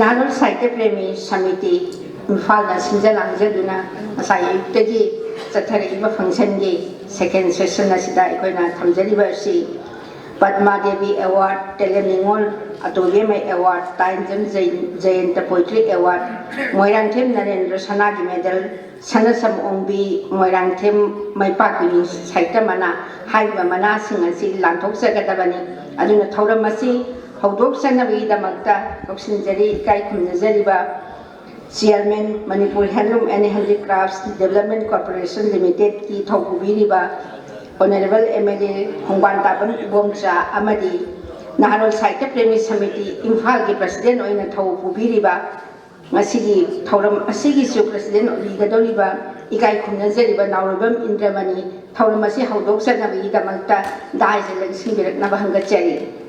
Narol Saite Premi Samiti Infalda Sinjalangjaduna Masai Ayuktagi Chathariba function gi second session asida aikoina thamjariba si Padma Devi Award Teleningol Atogeme Award Tainjam Jayanta Poetry Award Moirangthem Narendra Sanagi Medal Sanasam Ongbi Moirangthem Maipakini Saita Mana Haiba Mana Singasi Lantok Sagadabani Aduna Tauramasi Haudok Sanavidamakta Oksinjari Kai Kumnazariba Chairman Manipur Handloom and Handicrafts Development Corporation Limited ki Thokubiriba Honorable MLA Hongban Taban Bomcha Amadi Narol Saite Premi Samiti Imphal ki President Oina Thokubiriba Masigi Thoram Asigi Su President Ligadoliba Ikai Kumnazariba Naurubam Indramani Thoramasi Haudok Sanavidamakta Dai Singbirak Nabahanga Cherry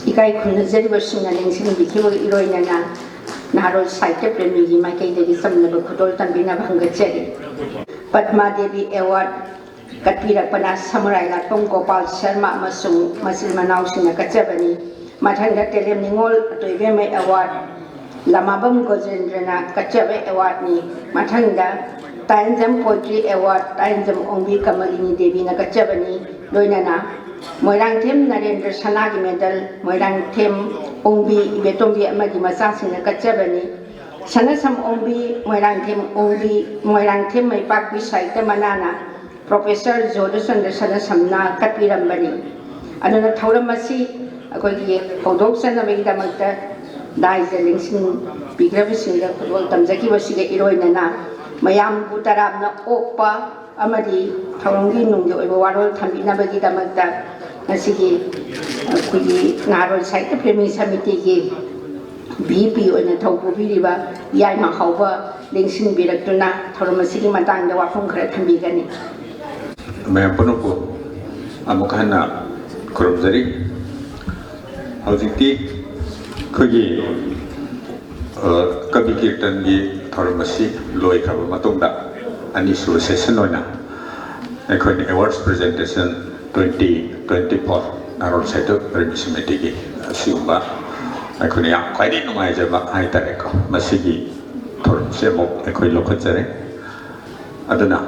Ikai Kunazariba Singa Lingsing Bikibo Iroinana Narol Saite Premi Makai Devi Samnaba Kudol Tambina Bangachari Padma Devi Award Katpira Panas Samurai Latong Gopal Sharma Masung Masil Manau Singa Kachabani Matanga Telem Ningol Toiveme Award Lamabam Gojendrana Kachabe Award Ni Matanga Tainjam Poetry Award Tainjam Ongbi Kamalini Devi Nakachabani Loinana Moirangthem Narendra Sanagi Medal Moirangthem Ongbi Betombi Amadi Masasina Kachabani Sanasam Ongbi Moirangthem Ongbi Moirangthem Maipak Bisaita Manana Professor Jodasan Sanasamna Katpirambani Aduna Thauramasi Akoi Hodok Sanavigdamakta Dai Lingsing Bigravisinga Kudol Tamzaki Wasiga Iroinana Mayam Butarabna Opa Amadi Taurangi Nungi Warol Tambinabagi Damakta Nasigi Narol Saite Premi Samiti BP on the Tokubiriba Yaima Hova Lingsing Biratuna Tauramasi Matang the Wafung Kratambigani Mayaponopo Amokana Kurumzari Hoziki Kugi Kabikirtan Gi Tauramasi Loi Kabamatunda Anisu session oina Ekoni awards presentation 2024 Narol Saite Premi Samiti Siumba Ekoni Kwai Nungai Jaba Haitareko Masigi Thorum Semo Ekoi Lokachare Aduna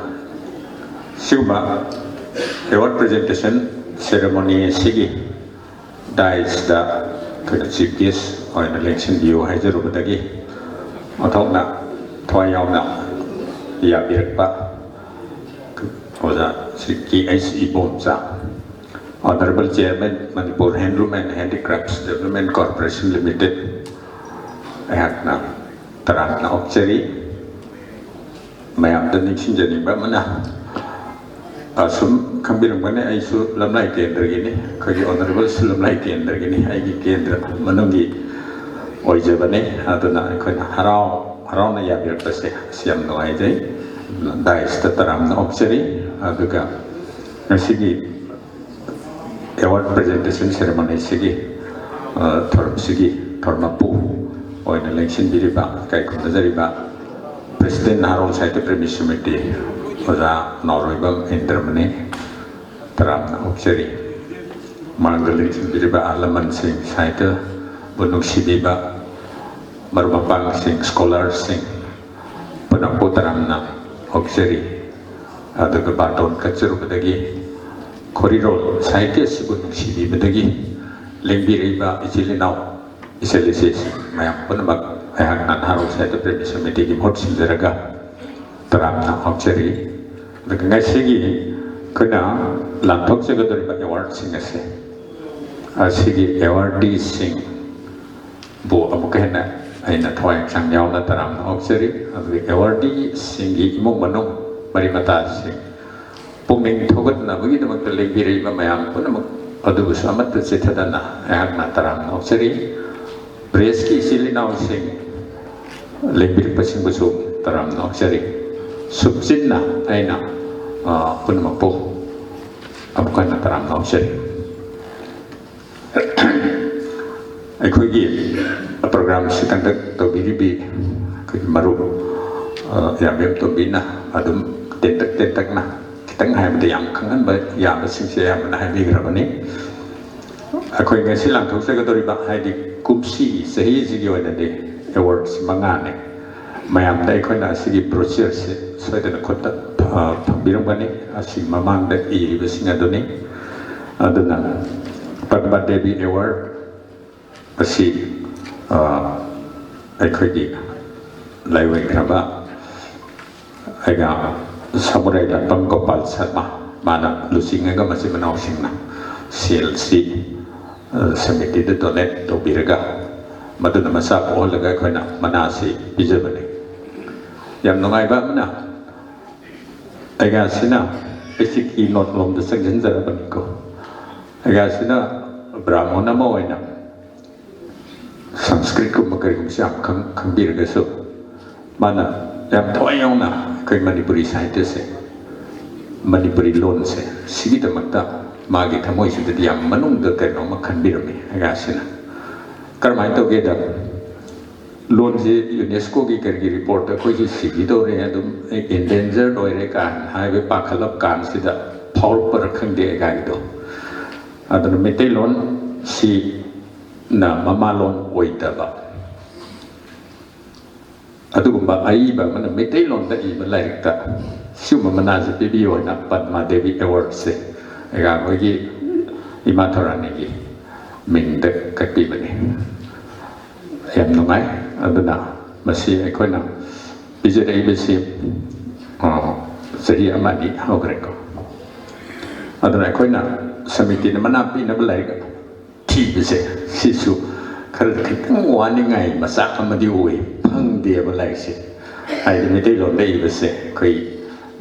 Siumba award presentation ceremony Sigi Dies the chief guest on election view Hajarubadagi Otokna Toyana Ya Birpa Oza Siki S.E. Bomza Honorable Chairman Manipur Handloom and Handicrafts Development Corporation Limited Ayakna Tarakna Okcheri Mayam Danik Sinjaniba Mana Asum Kambirum Bane Aisu Lamlai Kendra Gini Kagi Honorable Sulamlai Kendra Gini Aigi Kendra Manungi Oijabane Aduna Kona Harana Ya Birpa Siam no Aijay Dies Tataram no Okcheri Aduga Sigi award presentation ceremony Sigi Thorum Sigi Thormapu Oin election Biriba Kai Kundazariba President Narol Saite Premi Samiti Oza Norwibam Intermane Taram Okcheri Mangal election Biriba Alaman Singh Saite Bunuk Sibiba Marumapang Singh Scholars Singh Punapu Taramna Okcheri Aduga Baton Kachurubadagi Corridor Saite Sibunuk Sibibadagi Limbiriba Ichilinau Iselisis Mayam Punabak Ayahan Narol Saite Premi Samiti Hot Sinderaga Taramna Okcheri The Ngasigi Kuna Lantok Segadariba Award Singase Asigi awardee Sing Bo Amukena Aina Toy Changyao Taramna Okcheri The awardee Singi Mumano Marimata Sing Puming Togat Nabagi the Limbiri Mayam Punamak Adubus Amat Sitadana Ayahan Taramna Okcheri Breski Silinau Sing Limbiri Pasingbusu Taramna Okcheri Subsinna Aina Punamapo Amukana Taram Okcheri Aikogi a program Sitandak to Biribi Maru Yamim to Bina Adum ꯇꯦꯟꯇꯛ ꯇꯦꯟꯇꯛꯅ ꯈꯤꯇꯪ ꯍꯥꯏꯕꯗ ꯌꯥꯝ ꯈꯪꯍꯟꯕ ꯌꯥꯕꯁꯤꯡꯁꯦ ꯌꯥꯝꯅ ꯍꯥꯏꯕꯤꯈ꯭ꯔꯕꯅꯤ ꯑꯩꯈꯣꯏ ꯉꯁꯤ ꯂꯥꯡꯊꯣꯛꯆꯒꯗꯧꯔꯤꯕ ꯍꯥꯏꯗꯤ ꯀꯨꯝꯁꯤꯒꯤ ꯆꯍꯤꯁꯤꯒꯤ ꯑꯣꯏꯅꯗꯤ ꯑꯦꯋꯥꯔꯗꯁ 5ꯅꯤ ꯃꯌꯥꯝꯗ ꯑꯩꯈꯣꯏꯅ ꯑꯁꯤꯒꯤ ꯕ꯭ꯔꯣꯆꯔꯁꯦ ꯁꯣꯏꯗꯅ ꯈꯨꯠꯇ ꯐꯪꯕꯤꯔꯝꯒꯅꯤ ꯑꯁꯤꯒꯤ ꯃꯃꯥꯡꯗ ꯏꯔꯤꯕꯁꯤꯡ ꯑꯗꯨꯅꯤ ꯑꯗꯨꯅ ꯄꯗꯃ ꯗꯦꯕꯤ ꯑꯦꯋꯥꯔꯗ ꯑꯁꯤ ꯑꯩꯈꯣꯏꯒꯤ ꯂꯥꯏꯑꯣꯏꯈ꯭ꯔꯕ ꯑꯩꯒ ꯁꯃꯨꯔꯥꯏ ꯂꯥꯠꯄꯝ ꯒꯣꯄꯥꯜ ꯁꯔꯃ ꯃꯥꯅ ꯂꯨꯆꯤꯡꯉꯒ ꯃꯆꯤꯟ ꯃꯅꯥꯎꯁꯤꯡꯅ ꯁꯦꯜꯁꯤ ꯁꯃꯤꯇꯤꯗ ꯗꯣꯅꯦꯠ ꯇꯧꯕꯤꯔꯒ ꯃꯗꯨꯅ ꯃꯆꯥ ꯄꯣꯛꯍꯜꯂꯒ ꯑꯩꯈꯣꯏꯅ ꯃꯅꯥꯁꯤ ꯄꯤꯖꯕꯅꯤ ꯌꯥꯝ ꯅꯨꯡꯉꯥꯏꯕ ꯑꯃꯅ ꯑꯩꯒꯥꯁꯤꯅ ꯑꯩꯁꯤ ꯀꯤ ꯅꯣꯠ ꯂꯣꯝꯗ ꯆꯪꯁꯤꯟꯖꯔꯕꯅꯤꯀꯣ ꯑꯩꯒꯥꯁꯤꯅ ꯕ꯭ꯔꯥꯍ꯭ꯃꯣꯟ ꯑꯃ ꯑꯣꯏꯅ ꯁꯪꯁꯀ꯭ꯔꯤꯠꯀꯨꯝꯕ ꯀꯔꯤꯒꯨꯝꯕꯁꯤ ꯌꯥꯝ ꯈꯪꯕꯤꯔꯒꯁꯨ ꯃꯥꯅ ꯌꯥꯝ ꯊꯋꯥꯏ ꯌꯥꯎꯅ ꯑꯩꯈꯣꯏ ꯃꯅꯤꯄꯨꯔꯤ ꯁꯥꯍꯤꯇ꯭ꯌꯁꯦ ꯃꯅꯤꯄꯨꯔꯤ ꯂꯣꯟꯁꯦ ꯁꯤꯒꯤꯗꯃꯛꯇ ꯃꯥꯒꯤ ꯊꯃꯣꯏꯁꯤꯗꯗꯤ ꯌꯥꯝ ꯃꯅꯨꯡꯗ ꯀꯩꯅꯣꯝꯃ ꯈꯟꯕꯤꯔꯝꯃꯤ ꯑꯩꯒꯥꯁꯤꯅ ꯀꯔꯝꯍꯥꯏꯅ ꯇꯧꯒꯦꯗ ꯂꯣꯟꯁꯤ ꯌꯨꯅꯦꯁꯀꯣꯒꯤ ꯀꯔꯤꯒꯤ ꯔꯤꯄꯣꯔꯠꯇ ꯑꯩꯈꯣꯏꯁꯤ ꯁꯤꯈꯤꯗꯧꯔꯦ ꯑꯗꯨꯝ ꯏꯟꯗꯦꯟꯖꯔഡ് ꯑꯣꯏꯔꯦ ꯀꯥꯏꯅ ꯍꯥꯏꯕ ꯄꯥꯈꯠꯂꯛ ꯀꯥꯟꯁꯤꯗ ꯐꯥꯎꯔꯛꯄꯔ ꯈꯪꯗꯦ ꯑꯩꯒꯥꯒꯤꯗꯣ ꯑꯗꯨꯅ ꯃꯩꯇꯩꯂꯣꯟ ꯁꯤꯅ ꯃꯃꯥꯂꯣꯟ ꯑꯣꯏꯗꯕ ꯑꯗꯨꯒꯨꯝꯕ ꯑꯏꯕ ꯑꯃꯅ ꯃꯩꯇꯩꯂꯣꯟꯗ ꯏꯕ ꯂꯥꯏꯔꯤꯛꯇ ꯁꯤꯒꯨꯝꯕ ꯃꯅꯥꯁꯦ ꯄꯤꯕꯤꯌꯨ ꯍꯥꯏꯅ ꯄꯗꯃ ꯗꯦꯕꯤ ꯑꯦꯋꯥꯔꯗꯁꯦ ꯑꯩꯒ ꯑꯩꯈꯣꯏꯒꯤ ꯏꯃꯥ ꯊꯧꯔꯥꯅꯤꯒꯤ ꯃꯤꯡꯗ ꯀꯠꯄꯤꯕꯅꯤ ꯌꯥꯝ ꯅꯨꯡꯉꯥꯏ ꯑꯗꯨꯅ ꯃꯁꯤ ꯑꯩꯈꯣꯏꯅ ꯄꯤꯖꯔꯛꯏꯕꯁꯤ ꯆꯍꯤ ꯑꯃ ꯑꯅꯤ ꯍꯧꯈ꯭ꯔꯦꯀꯣ ꯑꯗꯨꯅ ꯑꯩꯈꯣꯏꯅ ꯁꯃꯤꯇꯤꯅ ꯃꯅꯥ ꯄꯤꯅꯕ ꯂꯥꯏꯔꯤꯛ ꯊꯤꯕꯁꯦ ꯁꯤꯁꯨ ꯈꯔ ꯈꯤꯇꯪ ꯋꯥꯅꯤꯡꯉꯥꯏ ꯃꯆꯥꯛ ꯑꯃꯗꯤ ꯑꯣꯏ ꯐꯪꯗꯦꯕ ꯂꯥꯏꯔꯤꯛꯁꯦ ꯍꯥꯏꯗꯤ ꯃꯩꯇꯩꯂꯣꯟꯗ ꯏꯕꯁꯦ ꯑꯩꯈꯣꯏ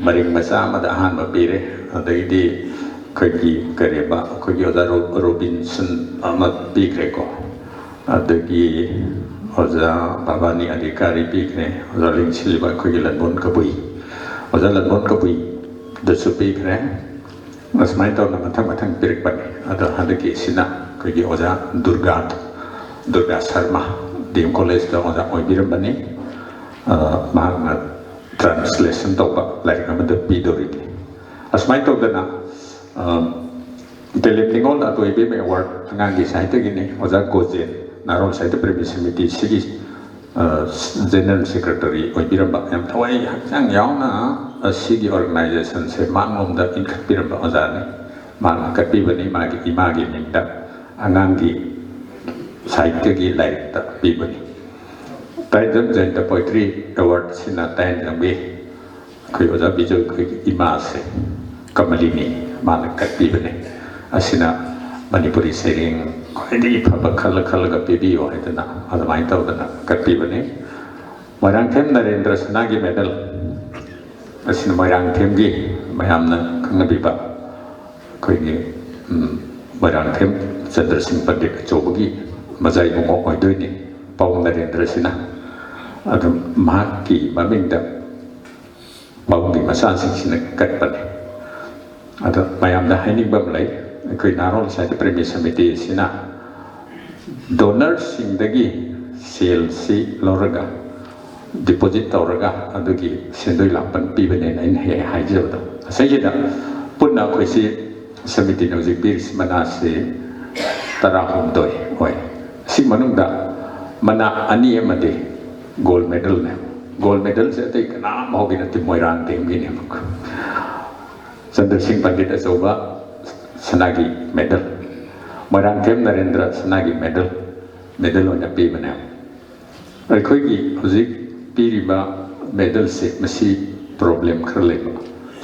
ꯃꯔꯤꯡ ꯃꯆꯥ ꯑꯃꯗ ꯑꯍꯥꯟꯕ ꯄꯤꯔꯦ ꯑꯗꯒꯤꯗꯤ ꯑꯩꯈꯣꯏꯒꯤ ꯀꯔꯤꯕ ꯑꯩꯈꯣꯏꯒꯤ ꯑꯣꯖꯥ ꯔꯣꯕꯤꯟꯁꯟ ꯑꯃ ꯄꯤꯈ꯭ꯔꯦꯀꯣ ꯑꯗꯒꯤ ꯑꯣꯖꯥ ꯕꯥꯕꯥꯅꯤ ꯑꯙꯤꯀꯥꯔꯤ ꯄꯤꯈ꯭ꯔꯦ ꯑꯣꯖꯥ ꯂꯤꯡꯁꯤꯜꯂꯤꯕ ꯑꯩꯈꯣꯏꯒꯤ ꯂꯟꯕꯣꯟ ꯀꯕꯨꯏ ꯑꯣꯖꯥ ꯂꯟꯕꯣꯟ ꯀꯕꯨꯏꯗꯁꯨ ꯄꯤꯈ꯭ꯔꯦ ꯑꯁꯨꯃꯥꯏꯅ ꯇꯧꯅ ꯃꯊꯪ ꯃꯊꯪ ꯄꯤꯔꯛꯄꯅꯤ ꯑꯗꯣ ꯍꯟꯗꯛꯀꯤ ꯑꯁꯤꯅ ꯑꯩꯈꯣꯏꯒꯤ ꯑꯣꯖꯥ ꯗꯨꯔꯒꯥ ꯁꯔꯃ ꯗꯤ ꯑꯦꯝ ꯀꯣꯂꯦꯖꯇ ꯑꯣꯖꯥ ꯑꯣꯏꯕꯤꯔꯝꯕꯅꯤ ꯃꯍꯥꯛꯅ ꯇ꯭ꯔꯥꯟꯁꯂꯦꯁꯟ ꯇꯧꯕ ꯂꯥꯏꯔꯤꯛ ꯑꯃꯗ ꯄꯤꯗꯧꯔꯤꯅꯤ ꯑꯁꯨꯃꯥꯏꯅ ꯇꯧꯗꯅ ꯄꯦꯂꯦꯝ ꯅꯤꯉꯣꯜ ꯑꯇꯣꯏꯕꯦꯝ ꯑꯦꯋꯥꯔꯗ ꯑꯉꯥꯡꯒꯤ ꯁꯥꯍꯤꯇ꯭ꯌꯒꯤꯅꯤ ꯑꯣꯖꯥ ꯒꯣꯖꯦꯟ ꯅꯥꯔꯣꯜ ꯁꯥꯍꯤꯇ꯭ಯ ꯄ꯭ꯔꯦꯃꯤ ꯁꯃꯤꯇꯤ ꯁꯤꯒꯤ ꯖꯦꯅꯔꯦꯜ ꯁꯦꯀ꯭ꯔꯦꯇꯔꯤ ꯑꯣꯏꯕꯤꯔꯝꯕ ꯌꯥꯝ ꯊꯋꯥꯏ ꯍꯛꯆꯥꯡ ꯌꯥꯎꯅ ꯑꯁꯤꯒꯤ ꯑꯣꯔꯒꯅꯥꯏꯖꯦꯁꯟꯁꯦ ꯃꯥꯡꯂꯣꯝꯗ ꯏꯟꯈꯠꯄꯤꯔꯝꯕ ꯑꯣꯖꯥꯅꯤ ꯃꯥꯅ ꯀꯠꯄꯤꯕꯅꯤ ꯃꯥꯒꯤ ꯏꯃꯥꯒꯤ ꯃꯤꯡꯗ ꯑꯉꯥꯡꯒꯤ ꯁꯥꯍꯤꯇ꯭ꯌꯒꯤ ꯂꯥꯏꯔꯤꯛꯇ ꯄꯤꯕꯅꯤ ꯇꯥꯏꯖꯝ ꯖꯌꯟꯇ ꯄꯣꯏꯇ꯭ꯔꯤ ꯑꯦꯋꯥꯔꯗꯁꯤꯅ ꯇꯥꯏꯟꯖꯝꯒꯤ ꯑꯩꯈꯣꯏ ꯑꯣꯖꯥ ꯕꯤꯖꯣꯏ ꯑꯩꯈꯣꯏꯒꯤ ꯏꯃꯥꯁꯦ ꯀꯃꯂꯤꯅꯤ ꯃꯥꯅ ꯀꯠꯄꯤꯕꯅꯤ ꯑꯁꯤꯅ ꯃꯅꯤꯄꯨꯔꯤ ꯁꯩꯔꯦꯡ ꯈ꯭ꯋꯥꯏꯗꯒꯤ ꯐꯕ ꯈꯜꯂꯒ ꯄꯤꯕꯤꯌꯨ ꯍꯥꯏꯗꯅ ꯑꯗꯨꯃꯥꯏꯅ ꯇꯧꯗꯅ ꯀꯠꯄꯤꯕꯅꯤ ꯃꯣꯏꯔꯥꯡꯊꯦꯝ ꯅꯔꯦꯟꯗ꯭ꯔ ꯁꯅꯥꯒꯤ ꯃꯦꯗꯜ ꯑꯁꯤꯅ ꯃꯣꯏꯔꯥꯡꯊꯦꯝꯒꯤ ꯃꯌꯥꯝꯅ ꯈꯪꯅꯕꯤꯕ ꯑꯩꯈꯣꯏꯒꯤ ꯃꯣꯏꯔꯥꯡꯊꯦꯝ ꯆꯟꯗ꯭ꯔꯁꯤꯡ ꯄꯟꯗꯤꯠ ꯑꯆꯧꯕꯒꯤ ꯃꯖꯥ ꯏꯕꯨꯡꯉꯣ ꯑꯣꯏꯗꯣꯏꯅꯤ ꯄꯥꯎ ꯅꯔꯦꯟꯗ꯭ꯔꯁꯤꯅ ꯑꯗꯨꯝ ꯃꯍꯥꯛꯀꯤ ꯃꯃꯤꯡꯗ ꯄꯥꯎꯒꯤ ꯃꯆꯥꯁꯤꯡꯁꯤꯅ ꯀꯠꯄꯅꯤ ꯑꯗꯣ ꯃꯌꯥꯝꯗ ꯍꯥꯏꯅꯤꯡꯕ ꯑꯃ ꯂꯩ ꯑꯩꯈꯣꯏ ꯅꯥꯔꯣꯜ ꯁꯥꯍꯤꯇ꯭য ꯄ꯭ꯔꯦꯃꯤ ꯁꯃꯤꯇꯤ ꯑꯁꯤꯅ ꯗꯣꯅꯔꯁꯤꯡꯗꯒꯤ ꯁꯦꯜꯁꯤ ꯂꯧꯔꯒ ꯗꯤꯄꯣꯖꯤꯠ ꯇꯧꯔꯒ ꯑꯗꯨꯒꯤ ꯁꯦꯟꯗꯣꯏ ꯂꯥꯛꯄꯟ ꯄꯤꯕꯅꯦꯅ ꯑꯩꯅ ꯍꯦꯛ ꯍꯥꯏꯖꯕꯗꯣ ꯉꯁꯥꯏꯒꯤꯗ ꯄꯨꯟꯅ ꯑꯩꯈꯣꯏꯁꯤ ꯁꯃꯤꯇꯤꯅ ꯍꯧꯖꯤꯛ ꯄꯤꯔꯤꯁꯤ ꯃꯅꯥꯁꯤ 13 ꯑꯣꯏ ꯁꯤ ꯃꯅꯨꯡꯗ ꯃꯅꯥ 2 ꯑꯃꯗꯤ ꯒꯣꯜ ꯃꯦꯗꯜꯅꯦ ꯒꯣꯜ ꯃꯦꯗꯜꯁꯦ ꯑꯇꯩ ꯀꯅꯥꯝ ꯐꯥꯎꯒꯤ ꯅꯠꯇꯦ ꯃꯣꯏꯔꯥꯡꯊꯦꯝꯒꯤꯅꯦꯕ ꯆꯟꯗ꯭ꯔꯁꯤꯡ ꯄꯟꯗꯤꯠ ꯑꯆꯧꯕ ꯁꯅꯥꯒꯤ ꯃꯦꯗꯜ ꯃꯣꯏꯔꯥꯡꯊꯦꯝ ꯅꯔꯦꯟꯗ꯭ꯔ ꯁꯅꯥꯒꯤ ꯃꯦꯗꯜ ꯑꯣꯏꯅ ꯄꯤꯕꯅꯦ ꯑꯩꯈꯣꯏꯒꯤ ꯍꯧꯖꯤꯛ ꯄꯤꯔꯤꯕ ꯃꯦꯗꯜꯁꯦ ꯃꯁꯤ ꯄ꯭ꯔꯣꯕ꯭ꯂꯦꯝ ꯈꯔ ꯂꯩꯕ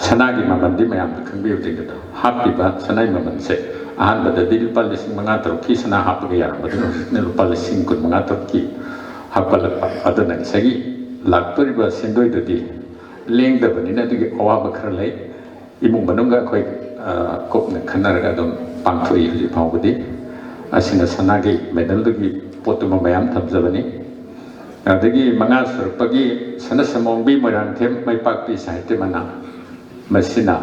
ꯁꯅꯥꯒꯤ ꯃꯃꯜꯗꯤ ꯃꯌꯥꯝꯅ ꯈꯪꯕꯤꯕꯗꯒꯤꯗ ꯍꯥꯞꯄꯤꯕ ꯁꯅꯥꯒꯤ ꯃꯃꯜꯁꯦ ꯑꯍꯥꯟꯕꯗꯗꯤ ꯂꯨꯄꯥ 5,500 ꯁꯅꯥ ꯍꯥꯞꯄꯒ ꯌꯥꯔꯝꯕꯗꯨꯅ ꯍꯧꯖꯤꯛꯅ ꯂꯨꯄꯥ 25,000 ꯍꯥꯞꯀꯠꯂꯛꯄ ꯑꯗꯨꯅ ꯉꯁꯥꯏꯒꯤ ꯂꯥꯛꯇꯣꯔꯤꯕ ꯁꯦꯟꯗꯣꯏꯗꯨꯗꯤ ꯂꯦꯡꯗꯕꯅꯤꯅ ꯑꯗꯨꯒꯤ ꯑꯋꯥꯕ ꯈꯔ ꯂꯩ ꯏꯃꯨꯡ ꯃꯅꯨꯡꯒ ꯑꯩꯈꯣꯏ ꯀꯨꯞꯅ ꯈꯟꯅꯔꯒ ꯑꯗꯨꯝ ꯄꯥꯡꯊꯣꯛꯏ ꯍꯧꯖꯤꯛ ꯐꯥꯎꯕꯗꯤ ꯑꯁꯤꯅ ꯁꯅꯥꯒꯤ ꯃꯦꯗꯜꯗꯨꯒꯤ ꯄꯣꯠꯇꯨꯃ ꯃꯌꯥꯝ ꯊꯝꯖꯕꯅꯤ ꯑꯗꯒꯤ 5 ꯁꯨꯔꯛꯄꯒꯤ ꯁꯅꯁꯃꯣꯡꯕꯤ ꯃꯣꯏꯔꯥꯡꯊꯦꯝ ꯃꯩꯄꯥꯛꯄꯤ ꯁꯥꯍꯤꯇ꯭ಯ ꯃꯅꯥ ꯃꯁꯤꯅ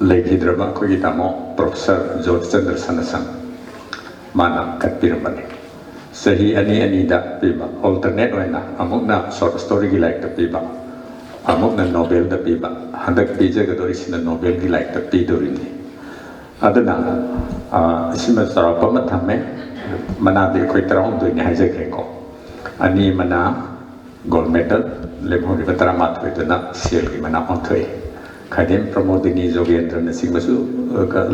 ꯂꯩꯈꯤꯗ꯭ꯔꯕ ꯑꯩꯈꯣꯏꯒꯤ ꯇꯥꯃꯣ ꯄ꯭ꯔꯣꯐꯦꯁꯔ ꯖꯣꯔꯖ ꯆꯟꯗ꯭ꯔ ꯁꯅꯁꯪ ꯃꯥꯅ ꯀꯠꯄꯤꯔꯝꯕꯅꯤ ꯆꯍꯤ 2-2ꯗ ꯄꯤꯕ ꯑꯣꯜꯇꯔꯅꯦꯠ ꯑꯣꯏꯅ ꯑꯃꯨꯛꯅ ꯁꯣꯔꯠ ꯁ꯭ꯇꯣꯔꯤꯒꯤ ꯂꯥꯏꯔꯤꯛꯇ ꯄꯤꯕ ꯑꯃꯨꯛꯅ ꯅꯣꯕꯦꯜꯗ ꯄꯤꯕ ꯍꯟꯗꯛ ꯄꯤꯖꯒꯗꯧꯔꯤꯁꯤꯅ ꯅꯣꯕꯦꯜꯒꯤ ꯂꯥꯏꯔꯤꯛꯇ ꯄꯤꯗꯧꯔꯤꯅꯤ ꯑꯗꯨꯅ ꯑꯁꯤꯃ ꯆꯥꯎꯔꯥꯛꯄ ꯑꯃ ꯊꯝꯃꯦ ꯃꯅꯥꯗꯤ ꯑꯩꯈꯣꯏ 11ꯅꯤ ꯍꯥꯏꯖꯈ꯭ꯔꯦꯀꯣ ꯑꯅꯤ ꯑꯃꯅ ꯒꯣꯜꯗ ꯃꯦꯗꯜ ꯂꯦꯝꯍꯧꯔꯤꯕ 11ꯗꯨꯅ ꯁꯦꯜꯒꯤ ꯃꯅꯥ ꯑꯣꯟꯊꯣꯛꯏ ꯈꯥꯏꯗꯦꯝ ꯄ꯭ꯔꯃꯣꯗꯤꯅꯤ ꯖꯣꯒꯦꯟꯗ꯭ꯔꯅꯆꯤꯡꯕꯁꯨ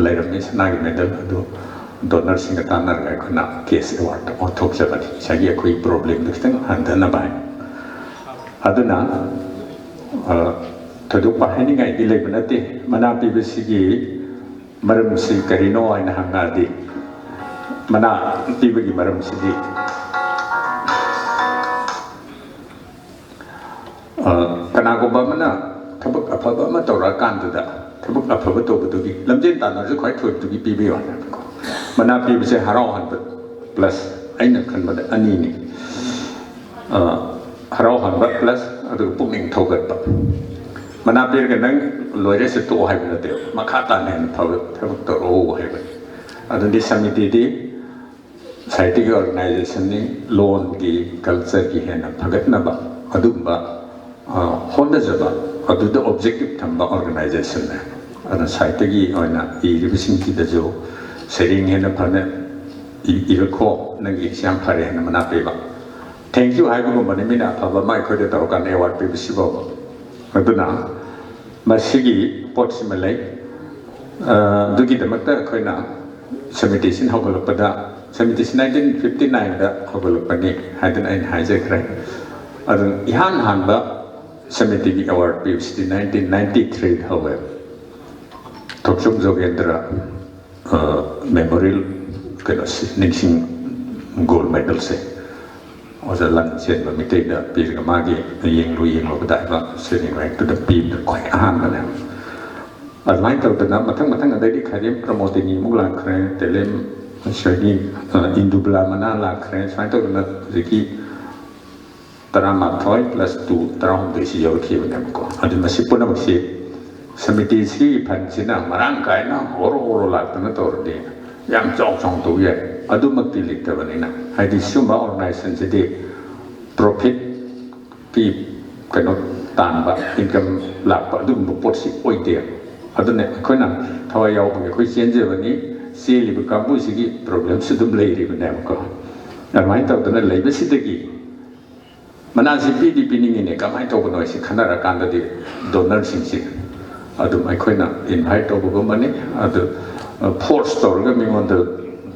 ꯂꯩꯔꯝꯃꯤ ꯁꯅꯥꯒꯤ ꯃꯦꯗꯜ ꯑꯗꯨ ꯗꯣꯅꯔꯁꯤꯡꯒ ꯇꯥꯟꯅꯔꯒ ꯑꯩꯈꯣꯏꯅ ꯀꯦꯁ ꯑꯦꯋꯥꯔꯗ ꯑꯣꯟꯊꯣꯛꯆꯕꯅꯤ ꯉꯁꯥꯏꯒꯤ ꯑꯩꯈꯣꯏꯒꯤ ꯄ꯭ꯔꯣꯕ꯭ꯂꯦꯝꯗꯨ ꯈꯤꯇꯪ ꯍꯟꯊꯅꯕ ꯍꯥꯏ ꯑꯗꯨꯅ ꯊꯣꯏꯗꯣꯛꯄ ꯍꯥꯏꯅꯤꯡꯉꯥꯏꯗꯤ ꯂꯩꯕ ꯅꯠꯇꯦ ꯃꯅꯥ ꯄꯤꯕꯁꯤꯒꯤ ꯃꯔꯝꯁꯤ ꯀꯔꯤꯅꯣ ꯍꯥꯏꯅ ꯍꯪꯉꯛꯑꯗꯤ ꯃꯅꯥ ꯄꯤꯕꯒꯤ ꯃꯔꯝꯁꯤꯗꯤ ꯀꯅꯥꯒꯨꯝꯕ ꯑꯃꯅ ꯊꯕꯛ ꯑꯐꯕ ꯑꯃ ꯇꯧꯔꯛꯑꯀꯥꯟꯗꯨꯗ ꯊꯕꯛ ꯑꯐꯕ ꯇꯧꯕꯗꯨꯒꯤ ꯂꯝꯖꯦꯟ ꯇꯥꯟꯅꯔꯁꯨ ꯈ꯭ꯋꯥꯏ ꯊꯣꯏꯕꯗꯨꯒꯤ ꯄꯤꯕꯤꯌꯨ ꯍꯥꯏꯕꯀꯣ ꯃꯅꯥ ꯄꯤꯕꯁꯦ ꯍꯔꯥꯎꯍꯟꯕ ꯄ꯭ꯂꯁ ꯑꯩꯅ ꯈꯟꯕꯗ ꯑꯅꯤꯅꯤ ꯍꯔꯥꯎꯍꯟꯕ ꯄ꯭ꯂꯁ ꯑꯗꯨꯒ ꯄꯨꯛꯅꯤꯡ ꯊꯧꯒꯠꯄ ꯃꯅꯥ ꯄꯤꯔꯒ ꯅꯪ ꯂꯣꯏꯔꯦꯁꯦ ꯇꯣꯛꯑꯣ ꯍꯥꯏꯕ ꯅꯠꯇꯦꯕ ꯃꯈꯥ ꯇꯥꯅ ꯍꯦꯟꯅ ꯐꯕ ꯊꯕꯛ ꯇꯧꯔꯛꯑꯣ ꯍꯥꯏꯕꯅꯤ ꯑꯗꯨꯗꯤ ꯁꯃꯤꯇꯤꯗꯤ ꯁꯥꯏꯟꯇꯤꯐꯤꯛ ꯑꯣꯔꯒꯅꯥꯏꯖꯦꯁꯟꯅꯤ ꯂꯣꯟꯒꯤ ꯀꯜꯆꯔꯒꯤ ꯍꯦꯟꯅ ꯐꯒꯠꯅꯕ ꯑꯗꯨꯒꯨꯝꯕ ꯍꯣꯠꯅꯖꯕ ꯑꯗꯨꯗ ꯑꯣꯕꯖꯦꯛꯇꯤቭ ꯊꯝꯕ ꯑꯣꯔꯒꯅꯥꯏꯖꯦꯁꯟꯅꯦ ꯑꯗꯨꯅ ꯁꯥꯏꯠꯇꯒꯤ ꯑꯣꯏꯅ ꯏꯔꯤꯕꯁꯤꯡꯁꯤꯗꯁꯨ ꯁꯩꯔꯦꯡ ꯍꯦꯟꯅ ꯐꯅ ꯏꯔꯛꯈꯣ ꯅꯪꯒꯤ ꯑꯦꯛꯖꯥꯝ ꯐꯔꯦ ꯍꯥꯏꯅ ꯃꯅꯥ ꯄꯤꯕ ꯊꯦꯡꯛ ꯌꯨ ꯍꯥꯏꯕꯒꯨꯝꯕꯅꯤ ꯃꯤꯅ ꯑꯐꯕ ꯑꯃ ꯑꯩꯈꯣꯏꯗ ꯇꯧꯔꯀꯥꯟꯗ ꯑꯦꯋꯥꯔꯗ ꯄꯤꯕꯁꯤꯐꯥꯎꯕ ꯑꯗꯨꯅ ꯃꯁꯤꯒꯤ ꯄꯣꯠꯁꯤꯃ ꯂꯩ ꯑꯗꯨꯒꯤꯗꯃꯛꯇ ꯑꯩꯈꯣꯏꯅ ꯁꯃꯤꯇꯤꯁꯤꯅ ꯍꯧꯒꯠꯂꯛꯄꯗ ꯁꯃꯤꯇꯤꯁꯤ 1959ꯗ ꯍꯧꯒꯠꯂꯛꯄꯅꯤ ꯍꯥꯏꯗꯅ ꯑꯩꯅ ꯍꯥꯏꯖꯈ꯭ꯔꯦ ꯑꯗꯨ इहान हानबा समिति की अवार्ड पीबसिटी 1993 हवे थोक्सुम जोगेंद्र मेमोरियल कनोसी निंगसिंग गोल्ड मेडल से ओजा लन चेन मिटे दा पीरगा मागे येंगलो बदाइबा सेनिंग रैंक टू द पीप क्वाइ अहान बने अदलाइन तौदना मथंग मथंग अदैदि खारिम प्रमोदिनी मुगलान खरे तेलेम शगी इंदुबला मना लाखरे साइन तौदना जिकी 13 प्लस 2 13 यौरखीबनेबको अदु मसि पुनमसि समिति सी फंसिना मरांग कायना ओरो लाक्तना तौरदि याम चौक तौये अदुमक्ति लिक्तबनिना हाइदि सुमा ऑर्गेनाइजेशन सिदि प्रॉफिट की कनो तानबा इनकम लाक्पा अदुम पोटसि ओइदे अदुने अखोना थवा यावबगे खoi चेंजेबनि सेलिबे कांबुसिगी प्रॉब्लम सुदुम लेरिबनेबको अदमाइन तौदना लेबसिदगी मनासी पीदी पीनिंगिने कमाई तौबनो इसे खनरकांददि डोनर सिंगसि अदुम अखोइना इनवाइट तौबगमनि अदु फोर्स तौरगा मिंगोंद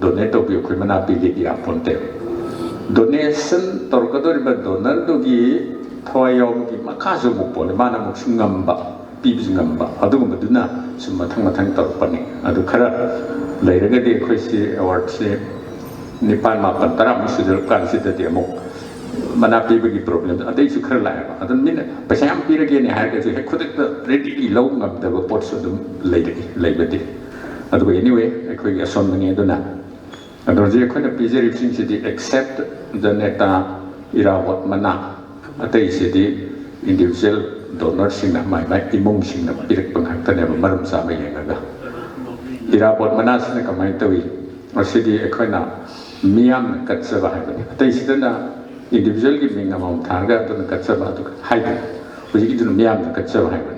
डोनेट तौबि अखोइ मना पीदी यापोन्ते डोनेशन तौरगदोरिबा डोनर दोगी थवायावगी मखाजु मुपोले माना मुक्सुंगम्बा पीबिजंगम्बा अदुगुमदुना सुम मथंग मथंग तौरपनि अदु खरा लेरगदि अखोइसि अवार्ड से निपान मापन तरा मुसुदर कांसिददि अमुक मना पीबगी प्रॉब्लम अदैसु खर लायबा अदन मिन पैसा याम पीरगेने हारगसु हे खुदक ready low ngabdaba potsu dum leibadi adu anyway akhoi asonmani aduna adorje akhoi pijeri singsi accept the neta irawat mana atai sidi individual donor singna mai imung singna pirak panghaktane maram sa ma yengaga irawat mana sina kamai tawi asidi akhoi na miyam katsaba haibani atai sidana individual की Ming amount थारगा तो कच्चबा तो highway हुजिकी दुन मियाम कच्चबा highway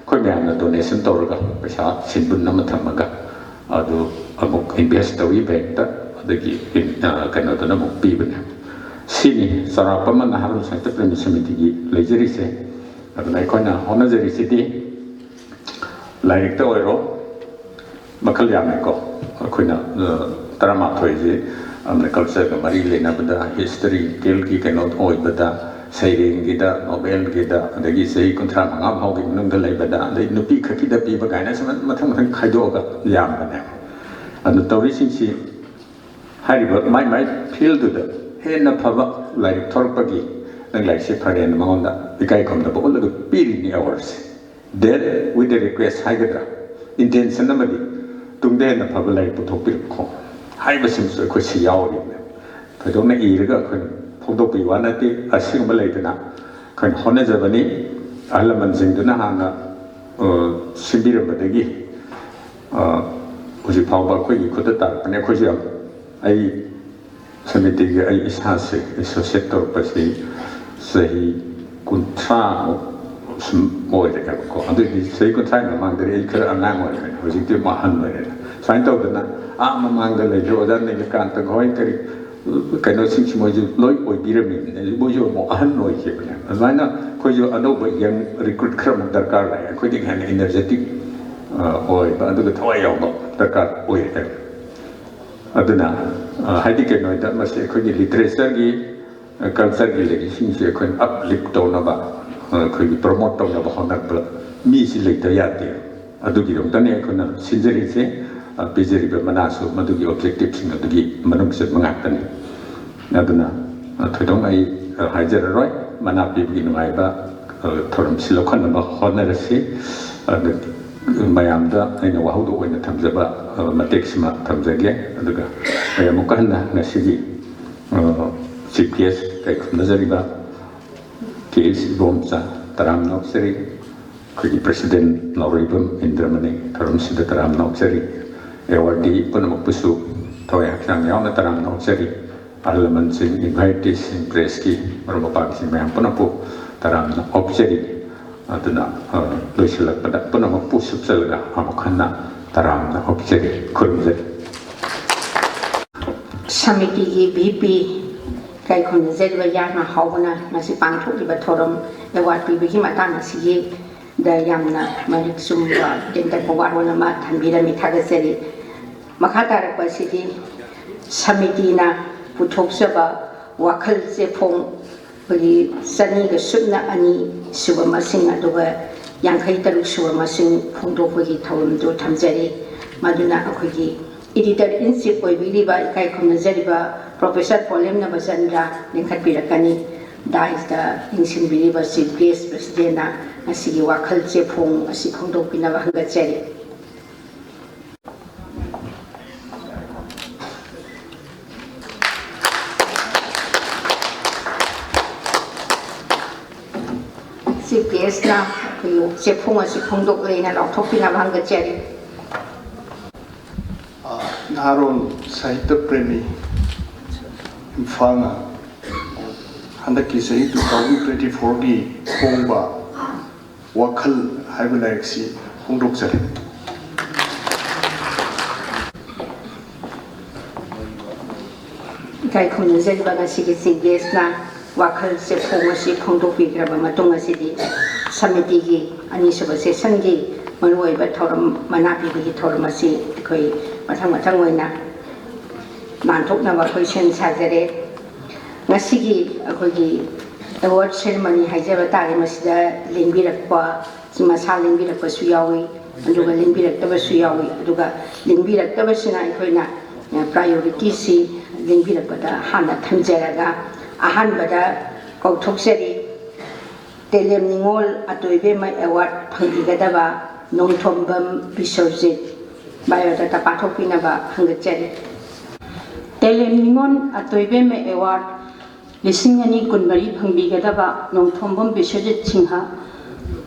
कोइ मियाम donation तौरगा पैसा सिनबुन नम थमगा अदु अमुक invest तौई bank ता अदगी कनो तो नमुक पीबने सिनी सरापम नहारु साइट प्रेमी समिति की लेजरी से अदु नाइकोना होनजरी सिटी लाइक तो ओरो मखल यामेको अखोइना तरामा थोइजे हमने कल्चर का मरी लेना बदा हिस्ट्री केल की कनो ओइ बदा सैरेंग गिदा नोबेल गिदा अदगी सही कुंथरा मंगा भावगी मनुंग लै बदा दै नुपी खकिदा पीबा गायना सम मथंग मथंग खाइदोगा याम बने अनु तौरी सिंसी हारिबा माइ फील्ड द हेन फबा लाइक थोरपगी नंग लाइक से फरेन मंगोंदा इकाई खमदा बोलग पीरिनी अवर्स देयर विद द रिक्वेस्ट हाइगद्रा इंटेंशन नमदी तुंगदे न फबा लाइक पुथोपिरखो हाइबसिमसु अखोइसि यावरिने थोदोंना इरगा अखोइ फोदोपि वानाति असिगुम लैदना खन होनजबनि अहलमनसिंदुना हाना सिबिरबदगी हुजि फावबा अखोइगि खुदा तारपने अखोइसि आई समितिगे आई इसासे एसोसिएट तौरपसि सही कुंथ्रा ꯑꯣꯏꯔꯦꯕꯀꯣ ꯑꯗꯨꯗꯤ ꯆꯍꯤ 30 ꯃꯃꯥꯡꯗꯗꯤ ꯑꯩ ꯈꯔ ꯑꯉꯥꯡ ꯑꯣꯏꯔꯦ ꯍꯧꯖꯤꯛꯇꯤ ꯑꯍꯟ ꯑꯣꯏꯔꯦ ꯁꯨꯃꯥꯏꯅ ꯇꯧꯗꯅ ꯃꯃꯥꯡꯗ ꯂꯩꯕ ꯑꯣꯖꯥ ꯅꯤꯂꯀꯥꯟꯇ ꯍꯣꯏ ꯀꯔꯤ ꯀꯩꯅꯣꯁꯤꯡꯁꯤ ꯃꯣꯏꯁꯨ ꯂꯣꯏ ꯑꯣꯏꯕꯤꯔꯝꯃꯤꯕꯅꯤ ꯃꯣꯏꯁꯨ ꯑꯃꯨꯛ ꯑꯍꯟ ꯑꯣꯏꯈꯤꯕꯅꯦ ꯑꯗꯨꯃꯥꯏꯅ ꯑꯩꯈꯣꯏꯁꯨ ꯑꯅꯧꯕ ꯌꯪ ꯔꯤꯀ꯭ꯔꯨꯠ ꯈꯔ ꯑꯃꯨꯛ ꯗꯔꯀꯥꯔ ꯂꯩ ꯑꯩꯈꯣꯏꯗꯒꯤ ꯍꯦꯟꯅ ꯏꯅꯔꯖꯦꯇꯤꯛ ꯑꯣꯏꯕ ꯑꯗꯨꯒ ꯊꯋꯥꯏ ꯌꯥꯎꯕ ꯗꯔꯀꯥꯔ ꯑꯣꯏꯔꯦ ꯑꯗꯨꯅ ꯍꯥꯏꯗꯤ ꯀꯩꯅꯣꯗ ꯃꯁꯤ ꯑꯩꯈꯣꯏꯒꯤ ꯂꯤꯇꯔꯦꯆꯔꯒꯤ ꯀꯜꯆꯔꯒꯤ ꯂꯩꯔꯤꯁꯤꯡꯁꯦ ꯑꯩꯈꯣꯏꯅ ꯑꯞꯂꯤꯐ ꯇꯧꯅꯕ ꯑꯩꯈꯣꯏꯒꯤ ꯄ꯭ꯔꯣꯃꯣꯠ ꯇꯧꯅꯕ ꯍꯣꯠꯅꯔꯛꯄ ꯃꯤꯁꯤ ꯂꯩꯇ ꯌꯥꯗꯦ ꯑꯗꯨꯒꯤꯗꯃꯛꯇꯅꯤ ꯑꯩꯈꯣꯏꯅ ꯁꯤꯟꯖꯔꯤꯁꯦ ꯄꯤꯖꯔꯤꯕ ꯃꯅꯥꯁꯨ ꯃꯗꯨꯒꯤ ꯑꯣꯕꯖꯦꯛꯇꯤꯚꯁꯤꯡ ꯑꯗꯨꯒꯤ ꯃꯅꯨꯡ ꯆꯟꯕ ꯉꯥꯛꯇꯅꯤ ꯑꯗꯨꯅ ꯊꯣꯏꯗꯣꯛꯅ ꯑꯩ ꯍꯥꯏꯖꯔꯔꯣꯏ ꯃꯅꯥ ꯄꯤꯕꯒꯤ ꯅꯨꯡꯉꯥꯏꯕ ꯊꯧꯔꯝꯁꯤ ꯂꯧꯈꯠꯅꯕ ꯍꯣꯠꯅꯔꯁꯤ ꯃꯌꯥꯝꯗ ꯑꯩꯅ ꯋꯥꯍꯧꯗꯣꯛ ꯑꯣꯏꯅ ꯊꯝꯖꯕ ꯃꯇꯦꯛꯁꯤꯃ ꯊꯝꯖꯒꯦ ꯑꯗꯨꯒ ꯑꯩ ꯑꯃꯨꯛꯀ ꯍꯟꯅ ꯉꯁꯤꯒꯤ ꯆꯤꯐ ꯒꯦꯁ ꯀꯩ ꯈꯨꯝꯅꯖꯔꯤꯕ ꯀꯦ.ꯑꯦꯁ. ꯏꯕꯣꯝꯆꯥ ꯇꯔꯥꯝꯅ ꯅꯣꯛꯆꯔꯤ ꯑꯩꯈꯣꯏꯒꯤ ꯄ꯭ꯔꯦꯁꯤꯗꯦꯟ ꯅꯥꯎꯔꯩꯕꯝ ꯏꯟꯗ꯭ꯔꯃꯅꯤ ꯊꯧꯔꯝꯁꯤꯗ ꯇꯔꯥꯝꯅ ꯅꯣꯛꯆꯔꯤ ꯑꯦꯋꯥꯔꯗꯤ ꯄꯨꯝꯅꯃꯛꯄꯨꯁꯨ ꯊꯋꯥꯏ ꯍꯛꯆꯥꯡ ꯌꯥꯎꯅ ꯇꯔꯥꯝꯅ ꯅꯣꯛꯆꯔꯤ ꯑꯍꯜ ꯂꯃꯟꯁꯤꯡ ꯏꯟꯚꯥꯏꯇꯤꯁꯤꯡ ꯄ꯭ꯔꯦꯁꯀꯤ ꯃꯔꯨꯞ ꯃꯄꯥꯡꯁꯤꯡ ꯃꯌꯥꯝ ꯄꯨꯝꯅꯃꯛꯄꯨ ꯇꯔꯥꯝꯅ ꯑꯣꯛꯆꯔꯤ ꯑꯗꯨꯅ ꯂꯣꯏꯁꯤꯜꯂꯛꯄꯗ ꯄꯨꯝꯅꯃꯛꯄꯨ ꯁꯨꯞꯆꯜꯂꯒ ꯑꯃꯨꯛ ꯍꯟꯅ ꯇꯔꯥꯝꯅ ꯑꯣꯛꯆꯔꯤ ꯈꯨꯔꯨꯝꯖꯔꯤ ꯁꯃꯤꯇꯤꯒꯤ ꯚꯤ.ꯄꯤ. ꯀꯩ ꯈꯨꯝꯅꯖꯔꯤꯕ ꯌꯥꯝꯅ ꯍꯥꯎꯕꯅ ꯉꯁꯤ ꯄꯥꯡꯊꯣꯛꯂꯤꯕ ꯊꯧꯔꯝ ꯑꯦꯋꯥꯔꯗ ꯄꯤꯕꯒꯤ ꯃꯇꯥꯡ ꯑꯁꯤꯒꯤꯗ ꯌꯥꯝꯅ ꯃꯔꯤꯛ ꯆꯨꯝꯕ ꯇꯦꯟꯇꯛꯄ ꯋꯥꯔꯣꯜ ꯑꯃ ꯊꯝꯕꯤꯔꯝꯃꯤ ꯊꯥꯒꯠꯆꯔꯤ ꯃꯈꯥ ꯇꯥꯔꯛꯄ ꯑꯁꯤꯗꯤ ꯁꯃꯤꯇꯤꯅ ꯄꯨꯊꯣꯛꯆꯕ ꯋꯥꯈꯜ ꯆꯦꯐꯣꯡ ꯑꯩꯈꯣꯏꯒꯤ 202 ꯁꯨꯕ ꯃꯁꯤꯡ ꯑꯗꯨꯒ 53 ꯁꯨꯕ ꯃꯁꯤꯡ ꯐꯣꯡꯗꯣꯛꯄꯒꯤ ꯊꯧꯔꯝꯗꯨ ꯊꯝꯖꯔꯤ ꯃꯗꯨꯅ ꯑꯩꯈꯣꯏꯒꯤ ꯏꯗꯤꯇꯔ ꯏꯟ ꯆꯤꯐ ꯑꯣꯏꯕꯤꯔꯤꯕ ꯏꯀꯥꯏ ꯈꯨꯝꯅꯖꯔꯤꯕ ꯄ꯭ꯔꯣꯐꯦꯁꯔ ꯄꯣꯂꯦꯝ ꯅꯕꯆꯟꯗ꯭ꯔ ꯂꯤꯡꯈꯠꯄꯤꯔꯛꯀꯅꯤ ꯗꯥꯏꯁꯇ ꯌꯦꯡꯁꯤꯟꯕꯤꯔꯤꯕ ꯆꯤꯐ ꯒꯦꯁ ꯄ꯭ꯔꯁꯤꯗꯦꯟꯅ ꯉꯁꯤꯒꯤ ꯋꯥꯈꯜ ꯆꯦꯐꯣꯡ ꯑꯁꯤ ꯐꯣꯡꯗꯣꯛꯄꯤꯅꯕ ꯍꯪꯒꯠꯆꯔꯤ ꯆꯤꯐ ꯒꯦꯁꯅ ꯑꯩꯈꯣꯏꯒꯤ ꯆꯦꯐꯣꯡ ꯑꯁꯤ ꯐꯣꯡꯗꯣꯛꯂꯦꯅ ꯂꯥꯎꯊꯣꯛꯄꯤꯅꯕ ꯍꯪꯒꯠꯆꯔꯤ ꯅꯍꯥꯔꯣꯜ ꯁꯥꯍꯤꯇ꯭ꯌ ꯄ꯭ꯔꯦꯃꯤ ꯏꯝꯐꯥꯜꯅ ꯍꯟꯗꯛꯀꯤ ꯆꯍꯤ 2024ꯒꯤ ꯐꯣꯡꯕ ꯋꯥꯈꯜ ꯍꯥꯏꯕ ꯂꯥꯏꯔꯤꯛꯁꯤ ꯐꯣꯡꯗꯣꯛꯆꯔꯤ ꯏꯀꯥꯏ ꯈꯨꯝꯅꯖꯔꯤꯕ ꯉꯁꯤꯒꯤ ꯆꯤꯐ ꯒꯦꯁꯅ ꯋꯥꯈꯜ ꯆꯦꯐꯣꯡ ꯑꯁꯤ ꯐꯣꯡꯗꯣꯛꯄꯤꯈ꯭ꯔꯕ ꯃꯇꯨꯡ ꯑꯁꯤꯗꯤ ꯁꯃꯤꯇꯤꯒꯤ ꯑꯅꯤꯁꯨꯕ ꯁꯦꯁꯟꯒꯤ ꯃꯔꯨꯑꯣꯏꯕ ꯊꯧꯔꯝ ꯃꯅꯥ ꯄꯤꯕꯒꯤ ꯊꯧꯔꯝ ꯑꯁꯤ ꯑꯩꯈꯣꯏ ꯃꯊꯪ ꯑꯣꯏꯅ ꯃꯥꯟꯊꯣꯛꯅꯕ ꯑꯩꯈꯣꯏ ꯁꯦꯝ ꯁꯥꯖꯔꯦ ꯉꯁꯤꯒꯤ ꯑꯩꯈꯣꯏꯒꯤ ꯑꯦꯋꯥꯔꯗ ꯁꯦꯔꯦꯃꯣꯅꯤ ꯍꯥꯏꯖꯕ ꯇꯥꯔꯦ ꯃꯁꯤꯗ ꯂꯦꯡꯕꯤꯔꯛꯄ ꯃꯁꯥ ꯂꯦꯡꯕꯤꯔꯛꯄꯁꯨ ꯌꯥꯎꯏ ꯑꯗꯨꯒ ꯂꯦꯡꯕꯤꯔꯛꯇꯕꯁꯨ ꯌꯥꯎꯏ ꯑꯗꯨꯒ ꯂꯦꯡꯕꯤꯔꯛꯇꯕꯁꯤꯅ ꯑꯩꯈꯣꯏꯅ ꯄ꯭ꯔꯥꯏꯌꯣꯔꯤꯇꯤꯁꯤ ꯂꯦꯡꯕꯤꯔꯛꯄꯗ ꯍꯥꯟꯅ ꯊꯝꯖꯔꯒ ꯑꯍꯥꯟꯕꯗ ꯀꯧꯊꯣꯛꯆꯔꯤ ꯇꯦꯂꯦꯝ ꯅꯤꯉꯣꯜ ꯑꯇꯣꯏꯕꯦꯝꯃ ꯑꯦꯋꯥꯔꯗ ꯐꯪꯕꯤꯒꯗꯕ ꯅꯣꯡꯊꯣꯝꯕꯝ ꯕꯤꯁ꯭ꯋꯖꯤꯠ ꯕꯥꯏꯑꯣꯗꯥꯇꯥ ꯄꯥꯊꯣꯛꯄꯤꯅꯕ ꯍꯪꯒꯠꯆꯔꯤ ꯇꯦꯂꯦꯝ ꯅꯤꯉꯣꯜ ꯑꯇꯣꯏꯕꯦꯝꯃ ꯑꯦꯋꯥꯔꯗ 2023 ꯐꯪꯕꯤꯒꯗꯕ ꯅꯣꯡꯊꯣꯝꯕꯝ ꯕꯤꯁ꯭ꯋꯖꯤꯠ ꯁꯤꯡꯍ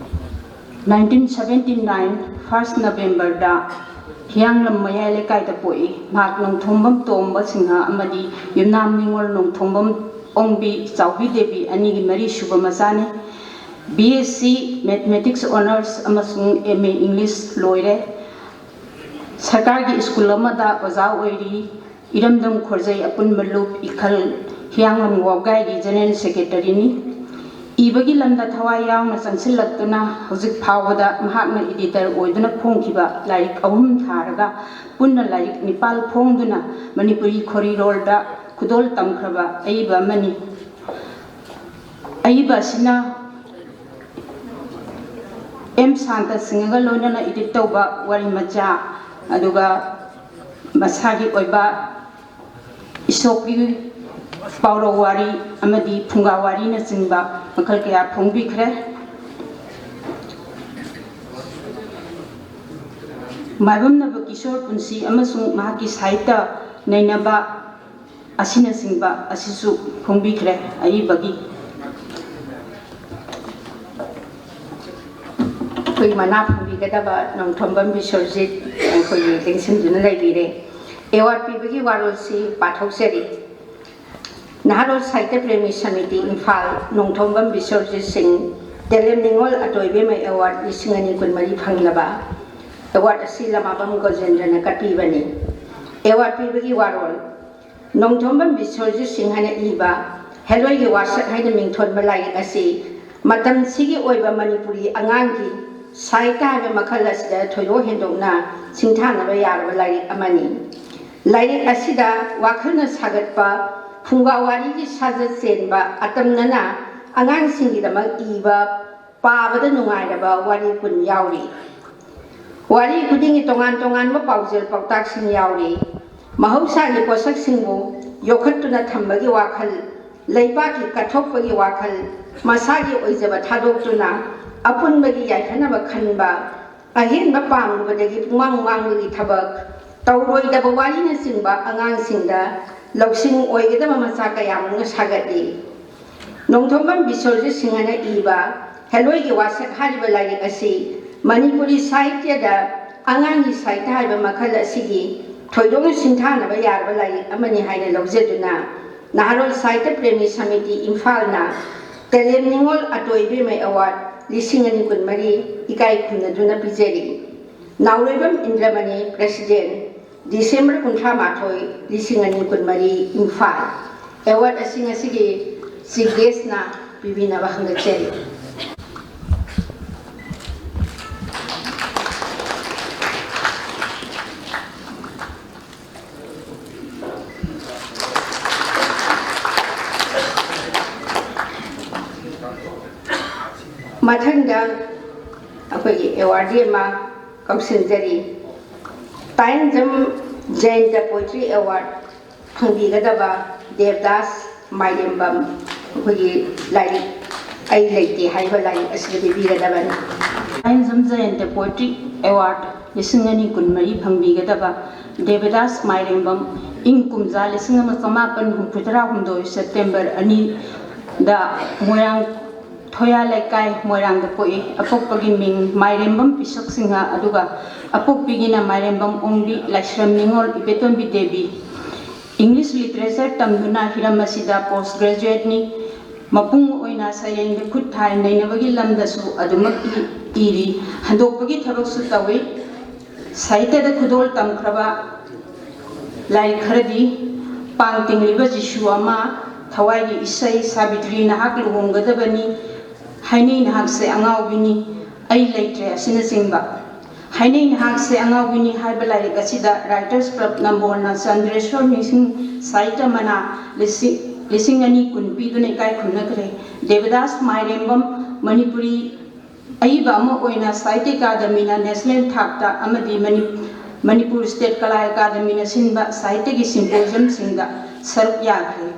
1979 1 ꯅꯕꯦꯝꯕꯔꯗ ꯍꯤꯌꯥꯡꯂꯝ ꯃꯌꯥꯏ ꯂꯩꯀꯥꯏꯗ ꯄꯣꯛꯏ ꯃꯍꯥꯛ ꯅꯣꯡꯊꯣꯝꯕꯝ ꯇꯣꯝꯕ ꯁꯤꯡꯍ ꯑꯃꯗꯤ ꯌꯨꯝꯅꯥꯝ ꯅꯤꯉꯣꯜ ꯅꯣꯡꯊꯣꯝꯕꯝ ꯑꯣꯡꯕꯤ ꯆꯥꯎꯕꯤ ꯗꯦꯕꯤ ꯑꯅꯤꯒꯤ 3ꯁꯨꯕ ꯃꯆꯥꯅꯤ BSc ꯃꯦꯊꯃꯦꯇꯤꯛꯁ ꯑꯣꯅꯔꯁ ꯑꯃꯁꯨꯡ MA ꯏꯪꯂꯤꯁ ꯂꯣꯏꯔꯦ ꯁꯔꯀꯥꯔꯒꯤ ꯁ꯭ꯀꯨꯜ ꯑꯃꯗ ꯑꯣꯖꯥ ꯑꯣꯏꯔꯤ ꯏꯔꯝꯗꯝ ꯈꯣꯔꯖꯩ ꯑꯄꯨꯟꯕ ꯂꯨꯞ ꯏꯈꯜ ꯍꯤꯌꯥꯡꯂꯝ ꯋꯥꯕꯒꯥꯏꯒꯤ ꯖꯦꯅꯔꯦꯜ ꯁꯦꯀ꯭ꯔꯦꯇꯔꯤꯅꯤ ꯏꯕꯒꯤ ꯂꯝꯗ ꯊꯋꯥꯏ ꯌꯥꯎꯅ ꯆꯪꯁꯤꯜꯂꯛꯇꯨꯅ ꯍꯧꯖꯤꯛ ꯐꯥꯎꯕꯗ ꯃꯍꯥꯛꯅ ꯏꯗꯤꯇꯔ ꯑꯣꯏꯗꯨꯅ ꯐꯣꯡꯈꯤꯕ ꯂꯥꯏꯔꯤꯛ 3 ꯊꯥꯔꯒ ꯄꯨꯟꯅ ꯂꯥꯏꯔꯤꯛ 9 ꯐꯣꯡꯗꯨꯅ ꯃꯅꯤꯄꯨꯔꯤ ꯈꯣꯔꯤꯔꯣꯜꯗ ꯈꯨꯗꯣꯜ ꯇꯝꯈ꯭ꯔꯕ ꯑꯏꯕ ꯑꯃꯅꯤ ꯑꯏꯕ ꯑꯁꯤꯅ M. ꯁꯥꯟꯇ ꯁꯤꯡꯍꯒ ꯂꯣꯏꯅꯅ ꯏꯗꯤꯠ ꯇꯧꯕ ꯋꯥꯔꯤ ꯃꯆꯥ ꯑꯗꯨꯒ ꯃꯁꯥꯒꯤ ꯑꯣꯏꯕ ꯏꯁꯣꯞꯀꯤ ꯄꯥꯎꯔꯧ ꯋꯥꯔꯤ ꯑꯃꯗꯤ ꯐꯨꯡꯒꯥ ꯋꯥꯔꯤꯅꯆꯤꯡꯕ ꯃꯈꯜ ꯀꯌꯥ ꯐꯣꯡꯕꯤꯈ꯭ꯔꯦ ꯃꯥꯏꯕꯝꯅꯕ ꯀꯤꯁꯣꯔ ꯄꯨꯟꯁꯤ ꯑꯃꯁꯨꯡ ꯃꯍꯥꯛꯀꯤ ꯁꯥꯍꯤꯇ꯭ꯌ ꯅꯩꯅꯕ ꯑꯁꯤꯅꯆꯤꯡꯕ ꯑꯁꯤꯁꯨ ꯐꯣꯡꯕꯤꯈ꯭ꯔꯦ ꯑꯏꯕꯒꯤ ꯑꯩꯈꯣꯏ ꯃꯅꯥ ꯐꯪꯕꯤꯒꯗꯕ ꯅꯣꯡꯊꯣꯝꯕꯝ ꯕꯤꯁ꯭ꯋꯖꯤꯠ ꯑꯩꯈꯣꯏꯒꯤ ꯂꯦꯡꯁꯤꯟꯗꯨꯅ ꯂꯩꯕꯤꯔꯦ ꯑꯦꯋꯥꯔꯗ ꯄꯤꯕꯒꯤ ꯋꯥꯔꯣꯜꯁꯤ ꯄꯥꯊꯣꯛꯆꯔꯤ ꯅꯍꯥꯔꯣꯜ ꯁꯥꯍꯤꯇ꯭ꯌ ꯄ꯭ꯔꯦꯃꯤ ꯁꯃꯤꯇꯤ ꯏꯝꯐꯥꯜ ꯅꯣꯡꯊꯣꯝꯕꯝ ꯕꯤꯁ꯭ꯋꯖꯤꯠ ꯁꯤꯡ ꯇꯦꯂꯦꯝ ꯅꯤꯉꯣꯜ ꯑꯇꯣꯏꯕꯦꯝꯃ ꯑꯦꯋꯥꯔꯗ 2024 ꯐꯪꯂꯕ ꯑꯦꯋꯥꯔꯗ ꯑꯁꯤ ꯂꯃꯥꯕꯝ ꯒꯣꯖꯦꯟꯗ꯭ꯔꯅ ꯀꯠꯄꯤꯕꯅꯤ ꯑꯦꯋꯥꯔꯗ ꯄꯤꯕꯒꯤ ꯋꯥꯔꯣꯜ ꯅꯣꯡꯊꯣꯝꯕꯝ ꯕꯤꯁ꯭ꯋꯖꯤꯠ ꯁꯤꯡ ꯍꯥꯏꯅ ꯏꯕ ꯍꯦꯂꯣꯏꯒꯤ ꯋꯥꯁꯛ ꯍꯥꯏꯅ ꯃꯤꯡꯊꯣꯟꯕ ꯂꯥꯏꯔꯤꯛ ꯑꯁꯤ ꯃꯇꯝꯁꯤꯒꯤ ꯑꯣꯏꯕ ꯃꯅꯤꯄꯨꯔꯤ ꯑꯉꯥꯡꯒꯤ ꯁꯥꯍꯤꯇ꯭ꯌ ꯍꯥꯏꯕ ꯃꯈꯜ ꯑꯁꯤꯗ ꯊꯣꯏꯗꯣꯛ ꯍꯦꯟꯗꯣꯛꯅ ꯁꯤꯡꯊꯥꯅꯕ ꯌꯥꯔꯕ ꯂꯥꯏꯔꯤꯛ ꯑꯃꯅꯤ ꯂꯥꯏꯔꯤꯛ ꯑꯁꯤꯗ ꯋꯥꯈꯜꯅ ꯁꯥꯒꯠꯄ ꯐꯨꯡꯒꯥꯋꯥꯔꯤꯒꯤ ꯁꯥꯖꯠ ꯆꯦꯟꯕ ꯑꯇꯝꯅꯅ ꯑꯉꯥꯡꯁꯤꯡꯒꯤꯗꯃꯛ ꯏꯕ ꯄꯥꯕꯗ ꯅꯨꯡꯉꯥꯏꯔꯕ ꯋꯥꯔꯤ ꯀꯨꯟ ꯌꯥꯎꯔꯤ ꯋꯥꯔꯤ ꯈꯨꯗꯤꯡꯒꯤ ꯇꯣꯉꯥꯟ ꯇꯣꯉꯥꯟꯕ ꯄꯥꯎꯖꯦꯜ ꯄꯥꯎꯇꯥꯛꯁꯤꯡ ꯌꯥꯎꯔꯤ ꯃꯍꯧꯁꯥꯒꯤ ꯄꯣꯠꯁꯛꯁꯤꯡꯕꯨ ꯌꯣꯛꯈꯠꯇꯨꯅ ꯊꯝꯕꯒꯤ ꯋꯥꯈꯜ ꯂꯩꯕꯥꯛꯀꯤ ꯀꯠꯊꯣꯛꯄꯒꯤ ꯋꯥꯈꯜ ꯃꯁꯥꯒꯤ ꯑꯣꯏꯖꯕ ꯊꯥꯗꯣꯛꯇꯨꯅ ꯑꯄꯨꯟꯕꯒꯤ ꯌꯥꯏꯐꯅꯕ ꯈꯟꯕ ꯑꯍꯦꯟꯕ ꯄꯥꯝꯂꯨꯕꯗꯒꯤ ꯄꯨꯡꯃꯥꯡ ꯃꯥꯡꯕꯒꯤ ꯊꯕꯛ ꯇꯧꯔꯣꯏꯗꯕ ꯋꯥꯔꯤꯅꯆꯤꯡꯕ ꯑꯉꯥꯡꯁꯤꯡꯗ ꯂꯧꯁꯤꯡ ꯑꯣꯏꯒꯗꯕ ꯃꯆꯥꯛ ꯀꯌꯥꯃꯨꯛꯅ ꯁꯥꯒꯠꯂꯤ ꯅꯣꯡꯊꯣꯝꯕꯝ ꯕꯤꯁ꯭ꯋꯖꯤꯠ ꯁꯤꯡ ꯍꯥꯏꯅ ꯏꯕ ꯍꯦꯂꯣꯏꯒꯤ ꯋꯥꯁꯛ ꯍꯥꯏꯔꯤꯕ ꯂꯥꯏꯔꯤꯛ ꯑꯁꯤ ꯃꯅꯤꯄꯨꯔꯤ ꯁꯥꯍꯤꯇ꯭ꯌꯗ ꯑꯉꯥꯡꯒꯤ ꯁꯥꯍꯤꯇ꯭ꯌ ꯍꯥꯏꯕ ꯃꯈꯜ ꯑꯁꯤꯒꯤ ꯊꯣꯏꯗꯣꯛꯅ ꯁꯤꯡꯊꯥꯅꯕ ꯌꯥꯔꯕ ꯂꯥꯏꯔꯤꯛ ꯑꯃꯅꯤ ꯍꯥꯏꯅ ꯂꯧꯖꯗꯨꯅ ꯅꯍꯥꯔꯣꯜ ꯁꯥꯍꯤꯇ꯭य ꯄ꯭ꯔꯦꯃꯤ ꯁꯃꯤꯇꯤ ꯏꯝꯐꯥꯜꯅ ꯇꯦꯂꯦꯝ ꯅꯤꯉꯣꯜ ꯑꯇꯣꯏꯕꯦꯝꯃ ꯑꯦꯋꯥꯔꯗ 2024 ꯏꯀꯥꯏ ꯈꯨꯝꯅꯗꯨꯅ ꯄꯤꯖꯔꯤ ꯅꯥꯎꯔꯦꯝꯕꯝ ꯏꯟꯗ꯭ꯔꯃꯅꯤ ꯄ꯭ꯔꯦꯁꯤꯗꯦꯟꯠ ꯗꯤꯁꯦꯝꯕꯔ 31, 2024 ꯏꯝꯐꯥꯜ ꯑꯦꯋꯥꯔꯗ ꯑꯁꯤ ꯉꯁꯤꯒꯤ ꯆꯤꯐ ꯒꯦꯁꯅ ꯄꯤꯕꯤꯅꯕ ꯍꯪꯒꯠꯆꯔꯤ ꯃꯊꯪꯗ ꯑꯩꯈꯣꯏꯒꯤ ꯑꯦꯋꯥꯔꯗꯤ ꯑꯃ ꯀꯧꯁꯤꯟꯖꯔꯤ ꯇꯥꯏꯟꯖꯝ ꯖꯌꯟꯇ ꯄꯣꯏꯇ꯭ꯔꯤ ꯑꯦꯋꯥꯔꯗ ꯐꯪꯕꯤꯒꯗꯕ ꯗꯦꯕꯗꯥꯁ ꯃꯥꯏꯔꯦꯝꯕꯝ ꯑꯩꯈꯣꯏꯒꯤ ꯂꯥꯏꯔꯤꯛ ꯑꯩ ꯂꯩꯇꯦ ꯍꯥꯏꯕ ꯂꯥꯏꯔꯤꯛ ꯑꯁꯤꯗ ꯄꯤꯕꯤꯒꯗꯕꯅꯤ ꯇꯥꯏꯟꯖꯝ ꯖꯌꯟꯇ ꯄꯣꯏꯇ꯭ꯔꯤ ꯑꯦꯋꯥꯔꯗ 2024 ꯐꯪꯕꯤꯒꯗꯕ ꯗꯦꯕꯗꯥꯁ ꯃꯥꯏꯔꯦꯝꯕꯝ ꯏꯪ ꯀꯨꯝꯖꯥ 1969 ꯁꯦꯞꯇꯦꯝꯕꯔ 2ꯗ ꯃꯣꯏꯔꯥꯡ ꯊꯣꯌꯥ ꯂꯩꯀꯥꯏ ꯃꯣꯏꯔꯥꯡꯗ ꯄꯣꯛꯏ ꯑꯄꯣꯛꯄꯒꯤ ꯃꯤꯡ ꯃꯥꯏꯔꯦꯝꯕꯝ ꯄꯤꯁꯛ ꯁꯤꯡꯍ ꯑꯗꯨꯒ ꯑꯄꯣꯛꯄꯤꯒꯤꯅ ꯃꯥꯏꯔꯦꯝꯕꯝ ꯑꯣꯡꯕꯤ ꯂꯥꯏꯁ꯭ꯔꯝ ꯅꯤꯉꯣꯜ ꯏꯕꯦꯇꯣꯟꯕꯤ ꯗꯦꯕꯤ ꯏꯪꯂꯤꯁ ꯂꯤꯇꯔꯦꯆꯔ ꯇꯝꯗꯨꯅ ꯍꯤꯔꯝ ꯑꯁꯤꯗ ꯄꯣꯁꯠ ꯒ꯭ꯔꯦꯖꯨꯑꯦꯠꯅꯤ ꯃꯄꯨꯡ ꯑꯣꯏꯅ ꯁꯩꯔꯦꯡꯗ ꯈꯨꯠ ꯊꯥꯏ ꯅꯩꯅꯕꯒꯤ ꯂꯝꯗꯁꯨ ꯑꯗꯨꯃꯛ ꯏꯔꯤ ꯍꯟꯗꯣꯛꯄꯒꯤ ꯊꯕꯛꯁꯨ ꯇꯧꯏ ꯁꯥꯍꯤꯇ꯭ꯌꯗ ꯈꯨꯗꯣꯜ ꯇꯝꯈ꯭ꯔꯕ ꯂꯥꯏꯔꯤꯛ ꯈꯔꯗꯤ ꯄꯥꯡ ꯇꯤꯡꯂꯤꯕ ꯖꯤꯁꯨ ꯑꯃ ꯊꯋꯥꯏꯒꯤ ꯏꯁꯩ ꯁꯥꯕꯤꯇ꯭ꯔꯤ ꯅꯍꯥꯛ ꯂꯨꯍꯣꯡꯒꯗꯕꯅꯤ ꯍꯥꯏꯅꯩ ꯅꯍꯥꯛꯁꯦ ꯑꯉꯥꯎꯕꯤꯅꯤ ꯑꯩ ꯂꯩꯇ꯭ꯔꯦ ꯑꯁꯤꯅꯆꯤꯡꯕ ꯍꯥꯏꯅꯩ ꯅꯍꯥꯛꯁꯦ ꯑꯉꯥꯎꯕꯤꯅꯤ ꯍꯥꯏꯕ ꯂꯥꯏꯔꯤꯛ ꯑꯁꯤꯗ ꯔꯥꯏꯇꯔꯁ ꯀ꯭ꯂꯕ ꯅꯝꯕꯣꯜꯅ ꯆꯟꯗ꯭ꯔꯦꯁꯣꯔ ꯅꯤꯡꯁꯤꯡ ꯁꯥꯍꯤꯇ꯭ꯌ ꯃꯅꯥ 2020 ꯄꯤꯗꯨꯅ ꯏꯀꯥꯏ ꯈꯨꯝꯅꯈ꯭ꯔꯦ ꯗꯦꯕꯗꯥꯁ ꯃꯥꯏꯔꯦꯝꯕꯝ ꯃꯅꯤꯄꯨꯔꯤ ꯑꯏꯕ ꯑꯃ ꯑꯣꯏꯅ ꯁꯥꯍꯤꯇ꯭ಯ ꯑꯦꯀꯥꯗꯃꯤꯅ ꯅꯦꯁꯅꯦꯜ ꯊꯥꯛꯇ ꯑꯃꯗꯤ ꯃꯅꯤꯄꯨꯔ ꯁ꯭ꯇꯦꯠ ꯀꯂꯥ ꯑꯦꯀꯥꯗꯃꯤꯅ ꯁꯤꯟꯕ ꯁꯥꯍꯤꯇ꯭ꯌꯒꯤ ꯁꯤꯝꯄꯣꯖꯤꯌꯝꯁꯤꯡꯗ ꯁꯔꯨꯛ ꯌꯥꯈ꯭ꯔꯦ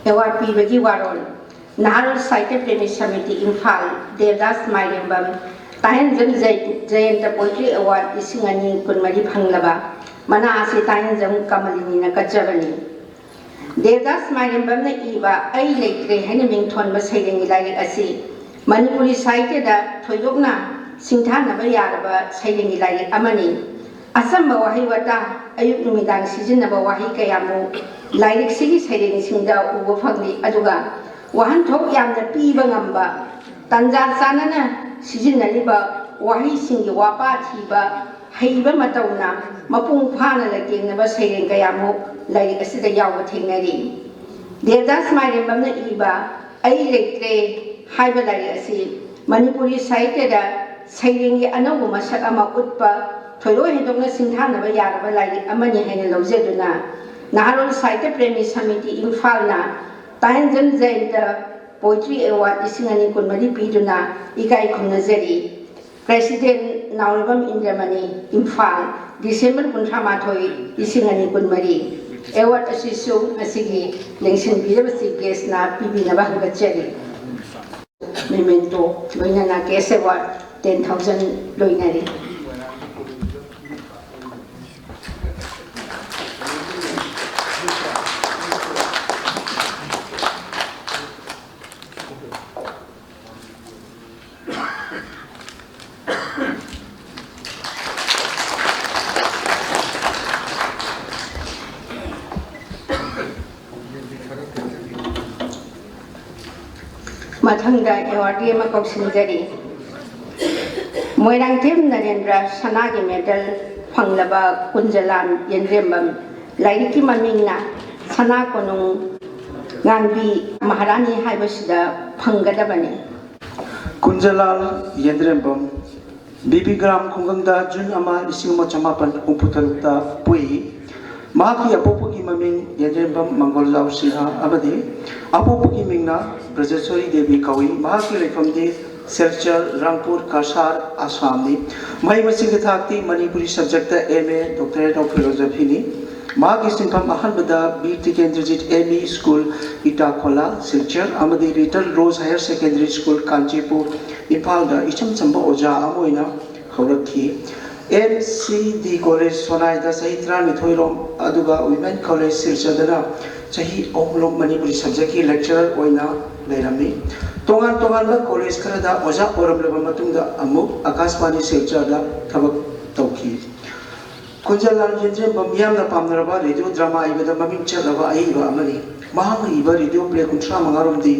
ꯑꯦꯋꯥꯔꯗ ꯄꯤꯕꯒꯤ ꯋꯥꯔꯣꯜ ꯅꯍꯥꯔꯣꯜ ꯁꯥꯍꯤꯇ꯭य ꯄ꯭ꯔꯦꯃꯤ ꯁꯃꯤꯇꯤ ꯏꯝꯐꯥꯜ ꯗꯦꯕꯗꯥꯁ ꯃꯥꯏꯔꯦꯝꯕꯝ ꯇꯥꯏꯟꯖꯝ ꯖꯌꯟꯇ ꯄꯣꯏꯇ꯭ꯔꯤ ꯑꯦꯋꯥꯔꯗ 2024 ꯐꯪꯂꯕ ꯃꯅꯥ ꯑꯁꯤ ꯇꯥꯏꯟꯖꯝ ꯀꯃꯂꯤꯅꯤꯅ ꯀꯠꯆꯕꯅꯤ ꯗꯦꯕꯗꯥꯁ ꯃꯥꯏꯔꯦꯝꯕꯝꯅ ꯏꯕ ꯑꯩ ꯂꯩꯇ꯭ꯔꯦ ꯍꯥꯏꯅ ꯃꯤꯡꯊꯣꯟꯕ ꯁꯩꯔꯦꯡꯒꯤ ꯂꯥꯏꯔꯤꯛ ꯑꯁꯤ ꯃꯅꯤꯄꯨꯔꯤ ꯁꯥꯍꯤꯇ꯭ꯌꯗ ꯊꯣꯏꯗꯣꯛꯅ ꯁꯤꯡꯊꯥꯅꯕ ꯌꯥꯔꯕ ꯁꯩꯔꯦꯡꯒꯤ ꯂꯥꯏꯔꯤꯛ ꯑꯃꯅꯤ ꯑꯆꯝꯕ ꯋꯥꯍꯩ ꯋꯥꯇꯥ ꯑꯌꯨꯛ ꯅꯨꯃꯤꯗꯥꯡ ꯁꯤꯖꯤꯟꯅꯕ ꯋꯥꯍꯩ ꯀꯌꯥꯃꯨꯛ ꯂꯥꯏꯔꯤꯛꯁꯤꯒꯤ ꯁꯩꯔꯦꯡꯁꯤꯡꯗ ꯎꯕ ꯐꯪꯂꯤ ꯑꯗꯨꯒ ꯋꯥꯍꯟꯊꯣꯛ ꯌꯥꯝꯅ ꯄꯤꯕ ꯉꯝꯕ ꯇꯟꯖꯥ ꯆꯥꯅꯅ ꯁꯤꯖꯤꯟꯅꯔꯤꯕ ꯋꯥꯍꯩꯁꯤꯡꯒꯤ ꯋꯥꯄꯥ ꯊꯤꯕ ꯍꯩꯕ ꯃꯇꯧꯅ ꯃꯄꯨꯡ ꯐꯥꯅ ꯂꯩꯇꯦꯡꯅꯕ ꯁꯩꯔꯦꯡ ꯀꯌꯥꯃꯨꯛ ꯂꯥꯏꯔꯤꯛ ꯑꯁꯤꯗ ꯌꯥꯎꯕ ꯊꯦꯡꯅꯔꯤ ꯗꯦꯕꯗꯥꯁ ꯃꯥꯏꯔꯦꯝꯕꯝꯅ ꯏꯕ ꯑꯩ ꯂꯩꯇ꯭ꯔꯦ ꯍꯥꯏꯕ ꯂꯥꯏꯔꯤꯛ ꯑꯁꯤ ꯃꯅꯤꯄꯨꯔꯤ ꯁꯥꯍꯤꯇ꯭ꯌꯗ ꯁꯩꯔꯦꯡꯒꯤ ꯑꯅꯧꯕ ꯃꯁꯛ ꯑꯃ ꯎꯠꯄ ꯊꯣꯏꯗꯣꯛ ꯍꯦꯟꯗꯣꯛꯅ ꯁꯤꯡꯊꯥꯅꯕ ꯌꯥꯔꯕ ꯂꯥꯏꯔꯤꯛ ꯑꯃꯅꯤ ꯍꯥꯏꯅ ꯂꯧꯖꯗꯨꯅ ꯅꯍꯥꯔꯣꯜ ꯁꯥꯍꯤꯇ꯭य ꯄ꯭ꯔꯦꯃꯤ ꯁꯃꯤꯇꯤ ꯏꯝꯐꯥꯜꯅ ꯇꯥꯏꯟꯖꯝ ꯖꯌꯟꯇ ꯄꯣꯏꯇ꯭ꯔꯤ ꯑꯦꯋꯥꯔꯗ 2024 ꯄꯤꯗꯨꯅ ꯏꯀꯥꯏ ꯈꯨꯝꯅꯖꯔꯤ ꯄ꯭ꯔꯦꯁꯤꯗꯦꯟꯠ ꯅꯥꯎꯔꯦꯝꯕꯝ ꯏꯟꯗ꯭ꯔꯃꯅꯤ ꯏꯝꯐꯥꯜ ꯗꯤꯁꯦꯝꯕꯔ 31, 2024 ꯑꯦꯋꯥꯔꯗ ꯑꯁꯤꯁꯨ ꯉꯁꯤꯒꯤ ꯂꯦꯡꯁꯤꯟꯕꯤꯔꯕ ꯆꯤꯐ ꯒꯦꯁꯅ ꯄꯤꯕꯤꯅꯕ ꯍꯪꯒꯠꯆꯔꯤ ꯃꯦꯃꯦꯟꯇꯣ ꯂꯣꯏꯅꯅ ꯒꯦꯁ ꯑꯦꯋꯥꯔꯗ 10,000 ꯂꯣꯏꯅꯔꯤ ꯃꯊꯪꯗ ꯑꯦꯋꯥꯔꯗꯀꯤ ꯑꯃ ꯀꯧꯁꯤꯟꯖꯔꯤ ꯃꯣꯏꯔꯥꯡꯊꯦꯝ ꯅꯔꯦꯟꯗ꯭ꯔ ꯁꯅꯥꯒꯤ ꯃꯦꯗꯜ ꯐꯪꯂꯕ ꯀꯨꯟꯖꯂꯥꯟ ꯌꯦꯟꯗ꯭ꯔꯦꯝꯕꯝ ꯂꯥꯏꯔꯤꯛꯀꯤ ꯃꯃꯤꯡꯅ ꯁꯅꯥ ꯀꯣꯅꯨꯡ ꯉꯥꯡꯕꯤ ꯃꯍꯥꯔꯥꯅꯤ ꯍꯥꯏꯕꯁꯤꯗ ꯐꯪꯒꯗꯕꯅꯤ ꯀꯨꯟꯖꯂꯥꯜ ꯌꯦꯟꯗ꯭ꯔꯦꯝꯕꯝ ꯕꯤꯕꯤꯒ꯭ꯔꯥꯝ ꯈꯨꯡꯒꯪꯗ ꯖꯨꯟ 1963ꯇ ꯄꯣꯛꯏ ꯃꯍꯥꯛꯀꯤ ꯑꯄꯣꯛꯄꯒꯤ ꯃꯃꯤꯡ ꯌꯦꯟꯗ꯭ꯔꯦꯝꯕꯝ ꯃꯪꯒꯣꯜꯖꯥꯎ ꯁꯤꯡꯍ ꯑꯃꯗꯤ ꯑꯄꯣꯛꯄꯒꯤ ꯃꯤꯡꯅ ꯕ꯭ꯔꯖꯦꯁꯣꯔꯤ ꯗꯦꯕꯤ ꯀꯧꯏ ꯃꯍꯥꯛꯀꯤ ꯂꯩꯐꯝꯗꯤ ꯁꯤꯜꯆꯔ ꯔꯪꯄꯨꯔ ꯀꯁꯥꯔ ꯑꯁꯥꯝꯅꯤ ꯃꯍꯩ ꯃꯁꯤꯡꯒꯤ ꯊꯥꯛꯇꯤ Manipuri subject MA doctorate of ꯐꯤꯂꯣꯁꯣꯐꯤꯅꯤ ꯃꯍꯥꯛꯀꯤ ꯁꯤꯟꯐꯝ ꯑꯍꯥꯟꯕꯗ ꯕꯤ ꯇꯤꯀꯦꯟꯗ꯭ꯔꯖꯤꯠ ME स्कूल इटाखोला सिलचर अमदी little rose higher secondary school Kanchipur इम्फालदा इचम चंबा ओजा अमोइना हौरखी MCD कॉलेज सोनाइदा सही 19 रोम अदुगा वुमेन कॉलेज सिलचरदना सही ओमलोक मणिपुरी सब्जेक्ट की लेक्चरर ओइना लेरमी तोंगान तोंगान कॉलेज खरदा ओजा ओरमलबा मतुंगा अमुक आकाशवाणी सिलचरदा थबक तौखी कुंजलाल येंद्रेम्बम यामना पामनरबा रेडियो ड्रामा इबदा ममिंग चलबा आइबा अमनी महांग इबा रेडियो प्ले 35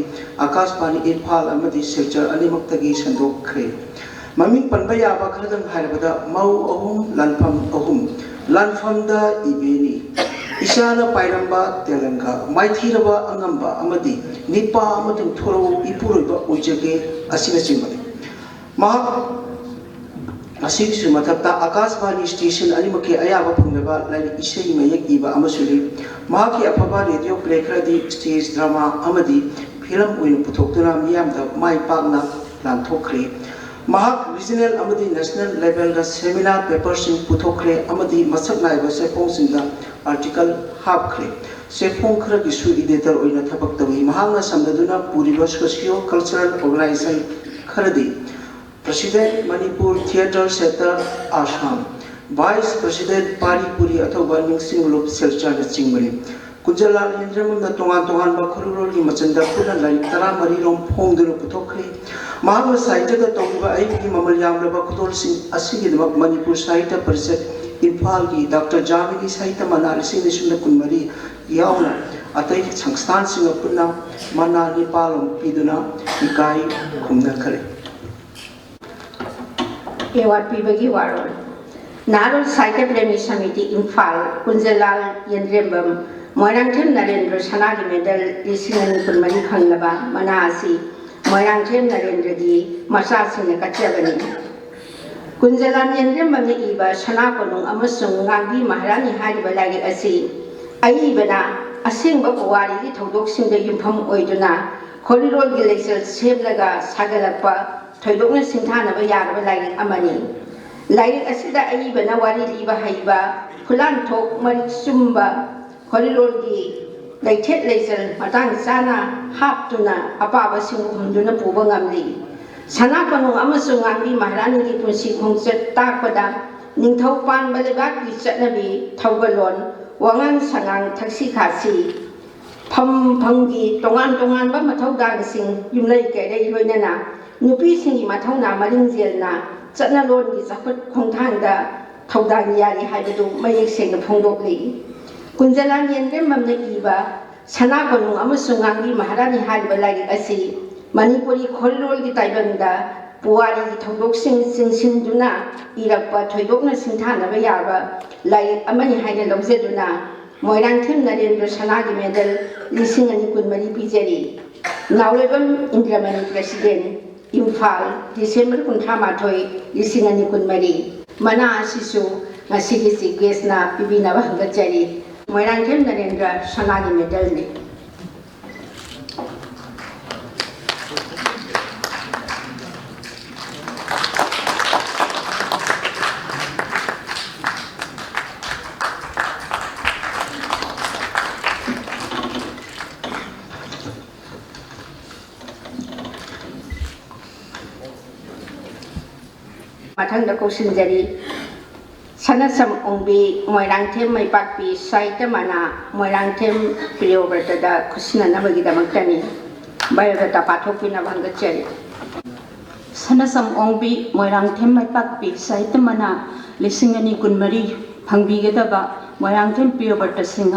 आकाशवाणी इम्फाल अमदी सिलचर अनिमक्तगी संदोखरे ममिंग पनबा याबा खरदंग हारबदा मौ अहुम लानफमदा इबेनी इशाना पाइरंबा तेलंगा माइथीरबा अंगंबा अमदी निपा अमदुं थोरो इपुरबा उजगे असिना चिमनी महा असिगसु मथक्ता आकाशवाणी स्टेशन अनिमकी अयाबा फंगबा लाइक इसई मयक इबा अमसुली महाकी अफबा रेडियो प्ले खरदी स्टेज ड्रामा अमदी फिल्म ओइन पुथोक्तुना मियामदा माइ पाकना लांथोखरे महाक रीजनल अमदी नेशनल लेवल दा सेमिनार पेपर्स पुथोखरे अमदी मसक नाइबा सेफोंसिंदा आर्टिकल हापखरे सेफों खरगिसु एडिटर ओइना थबक तवी महांगना समदुना पुरिबा सोशियो कल्चरल ऑर्गेनाइजेशन खरदी President Manipur Theatre Center Assam Vice President Paripuri अथवा निंगसिंग लोप सिलचर चिंगमरी कुंजलाल येंद्रेम्बम दा तोंगान तोंगान बा खरुरोली मचंदा पुना लाइक 13 रोम फोंगदुन पुथोखरे महांग साहित्य दा तोंबा आइबी ममल यामलबा खुदोल सिंह असिगी दमक मणिपुर साहित्य परिषद इम्फाल की डॉक्टर जामिनी साहित्य मनाल सिंह निसुंदा कुनमरी यावना अतै संस्थान सिंह पुना मना नेपाल पिदुना इकाई खुमना खरे एवार्ड पीबगी वारोल नारोल साहित्य प्रेमी समिति इम्फाल कुंजलाल येंद्रेम्बम मोइरांगथेम नरेंद्र सनागी मेडल 2024 फंगलबा मनासी मोइरांगथेम नरेंद्रगी मसासिंग कच्चबनी कुंजलाल येंद्रेम्बम इबा सना कोनुंग अमसुंग गांगी महारानी हारिबा लाइक असि अइबना असेंबा पुवारीगी थौदोकसिंग दा युमफम ओइदुना खोरिरोलगी लेक्चर सेबलगा सागलकपा थोइदोकना सिंथानबा यारबा लाइक अमनी लाइक असिदा अइबना वारी लीबा हइबा खुलान थोक मरि चुम्बा खोरिरोलगी लैथेत लेजल मतांग चाना हापतुना अपाबा सिंग हुमदुना पुबा ngamli सना कोनुंग अमसुंग गांगी महारानीगी पुंसी खोंगचत ताकपदा निंगथौ पानबा लेबाकगी चटनबी थौगलोन वांगांग संगांग थक्सी खासी फम फंगी तोंगान तोंगान बा मथौदांगसिंग युमलै कैरै लोइनना नुपीसिंगी मथौना मरिंगजेलना चटनलोनगी चाखुत खोंथांगदा थौदांग यारी हाइबदु मयेक सेंगना फोंदोकली कुंजलाल येंद्रेम्बमना इबा सना कोनुंग अमसुंग गांगी महारानी हारिबा लाइक असि मणिपुरी खोरिरोलगी ताइबंगदा पुवारीगी थौदोकसिंग चिंसिनदुना इरकपा थोइदोकना सिंथानबा याबा लाइक अमनि हाइना लौजेदुना मोइरांगथेम नरेंद्र सनागी मेडल 2024 पिजेरी नावलेबम इंद्रमणि प्रेसिडेंट इम्फाल डिसेंबर 18 2024 मना असिसु ngasiगी सिगेसना पिबिनाबा हंगचरी मोइरांगथेम नरेंद्र सनागी मेडल ने मथंग कौशनजरी सनसम ओंबी मोइरांगथेम मैपाकपी साहित्य मना मोइरांगथेम प्रियोव्रतदा खुसिननबगीदमक्तनी बायोडाटा पाथोकपिना भंगचरी सनसम ओंबी मोइरांगथेम मैपाकपी साहित्य मना 2024 फंगबीगदबा मोइरांगथेम प्रियोव्रत सिंह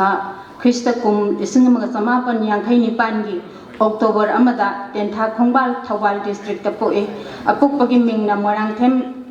ख्रिस्त कुम 1959 की October amada Tentha Khongbal Thawal district ta poe apokpagi mingna Morangthem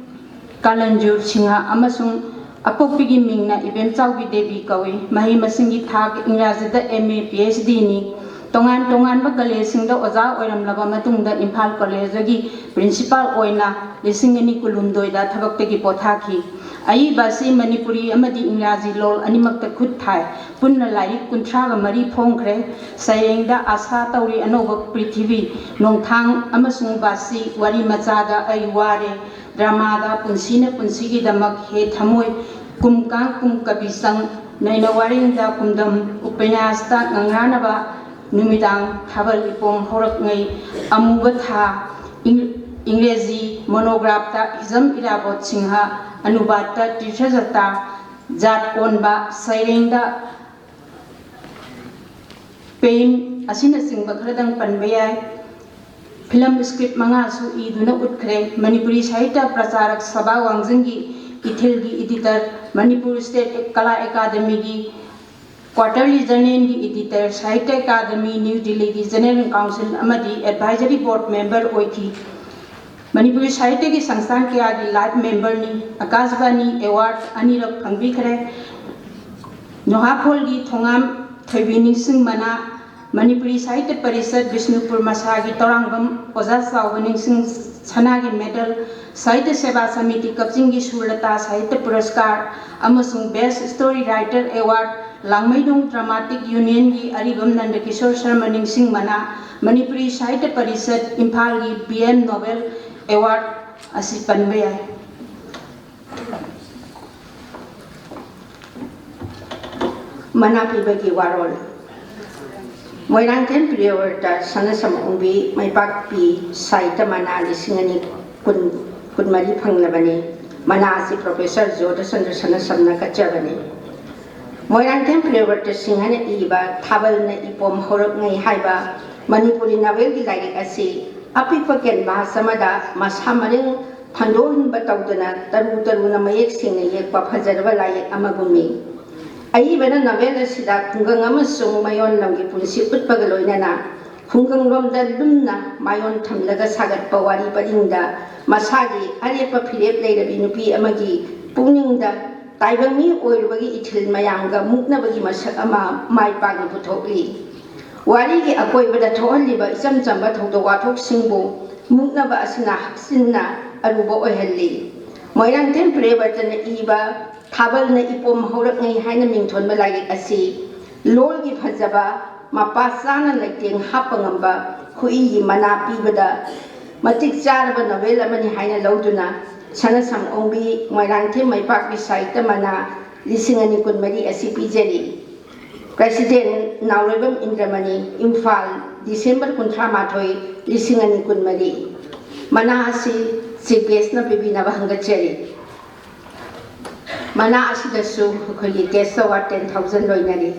Kalanjur Singha amasung apokpagi mingna Ibem Chawbi Devi kawi mahi masingi thak Ingrazida MA PhD ni tongan ba college singda oja oiramlaba matungda Imphal College gi principal oina lisingani kulumdoi da thabak tegi pothaki ai basi Manipuri amadi Ingraji lol animakta khut thai punna lai kunthra ga mari phongkhre sayengda asa tauri anoba prithvi nongthang amasung basi wari machada ai ware drama da punsina punsigi damak he thamoi kumkang kum kabisang naina waringda kumdam upanyasta ngangrana numidang thabal ipong horak ngai amuba tha Ingreji monograph ta Hizam Irabot Singha Anubata Tirthajata Jat Onba Sairengda Pain Asina Singba Khradang Panbayai Film script manga su iduna utkre Manipuri Sahitya Pracharak Sabha Wangjangi Ithilgi editor Manipur State Kala Academy gi Quarterly Journal gi editor Sahitya Academy New Delhi gi General Council amadi advisory board member oiki Manipuri Sahitya ki Sangstan kya gi live member ni Akashvani award anirak phangbikhre Nohaphol gi Thongam Thoibini Singh mana Manipuri Sahitya Parishad Bishnupur Masagi Torangbam Oza Sawbaning Singh Sanagi medal Sahitya Seva Samiti Kapching gi Surlata Sahitya Puraskar amasung best story writer award Langmaidong Dramatic Union gi Aribam Nandakishore Sharma Ningsing mana Manipuri Sahitya Parishad Imphal gi BM Nobel Award asi panbayai Manapi bagi warol Moirangthem Priyawarta Sanasam Ungbi Maipak Pi Sahitya Mana Lisingani Kunmari Phanglabani Mana asi Professor Joda Chandra Sanasamna Kachabani Moirangthem Priyawarta Singhana Iba Thabal na ipom horak ngai haiba Manipuri novel gi lairik asi apikpa ken bahasamada masamaring thandohin bataudana taru na mayek singna yekpa phajarba layek amagumi ai bana novel asida khungang amasung mayon lamgi punsi utpaga loinana khungang romda lumna mayon thamlaga sagat pawari paringda masagi arepa phirep leirabi nupi amagi pungningda taibami oirubagi ithil mayamga muknabagi masak ama mai pagna puthokli Warigi akoi bada thohaliba isam chamba thokdo wathok singbo muknaba asina haksinna aruba oihalli Moirangthem Priyawartana iba thabal na ipom horak ngai haina mingthon malagi asi lolgi phajaba mapasana laiteng hapangamba khuigi mana pibada matik charaba novel amani haina lauduna Sanasam Ongbi Moirangthem Maipak Sahitya Mana Lisingani Kunmari asi pijari President Naulebam Indramani Imphal December 13 Lisingani Kunmari Mana asi Chief Guest na pibinaba hangachari Mana asi dasu khoi guest award 10,000 loinari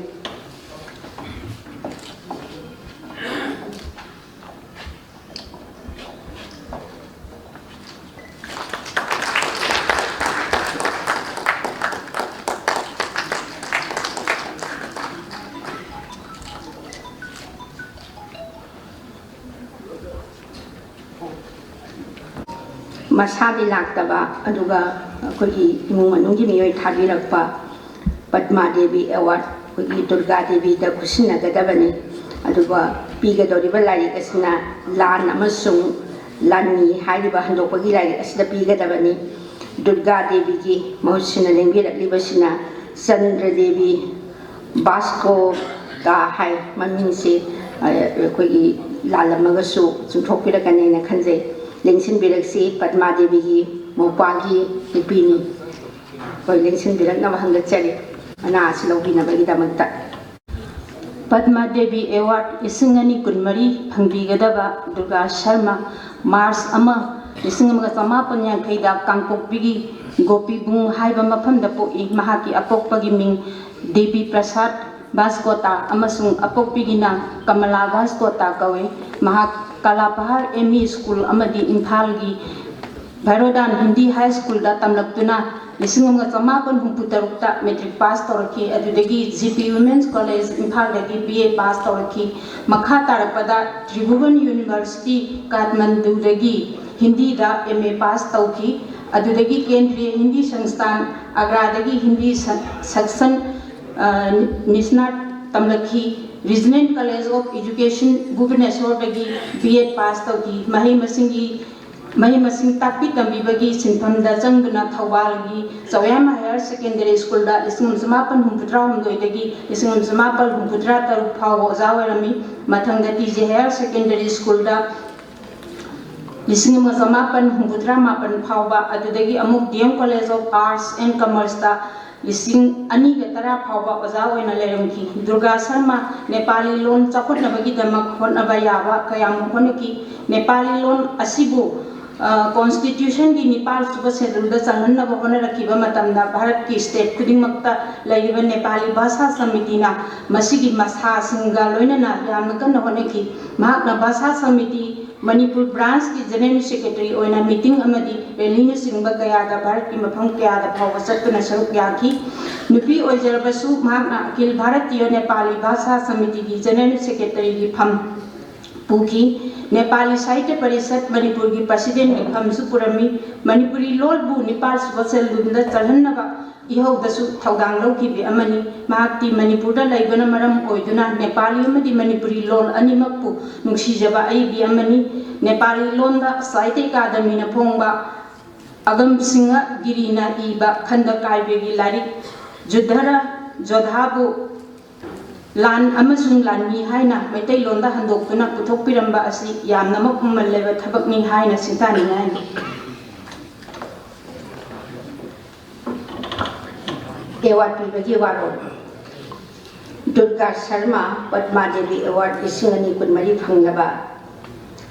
Masadi laktaba aduga kogi imung manunggi miyoi thabirakpa Padma Devi Award kogi Durga Devi da kusina gadabani aduga pigadoriba lairik asina lan amasung lani hariba handokpagi lairik asida pigadabani Durga Devi gi mahutsina lengbirakliba Chandra Devi Basko ka hai mamingse kogi lalamagasu chungthokpirakani na khanjai Lengsin Biraksi Padma Devi gi Mopagi Ipini Koi Lengsin Birak na mahangachari Ana asilogi na bagi damagta Padma Devi Award Isingani Kunmari Phangbigadaba Durga Sharma Mars ama Isingamaga Samapanya Kaida Kangpokpigi Gopi Bung Haiba Mafamda Poi Mahaki Apokpagi Ming Devi Prasad Baskota amasung Apokpigina Kamala Baskota kawe Mahak Kalapahar ME School amadi Imphal gi Bairodan Hindi High School da tamlaktuna lising amga chamapan humpu tarukta metric pass toraki adudagi GP Women's College Imphal dagi BA pass toraki makha tarapada Tribhuvan University Kathmandu dagi Hindi da MA pass tauki adudagi Kendriya Hindi Sansthan Agra dagi Hindi section Nisnat tamlaki Resident College of Education Bhubaneswar dagi BA pass tauki Mahi masing tapi tambibagi sintham da jangduna thawalgi Sawayama Higher Secondary School da lisingam samapan humputra humdoi dagi lisingam samapal humputra taruk phaw ozawarami mathang da TJ Higher Secondary School da lisingam samapan humputra mapan phaw ba adudagi amuk DM College of Arts and Commerce da lising ani ga tara phaw ba ozawaina lerumki Durga Sharma Nepali lon chakotnabagi damak honaba yaba kayam honaki Nepali lon asibu Constitution की नेपाल सुबह schedule Changan होनरखिबा मतमदा Bharat की state खुदिंगमक्ता लैरिबा Nepali भाषा समिति ना मसिगी मसा सिंगा लोइनना यामना कन्न होनखि महाकना भाषा समिति मणिपुर ब्रांच की जनरल सेक्रेटरी ओइना मीटिंग अमदी रैली सिंगबा कयादा भारत की मफम कयादा फाव सत्तना सरुक याखि नुपी ओइजरबसु महाकना अखिल भारतीय नेपाली भाषा समिति की जनरल सेक्रेटरी की फम पुकी नेपाली साहित्य परिषद मणिपुर की प्रेसिडेंट की फमसु पुरमी मणिपुरी लोलबु नेपाल सुबसेल दुंदा चलहन्नबा इहौदसु थौदांग लौखिबि अमनी महाक्ति मणिपुरदा लैबना मरम ओइदुना नेपाली अमदी मणिपुरी लोल अनिमकपु नुक्सिजबा अइबि अमनी नेपाली लोनदा साहित्य अकादमी ना फोंगबा अगम सिंह गिरिना इबा खंड कायबेगी लारिक जुद्धरा जोधाबु लान अमसुंग लानमी हाइना मैतै लोंदा हंदोक्तुना पुथोकपिरंबा असि यामना मखमल लेबा थबकनी हाइना सिंतानी हाइ एवार्ड पीबगी वारो दुर्गा शर्मा पद्मा देवी एवार्ड लिसिंगनी कुनमरी फंगबा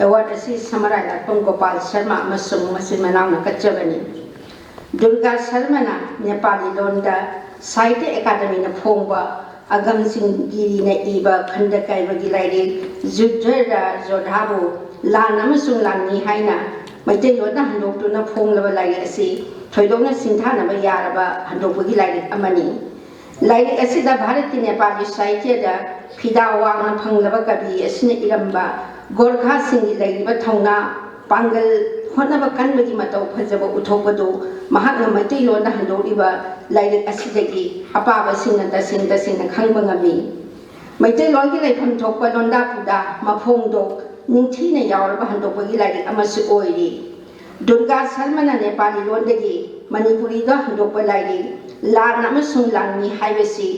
एवार्ड असि समराय लाटपम गोपाल शर्मा अमसुंग मसिन मनावना कच्चबनी दुर्गा शर्मा ना नेपाली लोंदा साहित्य अकादमी ना फोंगबा अगम सिंह गिरी ने इबा खंड कायबगी लाइरे जुद्धरा जोधाबु लान अमसुंग लाननी हाइना मैतै लोना हंदोक्तुना फोंगलबा लाइरे असि थोइदोंना सिंथानबा यारबा हंदोक्बगी लाइरे अमनी लाइरे असिदा भारत की नेपाली साहित्य दा फिदा वांगना फंगलबा कवि असिने इरंबा गोरखा सिंह लाइरिबा थौना पांगल होनबा कनबगी मतौ फजबा उथोकदो महाकना मैतै लोना हंदोरिबा लाइरे असिदगी अपाबा सिंह तसिंग खंगबा ngami मैतै लोनगी लाइफम थोकबा लोंदा पुदा मफोंदो निंथीना यावरबा हंदोकबगी लाइरे अमसु ओइरी दुर्गा शर्मा ना नेपाली लोनदगी मणिपुरी दा हंदोकबा लाइरे लान अमसुंग लाननी हाइबसी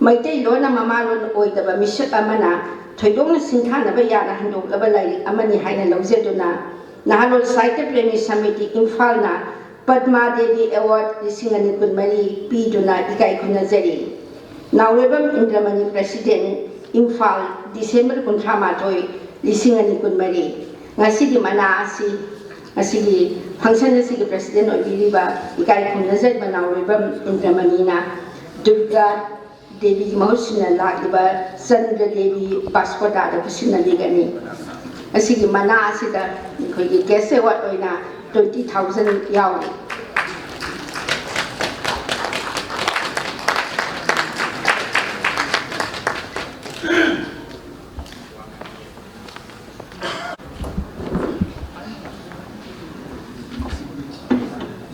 मैतै लोना ममा लोन ओइदबा मिसक अमना थोइदोंना सिंथानबा याना हंदोकलबा लाइरे अमनी हाइना लौजेदुना नाहलोल साहित्य प्रेमी समिति इम्फाल ना पद्मा देवी अवार्ड लिसिंगनी कुनमरी पीदुना इकाई खुनजरी नावरेबम इंद्रमणि प्रेसिडेंट इम्फाल डिसेंबर 18 लिसिंगनी कुनमरी ngasigi mana asigi function asigi president oibiriba ikai khunajai nauribam indramani na durga devi mahusina lagiba chandra devi paspoda da kusina ligani asigi mana asida khoi kese wat oina 20,000 yawi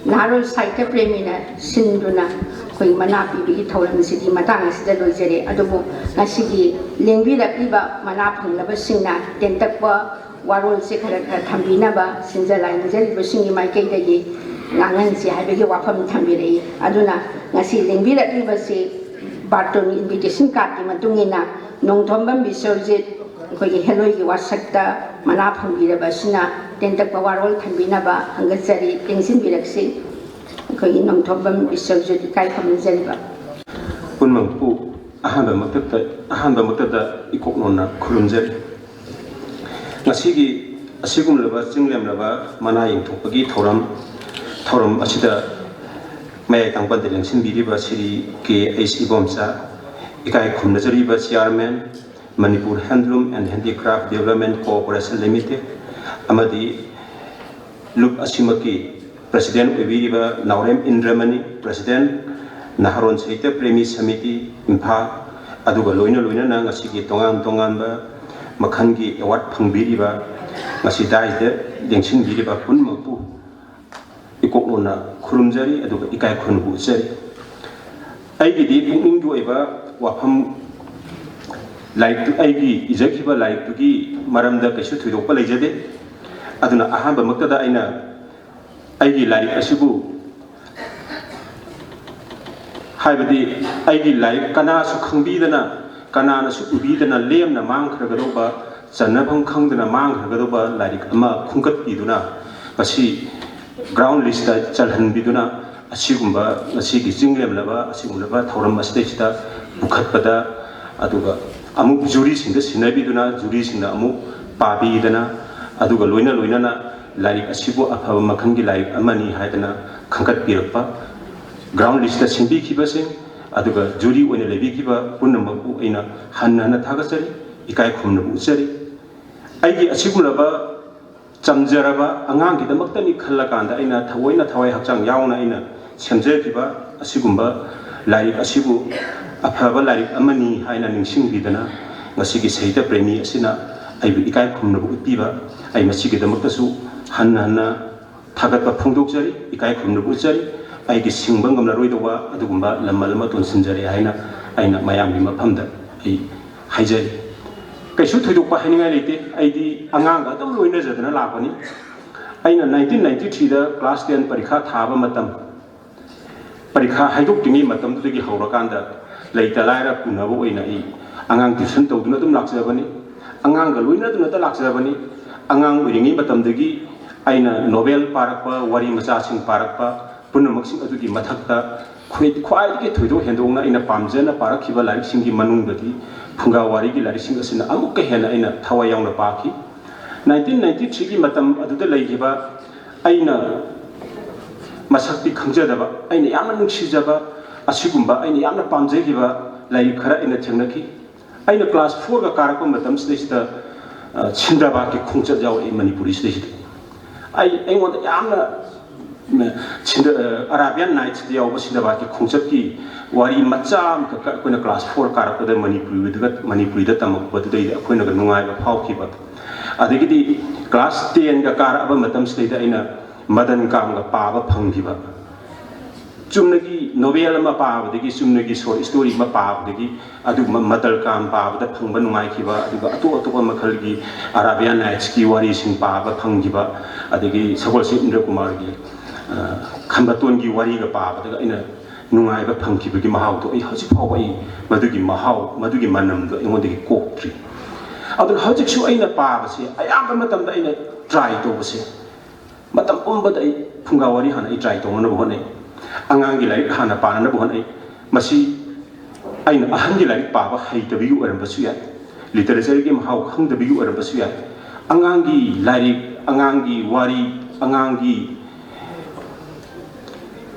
नारोल साहित्य प्रेमी ना सिंधुना कोई मना PB थौरम सिदी मतंग सिदा लोइजरे अदुबो ngasiगी लेंबिरक्लिबा मना फंगलबा सिंगना टेंतकबा वारोल से खरा खरा थंबिनाबा सिंजलाइ निजरिबा सिंगी माइकैदगी ngangan si haibegi wafam thambirei aduna ngasi लेंबिरक्लिबा से बाटोन इनविटेशन कार्ड की मतुंगिना नोंथोंबम बिसर्जित कोई हेलोई वासक्ता मना फंबिरबा सिना टेंतकबा वारोल थंबिनाबा हंगसरी टेंसिन बिरक्सी कोई नोंथोंबम बिसर्जित इकाई फंबिजरिबा पुनमंपु अहंबा मतदा इकोकनोना खुरुमजरी ngasiगी asigumlaba chinglemlaba mana yingthokpagi thoram asida mayai tangpan deleng sinbiriba siri KH Ibomcha ikai khumnajariba chairman Manipur Handloom and Handicraft Development Corporation Limited amadi lup asimaki President Ubiriba Naurem Indramani, President Naharon Sahitya Premi Samiti, Impa, Aduga Loina Loina Ngasiki Tongan Tonganba, Makangi Award Pangbiriba, Ngasidai, Yangshin Biriba Punmapu, Ikokona, Kurumjari, Aduga Ikai Kunbu Zeri. Aigidi Pungu Eva, Wapam like to Aigi, Izakiba like to gi Maramda Kashu to Opalajade, Aduna Ahamba Mutada Aina. Aigi like Asibu Haibadi Aigi like Kana Sukumbidana, Kanana Sukubidana, Liam the Mang Kragadoba, Sanabang Kang the Mang Kragadoba, like Ama Kunkat Iduna, Asi ground list Chalhan Biduna, Asigumba, Asiki Zinglam Lava, Asimulava, Torama Stesta, Bukatpada, Aduga, Amuk juries in the Sinabiduna, juries in the Amuk, Pabi Dana, Aduga Luina Luinana. Like Asibo Apa Makangi like Amani Haidana Kankat Pirapa ground list that Simbi Kibasing Aduga Judy when a Levi Kiba Punamabu in a Hanana Tagasari Ikai Kumnabu Sari Aigi Asibulaba Chamjaraba Angangi the Maktani Kalakanda in a Tawaina Tawai Hachang Yauna in a Samzer Kiba Asigumba like Asibu Apava like Amani Haina Ningsing Vidana Masiki Saita Premi Asina I will Ikai Kumnabu Piva I Masiki the Makasu Hanna Tagat Pungdokjari, Ikai Kumnabuzari, I get Singbangam Roidowa, Adugumba, Lamalamaton Sinjari, Aina, Miami Mapanda, a Hajari. Kashu to do Pahangalite, I di Anganga, the ruiners at an Lapani. Aina 1993, the class 10 Parika Tava Matam. Parika Haiduk to me, Matam to the Horakanda, later Lyra Punavo in a Angang Tisanto, do not Laxavani, Anganga Luina do not Laxavani, Angang Wingi Matamdegi. Aina novel parakpa, wari masasing parakpa, punamaksing atugi mathakta, quite get to do Hendona in a Pamzena parakiva like Singi Manungati, Punga Warigi Larising in Amuka Hena in a Tawayang Paki. 1993 Matam Adu Lagiba, Aina Masakti Kanjadaba, Aina Yaman Shizaba, Asigumba, Aina Yana Pamzegiva, like Kara in a Tenaki. Aina class 4 Karakum Matam station Chindabaki Kunjao in Manipuri station. I want the Arabian Nights, the Ovasindabaki Kunsaki, Wari Macham, when a class 4 car, the Manipuri with Manipuri, the Tamak, but today the Queen of the Nungai of Hawkeeper. Adegidi class 10 the car of a Matam state in a Madan Kanga Pava Pangiva. Jumnagi, Novella Mapa, the Gisumnagi story Mapa, the Adu Matal Kam Pava, the Pumban Maikiva, the Atu Makalgi, Arabian Nights, Kiwari Sing Pava, Pangiva, Adegi Sabosi Indrakumargi, Kambatungi Wariga Pava, in a Nungai Pankibi Mahau, to a Hosipaway, Madugi Mahau, Madugi Manam, the Imodi Coke tree. Other Hosik in a Pava, I am a Matam in a dry to say. Matam Umba Pungawari Hana, a dry to one. Angangi like Hana Pana Bonai, Masi Ain Ahangi like Papa, hate the view or Basuya. Literature game how hung the view or Basuya. Angangi, like Angangi, Wari, Angangi.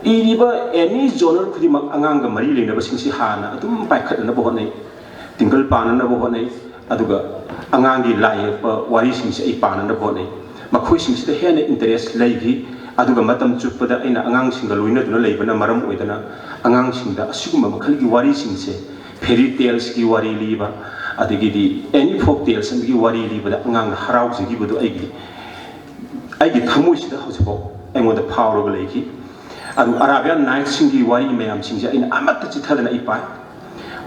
Iriba, any genre could be Anganga Marie never since Hana, Dum by cut and a bonnet, Tingle Pan and a bonnet, Aduga, Angangi like Wari since a pan and a bonnet. Maquishing the hen interest lady. Aduga Matam Chupada in Angang Singa Luina to Labana Maram Wedana, Angang Singa, Asuma Makali Wari Singse, fairy tales Giwari Liba, Adegidi, any folk tales and Giwari Liba, the Angang Harau to give to Agi. I get Hamush the house and with the power of Laki. Adu Arabian Nights Singi Wari Mayam Sinja in Amatachitan Ipai.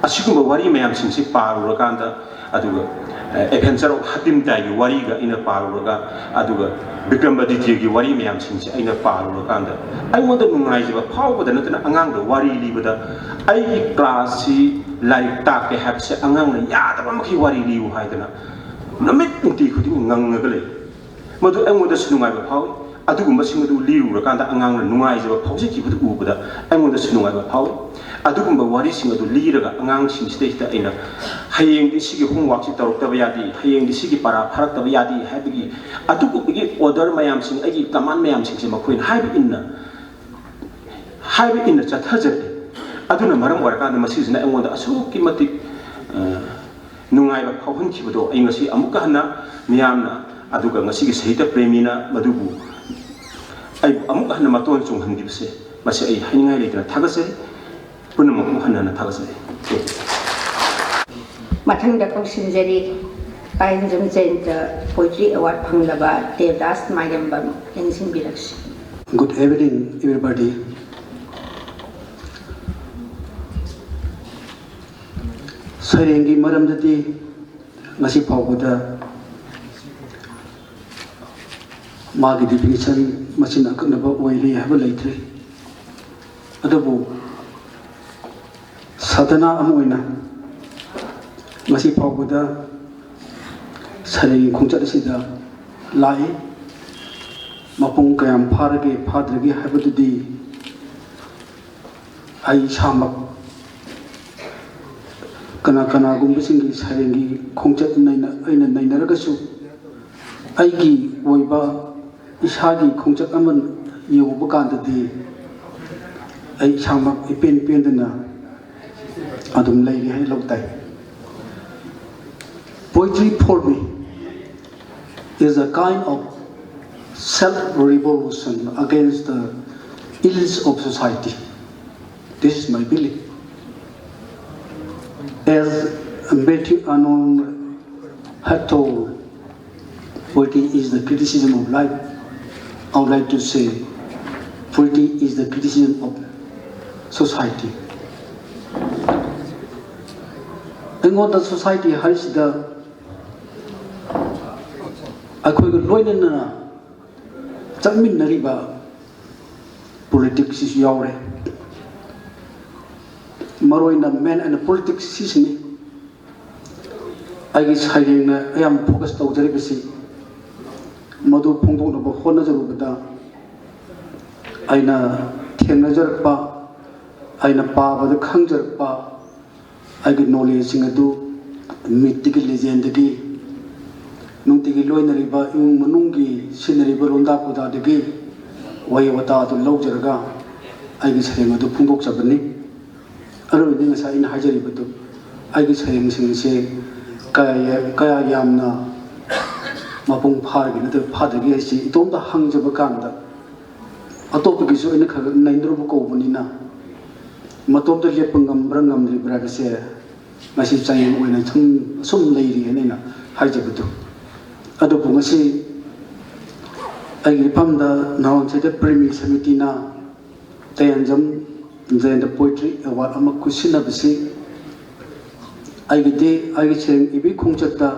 Asuma Wari Mayam Sinsi Paru Raganda, Aduga. Adventure of Hatim Dagi, Wariga in a Paruga, Aduga, Bikambaditi, Wari Mayam Sinsi in a Paruganda. I want to know a power than Angang, Wari Libada. I classy like Take have said Angang, Yadamaki Wari Liu Haidana. No meeting could Nangale. Mother and with the Sunuma power, Adugum Masimu Liu, Raganda Angang, Nungai of positive Ubada, and with the Sunuma power. Adugumba Wari Singa to leader Angang Sing state in a Haying the Sigi Humwaki Tavayadi, Haying the Sigi Para, Paratavayadi, Happy Aduku order Mayam Sing, Agi Taman Mayam Sing, Queen, High in the Chatazet. Aduna Maram Waraka, the Masis, and one the Asukimatic Nungai Pawankido, Ingasi, Amukana, Miamna, Aduga, Masigi Sita Premina, Madubu. ai amuk hana maton chung handibse masi ai haningai leitana thagase punamuk hana thagase Mathangda Kausinjari Kainjum Center Poetry Award Panglaba Devdas Mayambam Lengsin Bilax. Good evening, everybody. Sarengi maramdati ngasi phawda magi definition machine aknaba oili haba leithre adabu sadana amoina ngasi phawda sarengi khongchat sida lai mapung kayam pharage phadrage habadudi ai samak kana kana gumbisingi sarengi khongchat naina aina nainaragasu aigi oiba isagi khongchat aman yoba kandadi ai samak ipen pendana adum lairi hai loktai. Poetry for me is a kind of self-revolution against the ills of society. This is my belief. As Matthew Arnold had told, poetry is the criticism of life. I would like to say, poetry is the criticism of society. In what the society has the ꯑꯩꯈꯣꯏꯒ ꯂꯣꯏꯅꯅ ꯆꯠꯃꯤꯟꯅꯔꯤꯕ ꯄꯣꯂꯤꯇꯤꯛꯁꯁꯤꯁꯨ ꯌꯥꯎꯔꯦ ꯃꯔꯨꯑꯣꯏꯅ ꯃꯦꯟ and politics ꯁꯤꯁꯤꯅꯤ ꯑꯩꯒꯤ ꯁꯩꯔꯦꯡꯅ ꯑꯌꯥꯝꯕ focus ꯇꯧꯖꯔꯤꯕꯁꯤ ꯃꯗꯨ ꯐꯣꯡꯗꯣꯛꯅꯕ ꯍꯣꯠꯅꯖꯔꯨꯕꯗ ꯑꯩꯅ ꯊꯦꯡꯅꯖꯔꯛꯄ ꯑꯩꯅ ꯄꯥꯕꯗ ꯈꯪꯖꯔꯛꯄ ꯑꯩꯒꯤ ꯅꯣꯂꯦꯖꯁꯤꯡ ꯑꯗꯨ ꯃꯤꯠꯇꯒꯤ ꯂꯤꯖꯦꯟꯗꯒꯤ ꯅꯨꯡꯇꯤꯒꯤ ꯂꯣꯏꯅꯔꯤꯕ ꯏꯃꯨꯡ ꯃꯅꯨꯡꯒꯤ ꯁꯤꯟꯅꯔꯤꯕ ꯂꯣꯟꯗꯥ ꯄꯨꯗꯥꯗꯒꯤ ꯋꯥꯍꯩ ꯋꯥꯇꯥ ꯑꯗꯨ ꯂꯧꯖꯔꯒ ꯑꯩꯒꯤ ꯁꯩꯔꯦꯡ ꯑꯗꯨ ꯐꯣꯡꯗꯣꯛꯆꯕꯅꯤ ꯑꯔꯣꯏꯕꯗ ꯉꯁꯥꯏ ꯑꯩꯅ ꯍꯥꯏꯖꯔꯤꯕꯗꯨ ꯑꯩꯒꯤ ꯁꯩꯔꯦꯡꯁꯤꯡꯁꯦ kaya yamna mapung phargi na phadagi si itomda hangjaba kanda atopagi so ina khaga naindru ko bunina matopda lepangam brangam ri bragase masi chayin oina thum sum leiri ena haijabdu adu bungasi ai pamda naon chete premi samiti na tayanjam the poetry award ama kusina bisi aigide aigi cheng ibi khungchata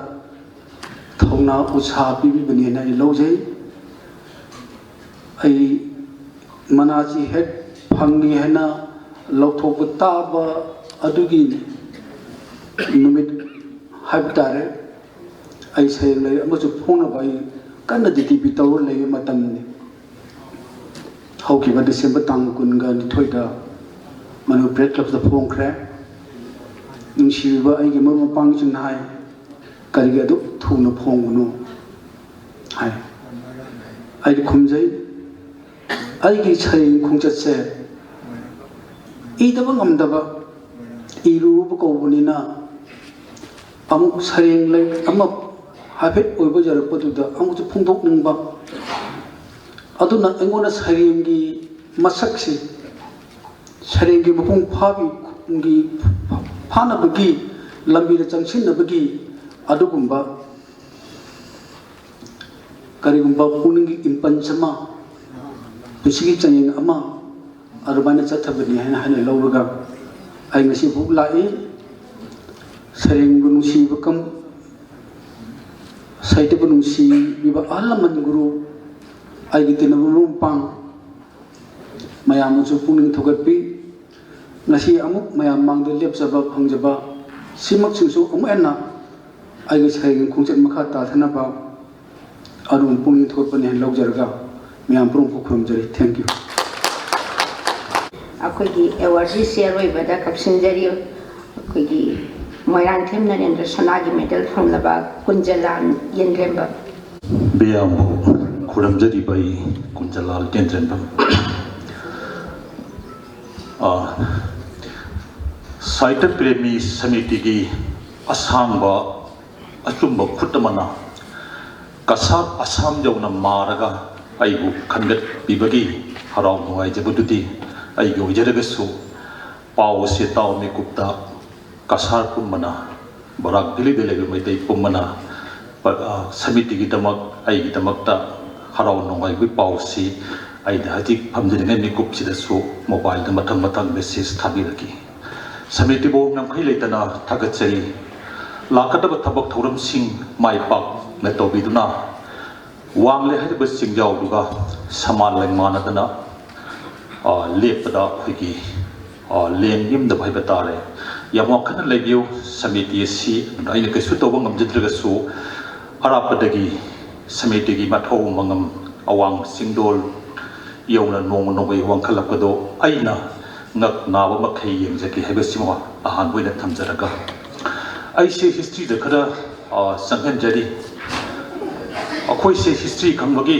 thongna utsa bibi bani na lojai ai manachi het phangi hena lokthok ta ba adugi numit habtare ai seng lai amachu phongna bai kanna diti bitaw lai matam ni hauki ba December tang kunga ni thoida manu break club the phong khre ꯅꯨꯡꯁꯤꯕ ꯑꯩꯒꯤ ꯃꯔꯨꯞ ꯃꯄꯥꯡꯁꯤꯡꯅ ꯍꯥꯏ ꯀꯔꯤꯒꯤ ꯑꯗꯨꯛ ꯊꯨꯅ ꯐꯣꯡꯕꯅꯣ ꯍꯥꯏ ꯑꯩꯗꯤ ꯈꯨꯝꯖꯩ ꯑꯩꯒꯤ ꯁꯩꯔꯦꯡ ꯈꯣꯡꯆꯠꯁꯦ ꯏꯗꯕ ꯉꯝꯗꯕ ꯏꯔꯨꯕ ꯀꯧꯕꯅꯤꯅ ꯑꯃꯨꯛ ꯁꯩꯔꯦꯡ ꯂꯩ ꯑꯃ ꯍꯥꯏꯐꯦꯠ ꯑꯣꯏꯕꯖꯔꯛꯄꯗꯨꯗ ꯑꯃꯨꯛꯁꯨ ꯐꯣꯡꯗꯣꯛꯅꯤꯡꯕ ꯑꯗꯨꯅ ꯑꯩꯉꯣꯟꯗ ꯁꯩꯔꯦꯡꯒꯤ ꯃꯁꯛꯁꯤ ꯁꯩꯔꯦꯡꯒꯤ ꯃꯄꯨꯡ ꯐꯥꯕꯒꯤ ꯐꯥꯅꯕꯒꯤ ꯂꯝꯕꯤꯗ ꯆꯪꯁꯤꯟꯅꯕꯒꯤ ꯑꯗꯨꯒꯨꯝꯕ ꯀꯔꯤꯒꯨꯝꯕ ꯄꯨꯛꯅꯤꯡꯒꯤ ꯏꯝꯄꯜꯁ ꯑꯃ ꯄꯨꯟꯁꯤꯒꯤ ꯆꯌꯦꯡ ꯑꯃ ꯑꯗꯨꯃꯥꯏꯅ ꯆꯠꯊꯕꯅꯤ ꯍꯥꯏꯅ ꯂꯧꯔꯒ ꯑꯩ ꯉꯁꯤ ꯐꯥꯎ ꯂꯥꯛꯏ ꯁꯩꯔꯦꯡꯕꯨ ꯅꯨꯡꯁꯤꯕ ꯁꯩꯇꯕꯨ ꯅꯨꯡꯁꯤꯕꯤꯕ ꯑꯍꯜ ꯂꯃꯟ ꯒꯨꯔꯨ ꯑꯩꯒꯤ ꯇꯤꯟꯅꯕ ꯃꯔꯨꯞ ꯃꯄꯥꯡ ꯃꯌꯥꯝꯅꯁꯨ ꯄꯨꯛꯅꯤꯡ ꯊꯧꯒꯠꯄꯤ ngasi amuk mayam mangda lepjaba phangjaba simak singsu amuk enna aigi sairing khungchat makha ta thanaba arum pungni thopani lawjarga miyam prung ko khumjari thank you akogi award share oi bada kapsinjari akogi moirang them narendra sanagi medal phanglaba kunjalan yenremba beyambu khuramjari bai kunjalal yenremba साहित्य प्रेमी समिति की असंग अचुब खुटमना कसा असम जौना मारगा ꯑꯩꯕꯨ ꯈꯟꯒꯠꯄꯤꯕꯒꯤ ꯍꯔꯥꯎ ꯅꯨꯡꯉꯥꯏꯖꯕꯗꯨꯗꯤ ꯑꯩꯒꯤ ꯑꯣꯏꯖꯔꯒꯁꯨ ꯄꯥꯎ ꯑꯁꯤ ꯇꯥꯎ ꯃꯤꯀꯨꯞꯇ ꯀꯁꯥꯔ ꯄꯨꯝꯕꯅ ꯕꯔꯥꯛ ꯚꯦꯂꯤꯗ ꯂꯩꯕ ꯃꯩꯇꯩ ꯄꯨꯝꯕꯅ ꯁꯃꯤꯇꯤꯒꯤꯗꯃꯛ ꯑꯩꯒꯤꯗꯃꯛꯇ ꯍꯔꯥꯎ ꯅꯨꯡꯉꯥꯏꯕꯒꯤ ꯄꯥꯎꯁꯤ ꯑꯩꯅ ꯍꯧꯖꯤꯛ ꯐꯝꯖꯔꯤꯉꯩ ꯃꯤꯀꯨꯞꯁꯤꯗꯁꯨ ꯃꯣꯕꯥꯏꯜꯗ ꯃꯊꯪ ꯃꯊꯪ ꯃꯦꯁꯦꯖ ꯊꯥꯕꯤꯔꯛꯈꯤ ꯁꯃꯤꯇꯤꯕꯨ ꯉꯝꯈꯩ ꯂꯩꯇꯅ ꯊꯥꯒꯠꯆꯔꯤ ꯂꯥꯛꯀꯗꯕ ꯊꯕꯛ ꯊꯧꯔꯝꯁꯤꯡ ꯃꯥꯏ ꯄꯥꯛꯅ ꯇꯧꯕꯤꯗꯨꯅ ꯋꯥꯡꯂꯦ ꯍꯥꯏꯔꯤꯕ ꯆꯤꯡꯖꯥꯎꯗꯨꯒ ꯁꯃꯥꯟ ꯂꯩꯃꯥꯟꯅꯗꯅ ꯂꯦꯞꯄꯗ ꯑꯩꯈꯣꯏꯒꯤ ꯂꯦꯡ ꯍꯥꯏꯕ ꯇꯥꯔꯦ ꯌꯥꯝ ꯋꯥꯈꯜꯅ ꯂꯩꯕꯤꯌꯨ ꯁꯃꯤꯇꯤ ꯑꯁꯤ ꯑꯩꯅ ꯀꯩꯁꯨ ꯇꯧꯕ ꯉꯝꯖꯗ꯭ꯔꯒꯁꯨ ꯑꯔꯥꯞꯄꯗꯒꯤ ꯁꯃꯤꯇꯤꯒꯤ ꯃꯊꯧ ꯃꯉꯝ ꯑꯋꯥꯡ ꯆꯤꯡꯗꯣꯜ ꯌꯧꯅ ꯅꯣꯡꯃ ꯅꯣꯡꯃꯒꯤ ꯋꯥꯡꯈꯠꯂꯛꯄꯗꯣ ꯑꯩꯅ ꯉꯛ ꯅꯥꯕ ꯃꯈꯩ ꯌꯦꯡꯖꯒꯦ ꯍꯥꯏꯕꯁꯤꯃ ꯑꯍꯥꯟꯕ ꯑꯣꯏꯅ ꯊꯝꯖꯔꯒ ꯑꯩꯁꯦ ꯍꯤꯁꯇ꯭ꯔꯤꯗ ꯈꯔ ꯆꯪꯍꯟꯖꯔꯤ ꯑꯩꯈꯣꯏꯁꯦ ꯍꯤꯁꯇ꯭ꯔꯤ ꯈꯪꯕꯒꯤ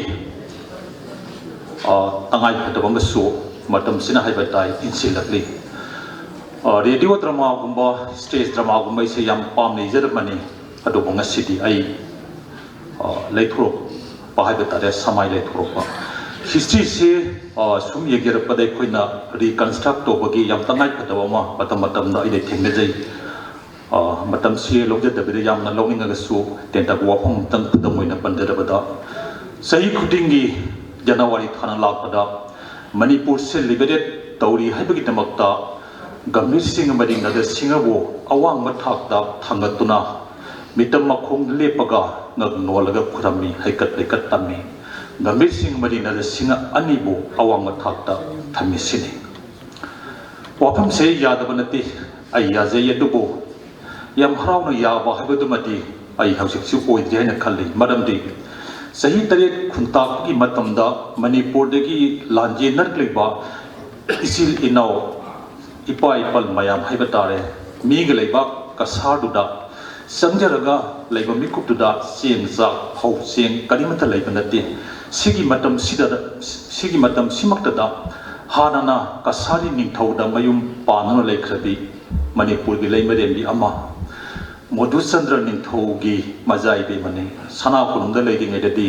ꯇꯉꯥꯏꯐꯗꯕ ꯑꯃꯁꯨ ꯃꯇꯝꯁꯤꯅ ꯍꯥꯏꯕ ꯇꯥꯏ ꯏꯟꯁꯤꯜꯂꯛꯂꯤ ꯔꯦꯗꯤꯑꯣ ꯗ꯭ꯔꯃꯥꯒꯨꯝꯕ ꯁ꯭ꯇꯦꯖ ꯗ꯭ꯔꯃꯥꯒꯨꯝꯕ ꯑꯩꯁꯦ ꯌꯥꯝ ꯄꯥꯝꯅ ꯏꯖꯔꯝꯕꯅꯤ ꯑꯗꯨꯕꯨ ꯉꯁꯤꯗꯤ ꯑꯩ ꯂꯩꯊꯣꯔꯛꯄ ꯍꯥꯏꯕ ꯇꯥꯔꯦ ꯁꯃꯥꯏ ꯂꯩꯊꯣꯔꯛꯄ ꯍꯤꯁꯇ꯭ꯔꯤꯁꯦ ꯁꯨꯝ ꯌꯦꯡꯖꯔꯛꯄꯗ ꯑꯩꯈꯣꯏꯅ ꯔꯤꯀꯟꯁꯇ꯭ꯔꯛ ꯇꯧꯕꯒꯤ ꯌꯥꯝ ꯇꯉꯥꯏꯐꯗꯕ ꯑꯃ ꯃꯇꯝꯗ ꯑꯩꯅ ꯊꯦꯡꯅꯖꯩ ꯃꯇꯝꯁꯤ ꯂꯧꯖꯗꯕꯤꯗ ꯌꯥꯝꯅ ꯂꯧꯅꯤꯡꯉꯒꯁꯨ ꯇꯦꯟꯇꯛꯄ ꯋꯥꯐꯝ ꯑꯃꯇꯪ ꯈꯨꯗꯝ ꯑꯣꯏꯅ ꯄꯟꯖꯔꯕꯗ ꯆꯍꯤ ꯈꯨꯗꯤꯡꯒꯤ ꯖꯅꯋꯥꯔꯤ ꯊꯥꯅ ꯂꯥꯛꯄꯗ ꯃꯅꯤꯄꯨꯔꯁꯦ ꯂꯤꯕꯔꯦꯠ ꯇꯧꯔꯤ ꯍꯥꯏꯕꯒꯤꯗꯃꯛꯇ ꯒꯝꯚꯤꯔꯁꯤꯡ ꯑꯃꯗꯤ ꯅꯔꯁꯤꯡꯍꯕꯨ ꯑꯋꯥꯡꯕ ꯊꯥꯛꯇ ꯊꯥꯡꯒꯠꯇꯨꯅ ꯃꯤꯇꯝ ꯃꯈꯣꯡ ꯂꯦꯞꯄꯒ ꯉꯛ ꯅꯣꯜꯂꯒ ꯈꯨꯔꯝꯃꯤ ꯍꯩꯀꯠ ꯂꯩꯀꯠ ꯇꯝꯃꯤ ꯒꯝꯚꯤꯔꯁꯤꯡ ꯑꯃꯗꯤ ꯅꯔꯁꯤꯡꯍ ꯑꯅꯤꯕꯨ ꯑꯋꯥꯡꯕ ꯊꯥꯛꯇ ꯊꯝꯃꯤꯁꯤꯅꯤ ꯋꯥꯐꯝꯁꯦ ꯌꯥꯗꯕ ꯅꯠꯇꯦ ꯑꯩ ꯌꯥꯖꯩ ꯑꯗꯨꯕꯨ ꯌꯥꯝ ꯍꯔꯥꯎꯅ ꯌꯥꯕ ꯍꯥꯏꯕꯗꯨꯃꯗꯤ ꯑꯩ ꯍꯧꯖꯤꯛꯁꯨ ꯑꯣꯏꯗ꯭ꯔꯤ ꯍꯥꯏꯅ ꯈꯜꯂꯤ ꯃꯔꯝꯗꯤ ꯆꯍꯤ 8 ꯈꯨꯟꯇꯥꯛꯄꯒꯤ ꯃꯇꯝꯗ ꯃꯅꯤꯄꯨꯔꯗꯒꯤ ꯂꯥꯟꯖꯦꯟꯅꯔꯛꯂꯤꯕ ꯏꯆꯤꯜ ꯏꯅꯥꯎ ꯏꯄꯥ ꯏꯄꯜ ꯃꯌꯥꯝ ꯍꯥꯏꯕ ꯇꯥꯔꯦ ꯃꯤꯒ ꯂꯩꯕꯥꯛ ꯀꯁꯥꯔꯗꯨꯗ ꯆꯪꯖꯔꯒ ꯂꯩꯕ ꯃꯤꯀꯨꯞꯇꯨꯗ ꯆꯦꯡ ꯆꯥꯛ ꯐꯧ ꯆꯦꯡ ꯀꯔꯤꯃꯠꯇ ꯂꯩꯕ ꯅꯠꯇꯦ ꯁꯤꯒꯤ ꯃꯇꯝꯁꯤꯃꯛꯇꯗ ꯍꯥꯟꯅꯅ ꯀꯁꯥꯔꯤ ꯅꯤꯡꯊꯧꯗ ꯃꯌꯨꯝ ꯄꯥꯟꯗꯨꯅ ꯂꯩꯈ꯭ꯔꯕꯤ ꯃꯅꯤꯄꯨꯔꯒꯤ ꯂꯩꯃꯔꯦꯟꯕꯤ ꯑꯃ ꯃꯣꯙꯨꯆꯟꯗ꯭ꯔ ꯅꯤꯡꯊꯧꯒꯤ ꯃꯖꯥꯏꯕꯦꯝꯃꯅꯤ ꯁꯅꯥ ꯀꯣꯅꯨꯡꯗ ꯂꯩꯔꯤꯉꯩꯗꯗꯤ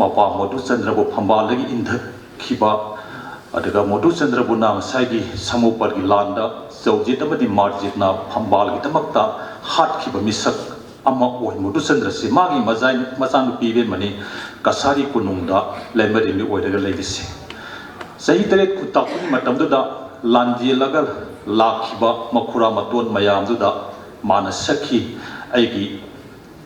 ꯃꯄꯥ ꯃꯣꯙꯨꯆꯟꯗ꯭ꯔꯕꯨ ꯐꯝꯕꯥꯜꯗꯒꯤ ꯏꯟꯊꯈꯤꯕ ꯑꯗꯨꯒ ꯃꯣꯙꯨꯆꯟꯗ꯭ꯔꯕꯨꯅ ꯉꯁꯥꯏꯒꯤ ꯁꯃꯨꯄꯔꯒꯤ ꯂꯥꯟꯗ ꯆꯧꯖꯤꯠ ꯑꯃꯗꯤ ꯃꯥꯔꯖꯤꯠꯅ ꯐꯝꯕꯥꯜꯒꯤꯗꯃꯛꯇ ꯍꯥꯠꯈꯤꯕ ꯃꯤꯁꯛ ama oi Madhuchandra si magi macanu pibe mani kasari kunungda lemari mi oiraga leibisi sahi teret kutakuni matamduda lanjelaga lakhiba makhura maton mayamduda mana sakhi aigi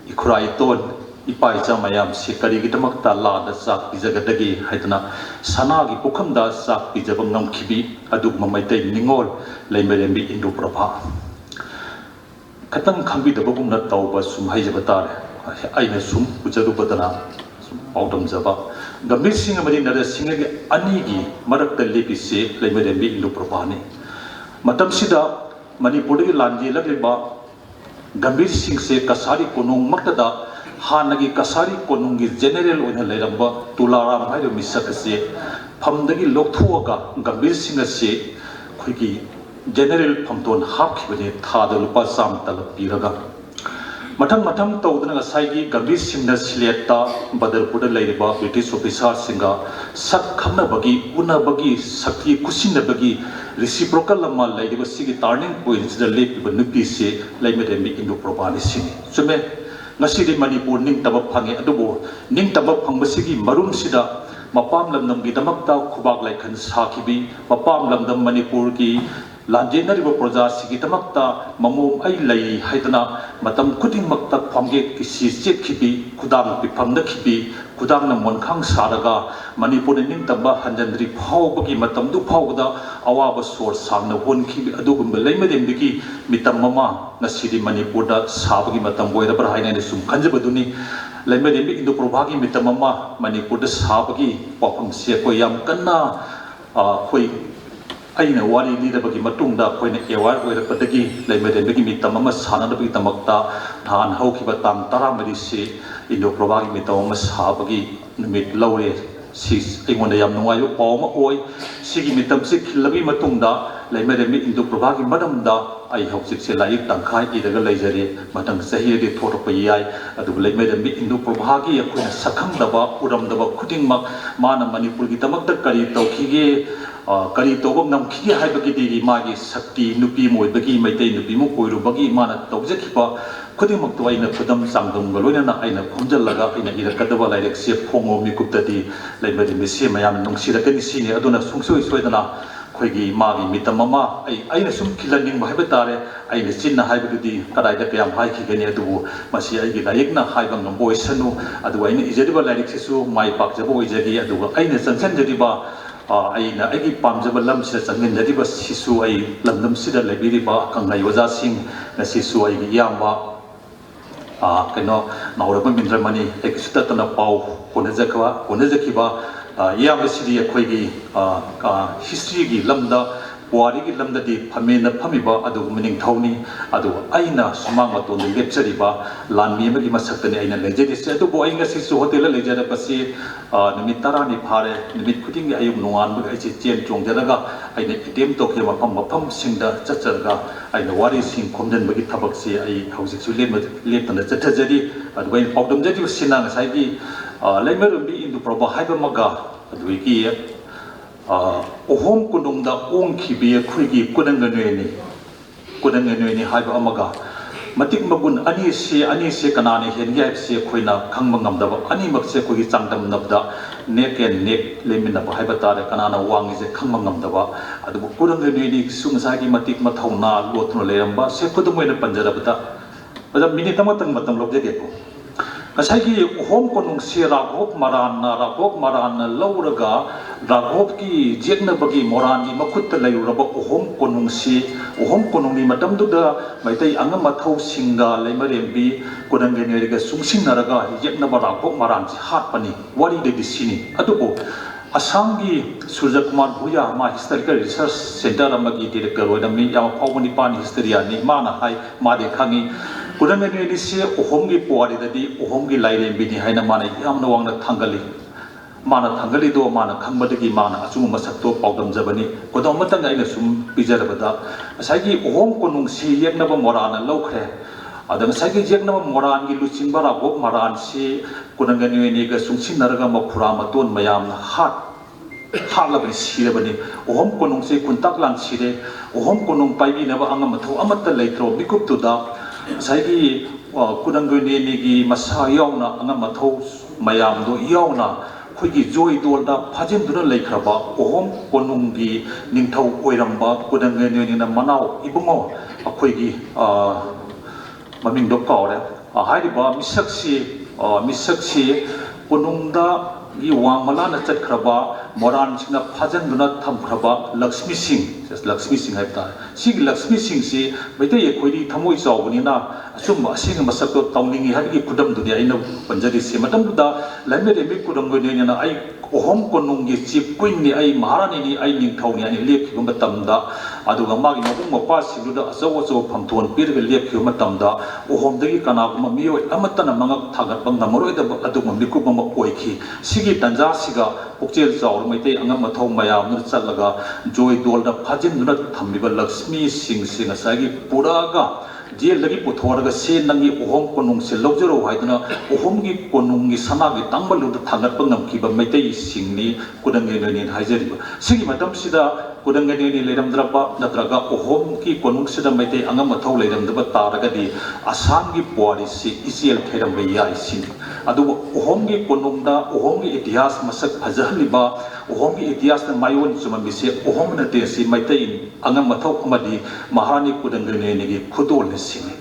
ikhurai ton ipaicha mayam si karigidmakta lada sak pijagadagi haidana sanagi pukhamda sak pijaba ngamkhibi adug mamaitai ningol leimerembi indu prabha katang khambi da bagumna tauba sum haijaba tare aina sum ujaru badana paudam jaba gambir singh amari nara singh ge ani gi marakta lepise leimerembi indu prabha ni matam sida manipur gi lanje lagriba gambir singh se kasari konong maktada hanagi kasari konungi general oina leiramba tularam hairu misak se phamdagi lokthuaga gambir singh se khoigi general phamton hapkhibani thada lupa sam talap piraga mathang mathang tawdana ngasai gambir singh na sileta badarpur da leiriba british officer singa sak khamna bagi una bagi sakti kusina bagi reciprocal lama leiriba sigi turning point da lepiba nupi se leimedemi indo probani sini sume ngasidi manipur ning tabak phange adubo ning tabak phangbasigi marum sida mapam lamdam gi damakta khubak laikhan sakhibi mapam lamdam manipur ki lanjenariba proja sigi damakta mamom ai lai haidana matam kuding makta phangge kisi chekhibi khudang piphamna khibi khudang na monkhang saraga manipur ning tamba hanjandri phawbagi matam du phawda awaba sor sangna hon khibi adugum leimedem bigi mitam mama ngasidi manipur da sabagi matam boida par haina ni sum khanjabaduni leimedem bi indu probagi mitam mama manipur da sabagi pafam se ko yam kanna khoi aina wari lidabagi matungda khoina ewar oirapatagi leimedem bi mitam mama sanadabagi tamakta than haukiba tang taramari se indu probagi mitam mama sabagi numit laure sis ingonda yam nungayo pawma oi sigi mitam se khilabi matungda ꯂꯩꯃꯔꯦꯝꯕꯤ ꯏꯟꯗꯨ ꯄ꯭ꯔꯚꯥꯒꯤ ꯃꯔꯝꯗ ꯑꯩ ꯍꯧꯖꯤꯛꯁꯦ ꯂꯥꯏꯔꯤꯛ ꯇꯪꯈꯥꯏ ꯏꯔꯒ ꯂꯩꯖꯔꯤ ꯃꯊꯪ ꯆꯍꯤꯗꯗꯤ ꯊꯣꯔꯛꯄ ꯌꯥꯏ ꯑꯗꯨꯕꯨ ꯂꯩꯃꯔꯦꯝꯕꯤ ꯏꯟꯗꯨ ꯄ꯭ꯔꯚꯥꯒꯤ ꯑꯩꯈꯣꯏꯅ ꯁꯛꯈꯪꯗꯕ ꯎꯔꯝꯗꯕ ꯈꯨꯗꯤꯡꯃꯛ ꯃꯥꯅ ꯃꯅꯤꯄꯨꯔꯒꯤꯗꯃꯛꯇ ꯀꯔꯤ ꯇꯧꯈꯤꯒꯦ ꯀꯔꯤ ꯇꯧꯕ ꯉꯝꯈꯤꯒꯦ ꯍꯥꯏꯕꯒꯤꯗꯤ ꯃꯥꯒꯤ ꯁꯛꯇꯤ ꯅꯨꯄꯤ ꯑꯃ ꯑꯣꯏꯕꯒꯤ ꯃꯩꯇꯩ ꯅꯨꯄꯤ ꯑꯃ ꯑꯣꯏꯔꯨꯕꯒꯤ ꯃꯥꯅ ꯇꯧꯖꯈꯤꯕ ꯈꯨꯗꯤꯡꯃꯛꯇꯣ ꯑꯩꯅ ꯈꯨꯗꯝ ꯆꯥꯡꯗꯝꯒ ꯂꯣꯏꯅꯅ ꯑꯩꯅ ꯈꯣꯝꯖꯤꯜꯂꯒ ꯑꯩꯅ ꯏꯔꯛꯀꯗꯕ ꯂꯥꯏꯔꯤꯛꯁꯦ ꯐꯣꯡꯉꯣ ꯃꯤꯀꯨꯞꯇꯗꯤ ꯂꯩꯃꯔꯦꯝꯕꯤꯁꯦ ꯃꯌꯥꯝꯅ ꯅꯨꯡꯁꯤꯔꯛꯀꯅꯤ ꯁꯤꯅꯤ ꯑꯗꯨꯅ ꯁꯨꯡꯁꯣꯏ ꯁꯣꯏꯗꯅ ꯑꯩꯈꯣꯏꯒꯤ ꯃꯥꯒꯤ ꯃꯤꯇꯝ ꯑꯃ ꯑꯩꯅ ꯁꯨꯝ ꯈꯤꯜꯍꯟꯅꯤꯡꯕ ꯍꯥꯏꯕ ꯇꯥꯔꯦ ꯑꯩꯅ ꯆꯤꯟꯅ ꯍꯥꯏꯕꯗꯨꯗꯤ ꯀꯗꯥꯏꯗ ꯀꯌꯥꯝ ꯍꯥꯏꯈꯤꯒꯅꯤ ꯑꯗꯨꯕꯨ ꯃꯁꯤ ꯑꯩꯒꯤ ꯂꯥꯏꯔꯤꯛꯅ ꯍꯥꯏꯕ ꯉꯝꯕ ꯑꯣꯏꯁꯅꯨ ꯑꯗꯨꯒ ꯑꯩꯅ ꯏꯖꯔꯤꯕ ꯂꯥꯏꯔꯤꯛꯁꯤꯁꯨ ꯃꯥꯏ ꯄꯥꯛꯆꯕ ꯑꯣꯏꯖꯈꯤ ꯑꯗꯨꯒ ꯑꯩꯅ ꯆꯪꯁꯤꯟꯖꯔꯤꯕ ꯑꯩꯅ ꯑꯩꯒꯤ ꯄꯥꯝꯖꯕ ꯂꯝꯁꯤꯗ ꯆꯪꯃꯤꯟꯅꯔꯤꯕ ꯁꯤꯁꯨ ꯑꯩ ꯂꯝꯗꯝꯁꯤꯗ ꯂꯩꯕꯤꯔꯤꯕ ꯑꯈꯪ ꯑꯣꯖꯥꯁꯤꯡ ꯉꯁꯤꯁꯨ ꯑꯩꯒꯤ ꯏꯌꯥꯝꯕ ꯀꯩꯅꯣ ꯅꯥꯎꯔꯕ ꯃꯤꯟꯗ꯭ꯔꯃꯅꯤ ꯑꯩꯒꯤꯁꯨ ꯇꯠꯇꯅ ꯄꯥꯎ ꯍꯣꯠꯅꯖꯈꯤꯕ ꯏꯌꯥꯝꯕꯁꯤꯗꯤ ꯑꯩꯈꯣꯏꯒꯤ ꯍꯤꯁꯇ꯭ꯔꯤꯒꯤ ꯂꯝꯗ ꯄꯨꯋꯥꯔꯤꯒꯤ ꯂꯝꯗꯗꯤ ꯐꯝꯃꯦꯅ ꯐꯝꯃꯤꯕ ꯑꯗꯨꯒꯨꯝꯕ ꯅꯤꯡꯊꯧꯅꯤ ꯑꯗꯨꯒ ꯑꯩꯅ ꯁꯨꯃꯥꯡ ꯃꯇꯣꯟꯗ ꯂꯦꯞꯆꯔꯤꯕ ꯂꯥꯟꯃꯤ ꯑꯃꯒꯤ ꯃꯁꯛꯇꯅꯤ ꯑꯩꯅ ꯂꯩꯖꯔꯤꯁꯦ ꯑꯗꯨꯕꯨ ꯑꯩ ꯉꯁꯤꯁꯨ ꯍꯣꯇꯦꯜꯗ ꯂꯩꯖꯔꯛꯄꯁꯤ ꯅꯨꯃꯤꯠ 10ꯅꯤ ꯐꯥꯔꯦ ꯅꯨꯃꯤꯠ ꯈꯨꯗꯤꯡꯒꯤ ꯑꯌꯨꯛ ꯅꯣꯡꯉꯥꯟꯕꯒ ꯑꯩꯁꯦ ꯆꯦꯟ ꯆꯣꯡꯖꯔꯒ ꯑꯩꯅ ꯑꯦꯇꯦꯝ ꯇꯧꯈꯤꯕ ꯃꯐꯝꯁꯤꯡꯗ ꯆꯠꯆꯔꯒ ꯑꯩꯅ ꯋꯥꯔꯤꯁꯤꯡ ꯈꯣꯝꯖꯤꯟꯕꯒꯤ ꯊꯕꯛꯁꯤ ꯑꯩ ꯍꯧꯖꯤꯛꯁꯨ ꯂꯦꯞꯇꯅ ꯆꯠꯊꯖꯔꯤ ꯑꯗꯨꯒ ꯑꯩꯅ ꯄꯥꯎꯗꯝꯖꯔꯤꯕꯁꯤꯅ ꯉꯁꯥꯏꯒꯤ ꯂꯩꯃꯔꯦꯝꯕꯤ ꯏꯟꯗꯨ ꯄ꯭ꯔꯚꯥ ꯍꯥꯏꯕ ꯑꯃꯒ ꯑꯗꯨꯗꯒꯤ ꯑꯍꯣꯝ ꯀꯣꯅꯨꯡꯗ ꯑꯣꯡꯈꯤꯕꯤ ꯑꯩꯈꯣꯏꯒꯤ ꯀꯨꯅꯪꯒꯅꯣꯏꯅꯤ ꯍꯥꯏꯕ ꯑꯃꯒ ꯃꯇꯤꯛ ꯃꯒꯨꯟ ꯑꯅꯤꯁꯦ ꯀꯅꯥꯅ ꯍꯦꯟꯒꯦ ꯍꯥꯏꯕꯁꯤ ꯑꯩꯈꯣꯏꯅ ꯈꯪꯕ ꯉꯝꯗꯕ ꯑꯅꯤꯃꯛꯁꯦ ꯑꯩꯈꯣꯏꯒꯤ ꯆꯥꯡꯗꯝꯅꯕꯗ ꯅꯦꯛ ꯑꯦꯟ ꯅꯦꯛ ꯂꯩꯃꯤꯟꯅꯕ ꯍꯥꯏꯕ ꯇꯥꯔꯦ ꯀꯅꯥꯅ ꯋꯥꯡꯉꯤꯁꯦ ꯈꯪꯕ ꯉꯝꯗꯕ ꯑꯗꯨꯕꯨ ꯀꯨꯅꯪꯒꯅꯣꯏꯅꯤꯁꯨ ꯉꯁꯥꯏꯒꯤ ꯃꯇꯤꯛ ꯃꯊꯧꯅꯥ ꯂꯣꯠꯇꯨꯅ ꯂꯩꯔꯝꯕ ꯁꯦ ꯈꯨꯗꯝ ꯑꯣꯏꯅ ꯄꯟꯖꯔꯕꯗ ꯃꯤꯅꯤꯠ ꯑꯃꯇꯪ ꯃꯇꯝ ꯂꯧꯖꯒꯦꯀꯣ ꯉꯁꯥꯏꯒꯤ ꯑꯍꯣꯝ ꯀꯣꯅꯨꯡꯁꯤ ꯔꯥꯘꯣꯕ ꯃꯔꯥꯟꯅ ꯂꯧꯔꯒ ꯔꯥꯘꯣꯕꯀꯤ ꯌꯦꯛꯅꯕꯒꯤ ꯃꯣꯔꯥꯟꯒꯤ ꯃꯈꯨꯠꯇ ꯂꯩꯔꯨꯔꯕ ꯑꯍꯣꯝ ꯀꯣꯅꯨꯡꯒꯤ ꯃꯇꯝꯗꯨꯗ ꯃꯩꯇꯩ ꯑꯉꯝ ꯑꯊꯧꯁꯤꯡꯒ ꯂꯩꯃꯔꯦꯝꯕꯤ ꯀꯨꯅꯪꯒꯅꯣꯏꯒ ꯆꯨꯡꯁꯤꯟꯅꯔꯒ ꯌꯦꯛꯅꯕ ꯔꯥꯘꯣꯕ ꯃꯔꯥꯟꯁꯤ ꯍꯥꯠꯄꯅꯤ ꯋꯥꯔꯤꯗꯗꯤ ꯁꯤꯅꯤ ꯑꯗꯨꯕꯨ ꯑꯁꯥꯝꯒꯤ ꯁꯨꯔꯖ ꯀꯨꯃꯥꯔ ꯚꯨꯌꯥ ꯃꯥ ꯍꯤꯁꯇꯣꯔꯤꯀꯦꯜ ꯔꯤꯁꯔꯁ ꯁꯦꯟꯇꯔ ꯑꯃꯒꯤ ꯗꯤꯔꯦꯛꯇꯔ ꯑꯣꯏꯔꯝꯃꯤ ꯌꯥꯝ ꯐꯥꯎꯕ ꯅꯤꯄꯥꯅꯤ ꯍꯤꯁꯇꯣꯔꯤꯌꯥꯟꯅꯤ ꯃꯥꯅ ꯍꯥꯏ ꯃꯥꯗꯤ ꯈꯪꯉꯤ ꯀꯨꯅꯪꯒꯅꯣꯏꯁꯦ ꯑꯍꯣꯝꯒꯤ ꯄꯨꯋꯥꯔꯤꯗꯗꯤ ꯑꯍꯣꯝꯒꯤ ꯂꯥꯏꯔꯦꯝꯕꯤꯅꯤ ꯍꯥꯏꯅ ꯃꯥꯅ ꯌꯥꯝꯅ ꯋꯥꯡꯅ ꯊꯥꯡꯒꯠꯂꯤ ꯃꯥꯅ ꯊꯥꯡꯒꯠꯂꯤꯗꯣ ꯃꯥꯅ ꯈꯪꯕꯗꯒꯤ ꯃꯥꯅ ꯑꯆꯨꯝꯕ ꯃꯁꯛꯇꯣ ꯄꯥꯎꯗꯝꯖꯕꯅꯤ ꯈꯨꯗꯝ ꯑꯃꯇꯪ ꯑꯩꯅ ꯁꯨꯝ ꯄꯤꯖꯔꯕꯗ ꯉꯁꯥꯏꯒꯤ ꯑꯍꯣꯝ ꯀꯣꯅꯨꯡꯁꯤ ꯌꯦꯛꯅꯕ ꯃꯣꯔꯥꯟꯅ ꯂꯧꯈ꯭ꯔꯦ ꯑꯗ ꯉꯁꯥꯏꯒꯤ ꯌꯦꯛꯅꯕ ꯃꯣꯔꯥꯟꯒꯤ ꯂꯨꯆꯤꯡꯕ ꯔꯥꯘꯣꯕ ꯃꯔꯥꯟꯁꯤ ꯀꯨꯅꯪꯒꯅꯣꯏꯒ ꯆꯨꯡꯁꯤꯟꯅꯔꯒ ꯃꯈꯨꯔꯥ ꯃꯇꯣꯟ ꯃꯌꯥꯝꯅ ꯍꯥꯠꯂꯕꯅꯤ ꯁꯤꯔꯕꯅꯤ ꯑꯍꯣꯝ ꯀꯣꯅꯨꯡꯁꯤ ꯀꯨꯟꯇꯥꯛꯂꯥꯟ ꯁꯤꯔꯦ ꯑꯍꯣꯝ ꯀꯣꯅꯨꯡ ꯄꯥꯏꯕꯤꯅꯕ ꯑꯉꯝ ꯑꯊꯧ ꯑꯃꯠꯇ ꯂꯩꯇ꯭ꯔꯣ ꯃꯤꯀꯨꯞꯇꯨꯗ ꯉꯁꯥꯏꯒꯤ ꯀꯨꯅꯪꯒꯅꯣꯏꯒꯤ ꯃꯁꯥ ꯌꯥꯎꯅ ꯑꯉꯝ ꯑꯊꯧ ꯃꯌꯥꯝꯗꯣ ꯌꯥꯎꯅ ꯑꯩꯈꯣꯏꯒꯤ ꯖꯣꯏꯗꯣꯜꯗ ꯐꯥꯖꯤꯟꯗꯨꯅ ꯂꯩꯈ꯭ꯔꯕ ꯑꯍꯣꯝ ꯀꯣꯅꯨꯡꯒꯤ ꯅꯤꯡꯊꯧ ꯑꯣꯏꯔꯝꯕ ꯀꯨꯅꯪꯒꯅꯣꯏꯅꯤꯅ ꯃꯅꯥꯎ ꯏꯕꯨꯡꯉꯣ ꯑꯩꯈꯣꯏꯒꯤ ꯃꯃꯤꯡꯗꯣ ꯀꯥꯎꯔꯦ ꯍꯥꯏꯔꯤꯕ ꯃꯤꯁꯛꯁꯤ ꯀꯣꯅꯨꯡꯗꯒꯤ ꯋꯥꯡꯃꯂꯥꯅ ꯆꯠꯈ꯭ꯔꯕ ꯃꯣꯔꯥꯟꯁꯤꯡꯅ ꯐꯥꯖꯤꯟꯗꯨꯅ ꯊꯝꯈ꯭ꯔꯕ ꯂꯛꯁꯃꯤ ꯁꯤꯡ ꯍꯥꯏꯕ ꯇꯥꯔꯦ ꯁꯤꯒꯤ ꯂꯛꯁꯃꯤ ꯁꯤꯡꯁꯤ ꯃꯩꯇꯩ ꯑꯩꯈꯣꯏꯗꯤ ꯊꯃꯣꯏ ꯆꯥꯎꯕꯅꯤꯅ ꯑꯆꯨꯝꯕ ꯑꯁꯦꯡꯕ ꯃꯁꯛꯇꯣ ꯇꯧꯅꯤꯡꯉꯤ ꯍꯥꯏꯕꯒꯤ ꯈꯨꯗꯝꯗꯨꯅꯤ ꯑꯩꯅ ꯄꯟꯖꯔꯤꯁꯤ ꯃꯇꯝꯗꯨꯗ ꯂꯩꯃꯔꯦꯝꯕꯤ ꯀꯨꯅꯪꯒꯅꯣꯏꯅꯤꯅ ꯑꯩ ꯑꯍꯣꯝ ꯀꯣꯅꯨꯡꯒꯤ ꯆꯤꯞ ꯀꯨꯏꯟꯅꯤ ꯑꯩ ꯃꯍꯥꯔꯥꯅꯤꯅꯤ ꯑꯩ ꯅꯤꯡꯊꯧꯅꯤ ꯍꯥꯏꯅ ꯂꯦꯞꯈꯤꯕ ꯃꯇꯝꯗ ꯑꯗꯨꯒ ꯃꯥꯒꯤ ꯃꯕꯨꯡ ꯃꯧꯄ꯭ꯋꯥꯁꯤꯡꯗꯨꯗ ꯑꯆꯧ ꯐꯝꯊꯣꯟ ꯄꯤꯔꯒ ꯂꯦꯞꯈꯤꯕ ꯃꯇꯝꯗ ꯑꯍꯣꯝꯗꯒꯤ ꯀꯅꯥꯒꯨꯝꯕ ꯃꯤꯑꯣꯏ ꯑꯃꯠꯇꯅ ꯃꯉꯛ ꯊꯥꯡꯒꯠꯄ ꯉꯝꯃꯔꯣꯏꯗꯕ ꯑꯗꯨꯒꯨꯝꯕ ꯃꯤꯀꯨꯞ ꯑꯃ ꯑꯣꯏꯈꯤ ꯁꯤꯒꯤ ꯇꯟꯖꯥꯁꯤꯒ ꯄꯨꯛꯆꯦꯜ ꯆꯥꯎꯔ ꯃꯩꯇꯩ ꯑꯉꯝ ꯑꯊꯧ ꯃꯌꯥꯝꯗꯨꯅ ꯆꯠꯂꯒ ꯖꯣꯏꯗꯣꯜꯗ ꯐꯥꯖꯤꯟꯗꯨꯅ ꯊꯝꯃꯤꯕ ꯂꯛꯁꯃꯤꯁꯤꯡꯁꯤ ꯉꯁꯥꯏꯒꯤ ꯄꯨꯔꯛꯑꯒ ꯖꯦꯜꯗꯒꯤ ꯄꯨꯊꯣꯛꯑꯒ ꯁꯦ ꯅꯪꯒꯤ ꯑꯍꯣꯝ ꯀꯣꯅꯨꯡꯁꯦ ꯂꯧꯖꯔꯣ ꯍꯥꯏꯗꯨꯅ ꯑꯍꯣꯝꯒꯤ ꯀꯣꯅꯨꯡꯒꯤ ꯁꯅꯥꯒꯤ ꯇꯥꯡꯕꯜꯂꯨꯗ ꯊꯥꯡꯒꯠꯄ ꯉꯝꯈꯤꯕ ꯃꯩꯇꯩꯁꯤꯡꯅꯤ ꯀꯨꯅꯪꯒꯅꯣꯏꯅꯤꯅ ꯍꯥꯏꯖꯔꯤꯕ ꯁꯤꯒꯤ ꯃꯇꯝꯁꯤꯗ ꯀꯨꯅꯪꯒꯅꯣꯏꯅꯤ ꯂꯩꯔꯝꯗ꯭ꯔꯕ ꯅꯠꯇ꯭ꯔꯒ ꯑꯍꯣꯝꯒꯤ ꯀꯣꯅꯨꯡꯁꯤꯗ ꯃꯩꯇꯩ ꯑꯉꯝ ꯑꯊꯧ ꯂꯩꯔꯝꯗꯕ ꯇꯥꯔꯒꯗꯤ ꯑꯁꯥꯝꯒꯤ ꯄꯨꯋꯥꯔꯤꯁꯤ ꯏꯆꯦꯜ ꯊꯩꯔꯝꯕ ꯌꯥꯏ ꯁꯤꯅꯤ ꯑꯗꯨꯕꯨ ꯑꯍꯣꯝꯒꯤ ꯀꯣꯅꯨꯡꯗ ꯑꯍꯣꯝꯒꯤ ꯏꯇꯤꯍꯥꯁ ꯃꯁꯛ ꯐꯖꯍꯜꯂꯤꯕ ꯑꯍꯣꯝꯒꯤ ꯏꯇꯤꯍꯥꯁꯅ ꯃꯥꯏꯑꯣꯟ ꯆꯨꯝꯃꯝꯃꯤꯁꯦ ꯑꯍꯣꯝ ꯅꯠꯇꯦ ꯁꯤ ꯃꯩꯇꯩ ꯑꯉꯝ ꯑꯊꯧ ꯑꯃꯗꯤ ꯃꯍꯥꯔꯥꯅꯤ ꯀꯨꯅꯪꯒꯅꯣꯏꯅꯤꯒꯤ ꯈꯨꯗꯣꯜꯅꯤ ꯁꯤꯅꯤ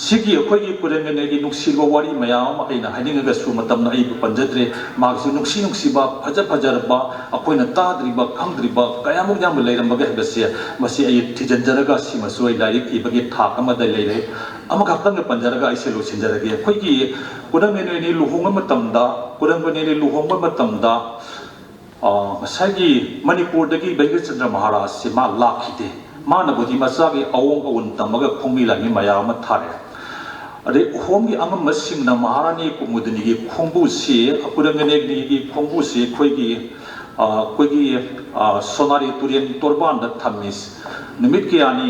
ꯁꯤꯒꯤ ꯑꯩꯈꯣꯏꯒꯤ ꯀꯨꯅꯪꯒꯅꯣꯏꯒꯤ ꯅꯨꯡꯁꯤꯕ ꯋꯥꯔꯤ ꯃꯌꯥꯝ ꯑꯃ ꯑꯩꯅ ꯍꯥꯏꯅꯤꯡꯉꯒꯁꯨ ꯃꯇꯝꯅ ꯑꯩꯕꯨ ꯄꯟꯖꯗ꯭ꯔꯦ ꯃꯥꯒꯤꯁꯨ ꯅꯨꯡꯁꯤꯕ ꯐꯖꯔꯕ ꯑꯩꯈꯣꯏꯅ ꯇꯥꯗ꯭ꯔꯤꯕ ꯈꯪꯗ꯭ꯔꯤꯕ ꯀꯌꯥꯃꯨꯛ ꯌꯥꯝꯅ ꯂꯩꯔꯝꯕꯒꯦ ꯍꯥꯏꯕꯁꯦ ꯃꯁꯤ ꯑꯩ ꯊꯤꯖꯤꯟꯖꯔꯒ ꯁꯤꯃꯁꯨ ꯑꯩ ꯂꯥꯏꯔꯤꯛ ꯏꯕꯒꯤ ꯊꯥꯛ ꯑꯃꯗ ꯂꯩꯔꯦ ꯑꯃꯈꯛꯇꯪꯒ ꯄꯟꯖꯔꯒ ꯑꯩꯁꯦ ꯂꯣꯏꯁꯤꯟꯖꯔꯒꯦ ꯑꯩꯈꯣꯏꯒꯤ ꯀꯨꯅꯪꯒꯅꯣꯏꯅꯤ ꯂꯨꯍꯣꯡꯕ ꯃꯇꯝꯗ ꯉꯁꯥꯏꯒꯤ ꯃꯅꯤꯄꯨꯔꯗꯒꯤ ꯕꯩꯒꯆꯟꯗ꯭ꯔ ꯃꯍꯥꯔꯥꯖꯁꯤ ꯃꯥ ꯂꯥꯛꯈꯤꯗꯦ ꯃꯥꯅꯕꯨꯗꯤ ꯃꯆꯥꯒꯤ ꯑꯑꯣꯡ ꯑꯋꯨꯟ ꯇꯝꯃꯒ ꯈꯣꯡꯕꯤ ꯂꯥꯏꯃꯤ ꯃꯌꯥꯝ ꯑꯃ ꯊꯥꯔꯛꯑꯦ ꯑꯗꯩ ꯑꯍꯣꯝꯒꯤ ꯑꯉꯝꯕꯁꯤꯡꯅ ꯃꯍꯥꯔꯥꯅꯤ ꯀꯨꯃꯨꯗꯅꯤꯒꯤ ꯈꯣꯡꯕꯨꯁꯤ ꯀꯨꯅꯪꯒꯅꯣꯏꯒꯤ ꯈꯣꯡꯕꯨꯁꯤ ꯑꯩꯈꯣꯏꯒꯤ ꯑꯩꯈꯣꯏꯒꯤ ꯁꯣꯅꯥꯔꯤ ꯇꯨꯔꯦꯟ ꯇꯣꯔꯕꯥꯟꯗ ꯊꯝꯃꯤ ꯅꯨꯃꯤꯠ ꯀꯌꯥꯅꯤ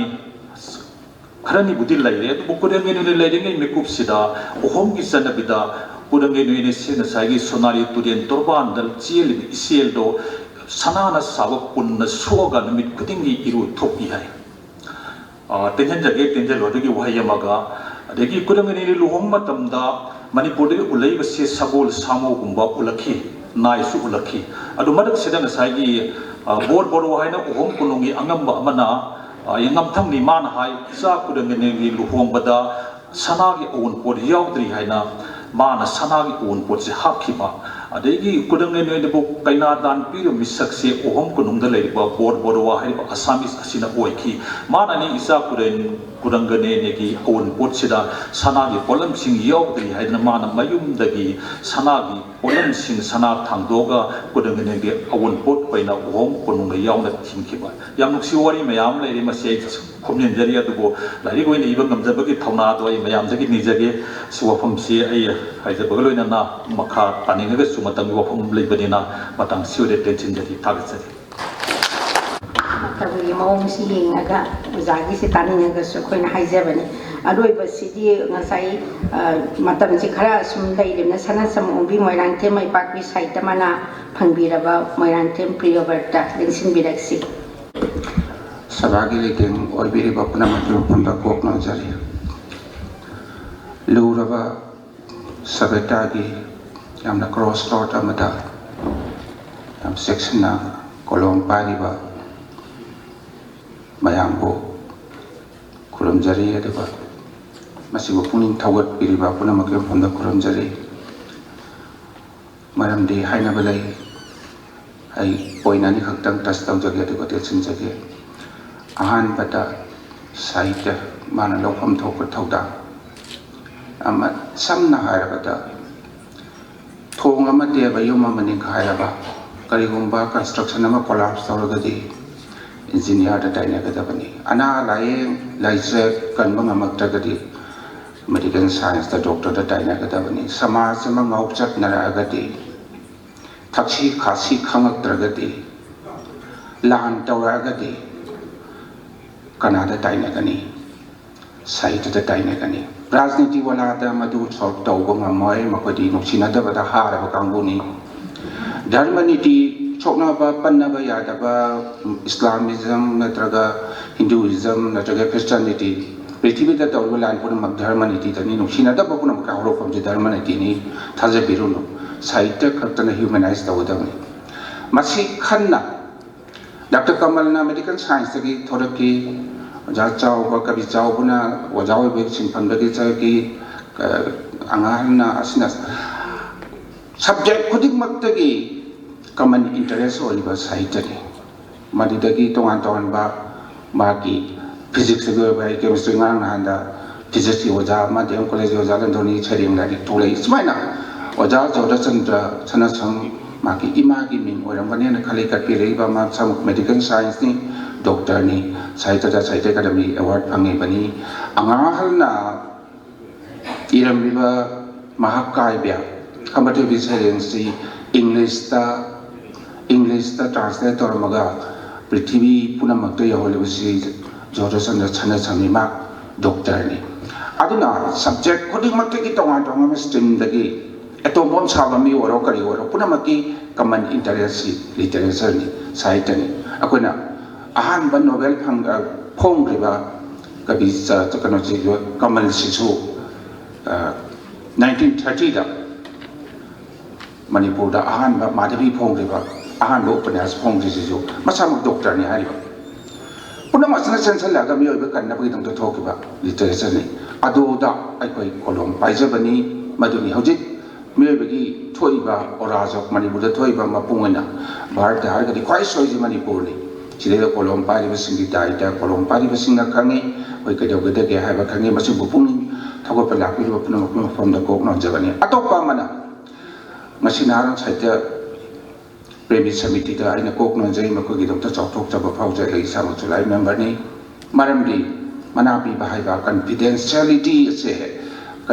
ꯈꯔꯅꯤꯕꯨꯗꯤ ꯂꯩꯔꯦ ꯑꯗꯨꯕꯨ ꯀꯨꯔꯝꯒꯩ ꯅꯣꯏꯅ ꯂꯩꯔꯤꯉꯩ ꯃꯤꯀꯨꯞꯁꯤꯗ ꯑꯍꯣꯝꯒꯤ ꯆꯠꯅꯕꯤꯗ ꯀꯨꯔꯝꯒꯩ ꯅꯣꯏꯅ ꯉꯁꯥꯏꯒꯤ ꯁꯣꯅꯥꯔꯤ ꯇꯨꯔꯦꯟ ꯇꯣꯔꯕꯥꯟꯗ ꯆꯦꯜꯂꯤꯕ ꯏꯆꯦꯜꯗꯣ ꯁꯅꯥꯅ ꯁꯥꯕ ꯄꯨꯟꯅ ꯁꯣꯛꯑꯒ ꯅꯨꯃꯤꯠ ꯈꯨꯗꯤꯡꯒꯤ ꯏꯔꯨ ꯊꯣꯛꯄꯤ ꯍꯥꯏ ꯇꯦꯟꯖꯟꯖꯒꯦ ꯇꯦꯟꯖꯜꯂꯣ ꯑꯗꯨꯒꯤ ꯋꯥꯍꯩ ꯑꯃꯒ ꯑꯗꯒꯤ ꯀꯨꯔꯝꯒꯩ ꯂꯨꯍꯣꯡꯕ ꯃꯇꯝꯗ ꯃꯅꯤꯄꯨꯔꯗꯒꯤ ꯎꯠꯂꯛꯏꯕꯁꯤ ꯁꯒꯣꯜ ꯁꯥꯃꯣꯒꯨꯝꯕ ꯎꯠꯂꯛꯈꯤ ꯅꯥꯏꯁꯨ ꯎꯠꯂꯛꯈꯤ ꯑꯗꯨ ꯃꯔꯛꯁꯤꯗ ꯉꯁꯥꯏꯒꯤ ꯕꯣꯔ ꯕꯣꯔꯣ ꯍꯥꯏꯅ ꯑꯍꯣꯝ ꯀꯣꯅꯨꯡꯒꯤ ꯑꯉꯝꯕ ꯑꯃꯅ ꯌꯦꯡꯉꯝꯊꯪꯅꯤ ꯃꯥꯅ ꯍꯥꯏ ꯏꯆꯥ ꯀꯨꯔꯝꯒꯩꯒꯤ ꯂꯨꯍꯣꯡꯕꯗ ꯁꯅꯥꯒꯤ ꯑꯎꯟꯄꯣꯠ ꯌꯥꯎꯗ꯭ꯔꯤ ꯍꯥꯏꯅ ꯃꯥꯅ ꯁꯅꯥꯒꯤ ꯑꯎꯟꯄꯣꯠꯁꯦ ꯍꯥꯞꯈꯤꯕ ꯑꯗꯒꯤ ꯀꯨꯔꯝꯒꯩ ꯅꯣꯏꯅꯕꯨ ꯀꯩꯅꯥꯗꯥꯟ ꯄꯤꯔꯤꯕ ꯃꯤꯁꯛꯁꯦ ꯑꯍꯣꯝ ꯀꯣꯅꯨꯡꯗ ꯂꯩꯔꯤꯕ ꯕꯣꯔ ꯕꯣꯔꯣꯋꯥ ꯍꯥꯏꯔꯤꯕ ꯑꯁꯥꯃꯤꯁ ꯑꯁꯤꯅ ꯑꯣꯏꯈꯤ ꯃꯥꯅꯅꯤ ꯏꯆꯥ ꯀꯨꯔꯝꯒꯩꯒꯤ ꯑꯎꯟꯄꯣꯠꯁꯤꯗ ꯁꯅꯥꯒꯤ ꯄꯣꯠꯂꯝꯁꯤꯡ ꯌꯥꯎꯗ꯭ꯔꯤ ꯍꯥꯏꯗꯅ ꯃꯥꯅ ꯃꯌꯨꯝꯗꯒꯤ ꯁꯅꯥꯒꯤ ꯄꯣꯠꯂꯝꯁꯤꯡ ꯁꯅꯥ ꯊꯥꯡꯗꯣꯛꯑꯒ ꯀꯨꯔꯝꯒꯩꯒꯤ ꯑꯎꯟꯄꯣꯠ ꯑꯣꯏꯅ ꯑꯍꯣꯝ ꯀꯣꯅꯨꯡꯗ ꯌꯥꯎꯅ ꯊꯤꯟꯈꯤꯕ ꯌꯥꯝ ꯅꯨꯡꯁꯤ ꯋꯥꯔꯤ ꯃꯌꯥꯝ ꯂꯩꯔꯤ ꯃꯁꯤ ꯑꯩ ꯈꯣꯝꯖꯤꯟꯖꯔꯤ ꯑꯗꯨꯕꯨ ꯂꯥꯏꯔꯤꯛ ꯑꯣꯏꯅ ꯏꯕ ꯉꯝꯖꯕꯒꯤ ꯊꯧꯅꯥꯗꯣ ꯑꯩ ꯃꯌꯥꯝꯗꯒꯤ ꯅꯤꯖꯒꯦ ꯁꯤ ꯋꯥꯐꯝꯁꯤ ꯑꯩ ꯍꯥꯏꯖꯕꯒ ꯂꯣꯏꯅꯅ ꯃꯈꯥ ꯇꯥꯅꯤꯡꯉꯒꯁꯨ ꯃꯇꯝꯒꯤ ꯋꯥꯐꯝ ꯂꯩꯕꯅꯤꯅ ꯃꯇꯥꯡꯁꯤ ꯑꯣꯏꯅ ꯇꯦꯟꯁꯤꯟꯖꯔꯤ ꯊꯥꯒꯠꯆꯔꯤ ꯃꯇꯝꯒꯤ ꯃꯑꯣꯡꯁꯤ ꯌꯦꯡꯉꯒ ꯑꯣꯖꯥꯒꯤꯁꯤ ꯇꯥꯅꯤꯡꯉꯒꯁꯨ ꯑꯩꯈꯣꯏꯅ ꯍꯥꯏꯖꯕꯅꯤ ꯑꯔꯣꯏꯕꯁꯤꯗꯤ ꯉꯁꯥꯏ ꯃꯇꯝꯁꯤ ꯈꯔ ꯁꯨꯝ ꯂꯩꯔꯤꯕꯅ ꯁꯅꯥꯁꯝ ꯑꯣꯡꯕꯤ ꯃꯣꯏꯔꯥꯡꯊꯦꯝ ꯃꯩꯄꯥꯛꯄꯤ ꯁꯥꯍꯤꯇ꯭ꯌ ꯃꯅꯥ ꯐꯪꯕꯤꯔꯕ ꯃꯣꯏꯔꯥꯡꯊꯦꯝ ꯄ꯭ꯔꯤꯌꯣꯕꯔꯇ ꯂꯦꯡꯁꯤꯟꯕꯤꯔꯛꯁꯤ ꯁꯚꯥꯒꯤ ꯂꯩꯇꯦꯡ ꯑꯣꯏꯕꯤꯔꯤꯕ ꯄꯨꯝꯅꯃꯛꯀꯤ ꯃꯐꯝꯗ ꯀꯣꯛꯅꯖꯔꯤ ꯂꯨꯔꯕ ꯁꯚ꯭ꯌꯇꯥꯒꯤ ꯌꯥꯝꯅ ꯀ꯭ꯔꯣꯁ ꯔꯣꯗ ꯑꯃꯗ ꯌꯥꯝ ꯆꯦꯛꯁꯤꯟꯅ ꯀꯣꯂꯣꯝ ꯄꯥꯏꯔꯤꯕ ꯃꯌꯥꯝꯕꯨ ꯈꯨꯔꯨꯝꯖꯔꯤ ꯑꯗꯨꯒ ꯃꯁꯤꯕꯨ ꯄꯨꯛꯅꯤꯡ ꯊꯧꯒꯠꯄꯤꯔꯤꯕ ꯄꯨꯝꯅꯃꯛꯀꯤ ꯃꯐꯝꯗ ꯈꯨꯔꯨꯝꯖꯔꯤ ꯃꯔꯝꯗꯤ ꯍꯥꯏꯅꯕ ꯂꯩ ꯑꯩ ꯄꯣꯏꯟ ꯑꯅꯤ ꯈꯛꯇꯪ ꯇꯆ ꯇꯧꯖꯒꯦ ꯑꯗꯨꯒ ꯇꯦꯟꯁꯤꯟꯖꯒꯦ ꯑꯍꯥꯟꯕꯗ ꯁꯥꯍꯤꯇ꯭ꯌ ꯃꯥꯅ ꯂꯧꯐꯝ ꯊꯣꯛꯄ ꯊꯧꯗꯥꯡ ꯑꯃ ꯁꯝꯅ ꯍꯥꯏꯔꯕꯗ ꯊꯣꯡ ꯑꯃ ꯇꯦꯕ ꯌꯨꯝ ꯑꯃ ꯅꯤꯡꯈꯥꯏꯔꯕ ꯀꯔꯤꯒꯨꯝꯕ ꯀꯟꯁꯇ꯭ꯔꯛꯁꯟ ꯑꯃ ꯀꯣꯂꯥꯞꯁ ꯇꯧꯔꯒꯗꯤ ꯏꯟꯖꯤꯅꯤꯌꯥꯔꯗ ꯇꯥꯏꯅꯒꯗꯕꯅꯤ ꯑꯅꯥ ꯂꯥꯏꯌꯦꯡ ꯂꯥꯏꯆꯠ ꯀꯟꯕ ꯉꯝꯃꯛꯇ꯭ꯔꯒꯗꯤ ꯃꯦꯗꯤꯀꯦꯜ ꯁꯥꯏꯟꯁꯇ ꯗꯣꯛꯇꯔꯗ ꯇꯥꯏꯅꯒꯗꯕꯅꯤ ꯁꯃꯥꯖ ꯑꯃ ꯉꯥꯎꯆꯠꯅꯔꯛꯑꯒꯗꯤ ꯊꯛꯁꯤ ꯈꯥꯁꯤ ꯈꯪꯉꯛꯇ꯭ꯔꯒꯗꯤ ꯂꯥꯟ ꯇꯧꯔꯛꯑꯒꯗꯤ ꯀꯅꯥꯗ ꯇꯥꯏꯅꯒꯅꯤ ꯁꯥꯍꯤꯇ꯭ꯌꯗ ꯇꯥꯏꯅꯒꯅꯤ ꯔꯥꯖꯅꯤꯇꯤ ꯋꯥꯂꯥꯗ ꯃꯗꯨ ꯁꯣꯜꯕ ꯇꯧꯕ ꯉꯝꯃꯣꯏ ꯃꯈꯣꯏꯗꯤ ꯅꯨꯡꯁꯤꯅꯗꯕꯗ ꯍꯥꯔꯕ ꯀꯥꯡꯕꯨꯅꯤ ꯙꯔꯃ ꯅꯤꯇꯤ ꯁꯣꯛꯅꯕ ꯄꯟꯅꯕ ꯌꯥꯗꯕ ꯏꯁꯂꯥꯃꯤꯖꯝ ꯅꯠꯇ꯭ꯔꯒ ꯍꯤꯟꯗꯨꯏꯖꯝ ꯅꯠꯇ꯭ꯔꯒ ꯈ꯭ꯔꯤꯁꯇ꯭ꯌꯥꯅꯤꯇꯤ ꯄ꯭ꯔꯤꯊꯤꯕꯤꯗ ꯇꯧꯔꯤꯕ ꯂꯥꯟ ꯄꯨꯝꯅꯃꯛ ꯙꯔꯃ ꯅꯤꯇꯤꯗꯅꯤ ꯅꯨꯡꯁꯤꯅꯗꯕ ꯄꯨꯝꯅꯃꯛꯀꯤ ꯍꯧꯔꯛꯐꯝꯁꯤ ꯙꯔꯃ ꯅꯤꯇꯤꯅꯤ ꯊꯥꯖꯕꯤꯔꯨꯅꯨ ꯁꯥꯍꯤꯇ꯭ꯌ ꯈꯛꯇꯅ ꯍ꯭ꯌꯨꯃꯦꯅꯥꯏꯖ ꯇꯧꯒꯗꯕꯅꯤ ꯃꯁꯤ ꯈꯟꯅ ꯗꯥꯛꯇꯔ ꯀꯃꯜꯅ ꯃꯦꯗꯤꯀꯦꯜ ꯁꯥꯏꯟꯁꯇꯒꯤ ꯊꯣꯔꯛꯈꯤ ꯑꯣꯖꯥ ꯆꯥꯎꯕ ꯀꯕꯤ ꯆꯥꯎꯕꯅ ꯑꯣꯖꯥ ꯑꯣꯏꯕꯒꯤ ꯁꯤꯟꯐꯝꯗꯒꯤ ꯆꯠꯈꯤ ꯑꯉꯥꯡꯅ ꯑꯁꯤꯅ ꯁꯕꯖꯦꯛ ꯈꯨꯗꯤꯡꯃꯛꯇꯒꯤ ꯀꯃꯟ ꯏꯟꯇꯔꯦꯁ ꯑꯣꯏꯕ ꯁꯥꯍꯤꯇ꯭ꯌꯅꯤ ꯃꯗꯨꯗꯒꯤ ꯇꯣꯉꯥꯟ ꯇꯣꯉꯥꯟꯕ ꯃꯥꯒꯤ ꯐꯤꯖꯤꯛꯁꯇꯒꯤ ꯑꯣꯏꯕ ꯑꯩ ꯀꯦꯃꯤꯁꯇ꯭ꯔꯤ ꯉꯔꯥꯡ ꯅꯍꯥꯟꯗ ꯐꯤꯖꯤꯛꯁꯀꯤ ꯑꯣꯖꯥ ꯑꯃ ꯗꯤ ꯑꯦꯝ ꯀꯣꯂꯦꯖꯀꯤ ꯑꯣꯖꯥ ꯂꯟꯊꯣꯅꯤ ꯁꯩꯔꯦꯡ ꯂꯥꯏꯔꯤꯛ ꯊꯣꯛꯂꯛꯏ ꯁꯨꯃꯥꯏꯅ ꯑꯣꯖꯥ ꯖꯣꯙꯆꯟꯗ꯭ꯔ ꯁꯅꯥꯁꯝ ꯃꯥꯒꯤ ꯏꯃꯥꯒꯤ ꯃꯤꯡ ꯑꯣꯏꯔꯝꯒꯅꯦꯅ ꯈꯜꯂꯤ ꯀꯠꯄꯤꯔꯛꯏꯕ ꯃꯥ ꯃꯦꯗꯤꯀꯦꯜ ꯁꯥꯏꯟꯁꯅꯤ ꯗꯣꯛꯇꯔꯅꯤ ꯁꯥꯍꯤꯇ꯭ꯌꯗ ꯁꯥꯍꯤꯇ꯭ꯌ ꯑꯦꯀꯥꯗꯦꯃꯤ ꯑꯦꯋꯥꯔꯗ ꯐꯪꯉꯤꯕꯅꯤ ꯑꯉꯥꯡꯍꯜꯅ ꯏꯔꯝꯂꯤꯕ ꯃꯍꯥꯀꯥꯕ꯭ꯌ ꯈꯝꯕꯊꯣꯏꯕꯤ ꯁꯩꯔꯦꯡꯁꯤ ꯏꯪꯂꯤꯁꯇ ꯇ꯭ꯔꯥꯟꯁꯂꯦꯠ ꯇꯧꯔꯝꯃꯒ ꯄ꯭ꯔꯤꯊꯤꯕꯤ ꯄꯨꯝꯅꯃꯛꯇ ꯌꯧꯍꯜꯂꯤꯕꯁꯤ ꯖꯣꯙꯆꯟꯗ꯭ꯔ ꯁꯅꯥꯁꯝꯅꯤ ꯃꯥ ꯗꯣꯛꯇꯔꯅꯤ ꯑꯗꯨꯅ ꯁꯕꯖꯦꯛ ꯈꯨꯗꯤꯡꯃꯛꯇꯒꯤ ꯇꯣꯉꯥꯟ ꯇꯣꯉꯥꯟꯕ ꯁ꯭ꯇ꯭ꯔꯤꯝꯗꯒꯤ ꯑꯦꯇꯣꯝ ꯕꯣꯝ ꯁꯥꯕ ꯃꯤ ꯑꯣꯏꯔꯣ ꯀꯔꯤ ꯑꯣꯏꯔꯣ ꯄꯨꯝꯅꯃꯛꯀꯤ ꯀꯃꯟ ꯏꯟꯇꯔꯦꯁꯁꯤ ꯂꯤꯇꯔꯦꯆꯔꯅꯤ ꯁꯥꯍꯤꯇ꯭ꯌꯅꯤ ꯑꯩꯈꯣꯏꯅ ꯑꯍꯥꯟꯕ ꯅꯣꯕꯦꯜ ꯐꯣꯡꯈ꯭ꯔꯤꯕ ꯀꯕꯤ ꯀꯩꯅꯣꯁꯤ ꯀꯃꯜꯁꯤꯁꯨ 1930ꯗ ꯃꯅꯤꯄꯨꯔꯗ ꯑꯍꯥꯟꯕ ꯃꯥꯙꯕꯤ ꯐꯣꯡꯈ꯭ꯔꯤꯕ ꯑꯍꯥꯟꯕ ꯎꯄꯟꯌꯥꯁ ꯐꯣꯡꯈ꯭ꯔꯤꯁꯤꯁꯨ ꯃꯁꯥꯃꯛ ꯗꯣꯛꯇꯔꯅꯤ ꯍꯥꯏꯔꯤꯕ ꯄꯨꯝꯅꯃꯛꯁꯤꯅ ꯆꯦꯟꯁꯤꯜꯂꯛꯑꯒ ꯃꯤꯑꯣꯏꯕ ꯀꯟꯅꯕꯒꯤꯗꯃꯛꯇ ꯊꯣꯛꯈꯤꯕ ꯂꯤꯇꯔꯦꯆꯔꯅꯤ ꯑꯗꯨꯗ ꯑꯩꯈꯣꯏ ꯀꯣꯂꯣꯝ ꯄꯥꯏꯖꯕꯅꯤ ꯃꯗꯨꯅꯤ ꯍꯧꯖꯤꯛ ꯃꯤꯑꯣꯏꯕꯒꯤ ꯊꯣꯛꯏꯕ ꯑꯣꯔꯥꯖꯣꯛ ꯃꯅꯤꯄꯨꯔꯗ ꯊꯣꯛꯏꯕ ꯃꯄꯨꯡ ꯑꯣꯏꯅ ꯚꯥꯔꯠꯇ ꯍꯥꯏꯔꯒꯗꯤ ꯈ꯭ꯋꯥꯏ ꯁꯣꯏꯁꯤ ꯃꯅꯤꯄꯨꯔꯅꯤ ꯁꯤꯗꯩꯗ ꯀꯣꯂꯣꯝ ꯄꯥꯏꯔꯤꯕꯁꯤꯡꯒꯤ ꯗꯥꯏꯇ ꯀꯣꯂꯣꯝ ꯄꯥꯏꯔꯤꯕꯁꯤꯡꯅ ꯈꯪꯉꯤ ꯑꯩꯈꯣꯏ ꯀꯩꯗꯧꯒꯗꯒꯦ ꯍꯥꯏꯕ ꯈꯪꯉꯤ ꯃꯁꯤꯕꯨ ꯄꯨꯛꯅꯤꯡ ꯊꯧꯒꯠꯄ ꯂꯥꯛꯄꯤꯔꯤꯕ ꯄꯨꯝꯅꯃꯛꯀꯤ ꯃꯐꯝꯗ ꯀꯣꯛ ꯅꯣꯟꯖꯕꯅꯤ ꯑꯇꯣꯞꯄ ꯑꯃꯅ ꯉꯁꯤ ꯅꯍꯥꯔꯣꯜ ꯁꯥꯍꯤꯇ꯭ꯌ ꯄ꯭ꯔꯦꯃꯤ ꯁꯃꯤꯇꯤꯗ ꯑꯩꯅ ꯀꯣꯛ ꯅꯣꯟꯖꯩ ꯃꯈꯣꯏꯒꯤꯗꯃꯛꯇ ꯆꯥꯎꯊꯣꯛꯆꯕ ꯐꯥꯎꯖꯩ ꯑꯩ ꯏꯁꯥꯃꯛꯁꯨ ꯂꯥꯏ ꯃꯦꯝꯕꯔꯅꯤ ꯃꯔꯝꯗꯤ ꯃꯅꯥ ꯄꯤꯕ ꯍꯥꯏꯕ ꯀꯟꯐꯤꯗꯦꯟꯁꯤꯌꯦꯂꯤꯇꯤ ꯑꯁꯦ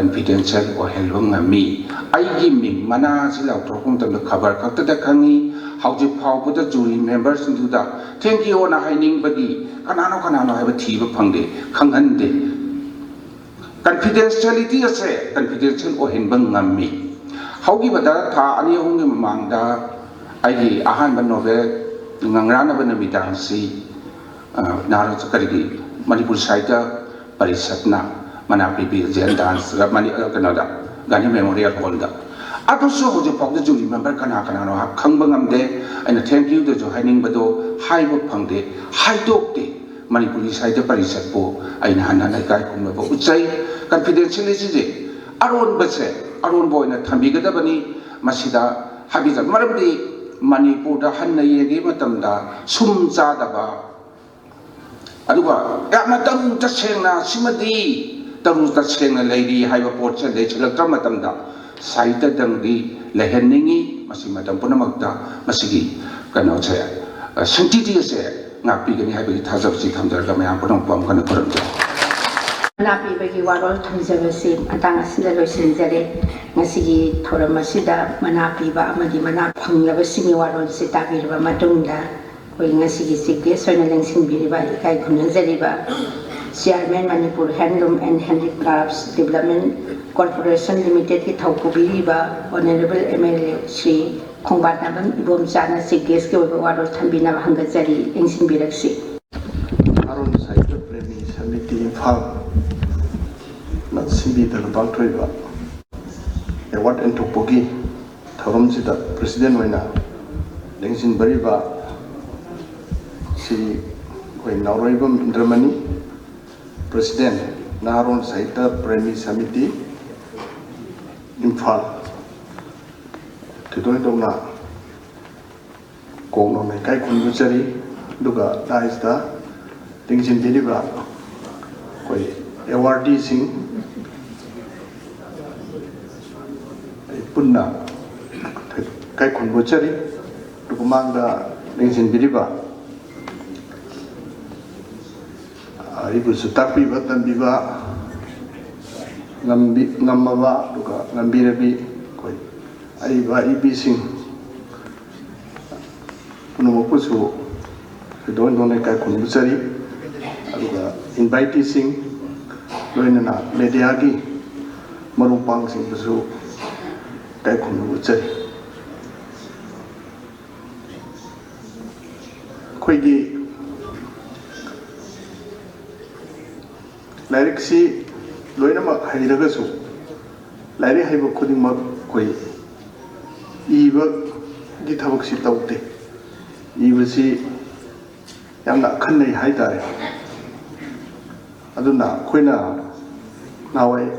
confidential ohelwa ngami aigi ming mana si lauthokung tam khabar khakta da khangi hauji phawbuda jury members duda thank you na haining bagi kanano haiba thiba phangde khanghande confidentiality ase confidential ohenba ngami haugi bada tha ani hongi mangda aigi ahan ba novel ngangrana ba namidang si naro chakarigi manipur saita parisatna manapi bil jen dance mani kanada gani memorial hall da aduso hoje pokda jury member kana no khangba ngamde aina thank you to jo haining bado haibo phangde haidokte manipuri saita parisat po aina hanana kai kumna bo uchai confidentiality je aron boy na thambi gada bani masida habija maramdi manipur da hanna yegi matamda sumcha da ba aduga yamna taru ta sengna simadi taru ta sengna leidi haiba pot che le chelakta matamda saita dangdi lehenningi masi matam punamakta masigi kano che sentiti se ngapi gani haiba thajab si thamjar ga mayam punam pam kana puramja napi bagi warol thamjabasi atang asida loisinjare ngasigi thoramasida manapi ba amadi mana phanglabasini warol se tabirba matungda koi ngasigi sigge soina lengsingbiliba ikai khunjariba Chairman Manipur Handloom and Handicrafts Development Corporation Limited ki thawkubiriba Honorable MLA Shri Khongbatnabam Ibomchana Sigges ke oiba warol thambina hangajari engsinbiraksi Aron Sahitya Premi Samiti Imphal na simbi da bangthoiba award entokpogi thoramsida president oina lengsin bariba si koi Naroibam Indramani President Naron Sahitya Premi Samiti Imphal Tidoi Dongna Kongno Mai Kai Kunbuchari Duga Daisda Lengsin Deliba Koi awardee sing Punna Kai Kunbuchari Dukumangda Lengsin Deliba Ibu sutapi batan biba ngamaba duka ngambirabi koi aiba ibi sing puno mopusu don kai kunbusari aduga invite sing loina na media gi marupang sing busu kai kunbusari koi gi Lyric si loina ma hairaga su lyric haiba khuding ma koi iba gi thabak si tawte iba si yamna khanai hai tare aduna khoina nawai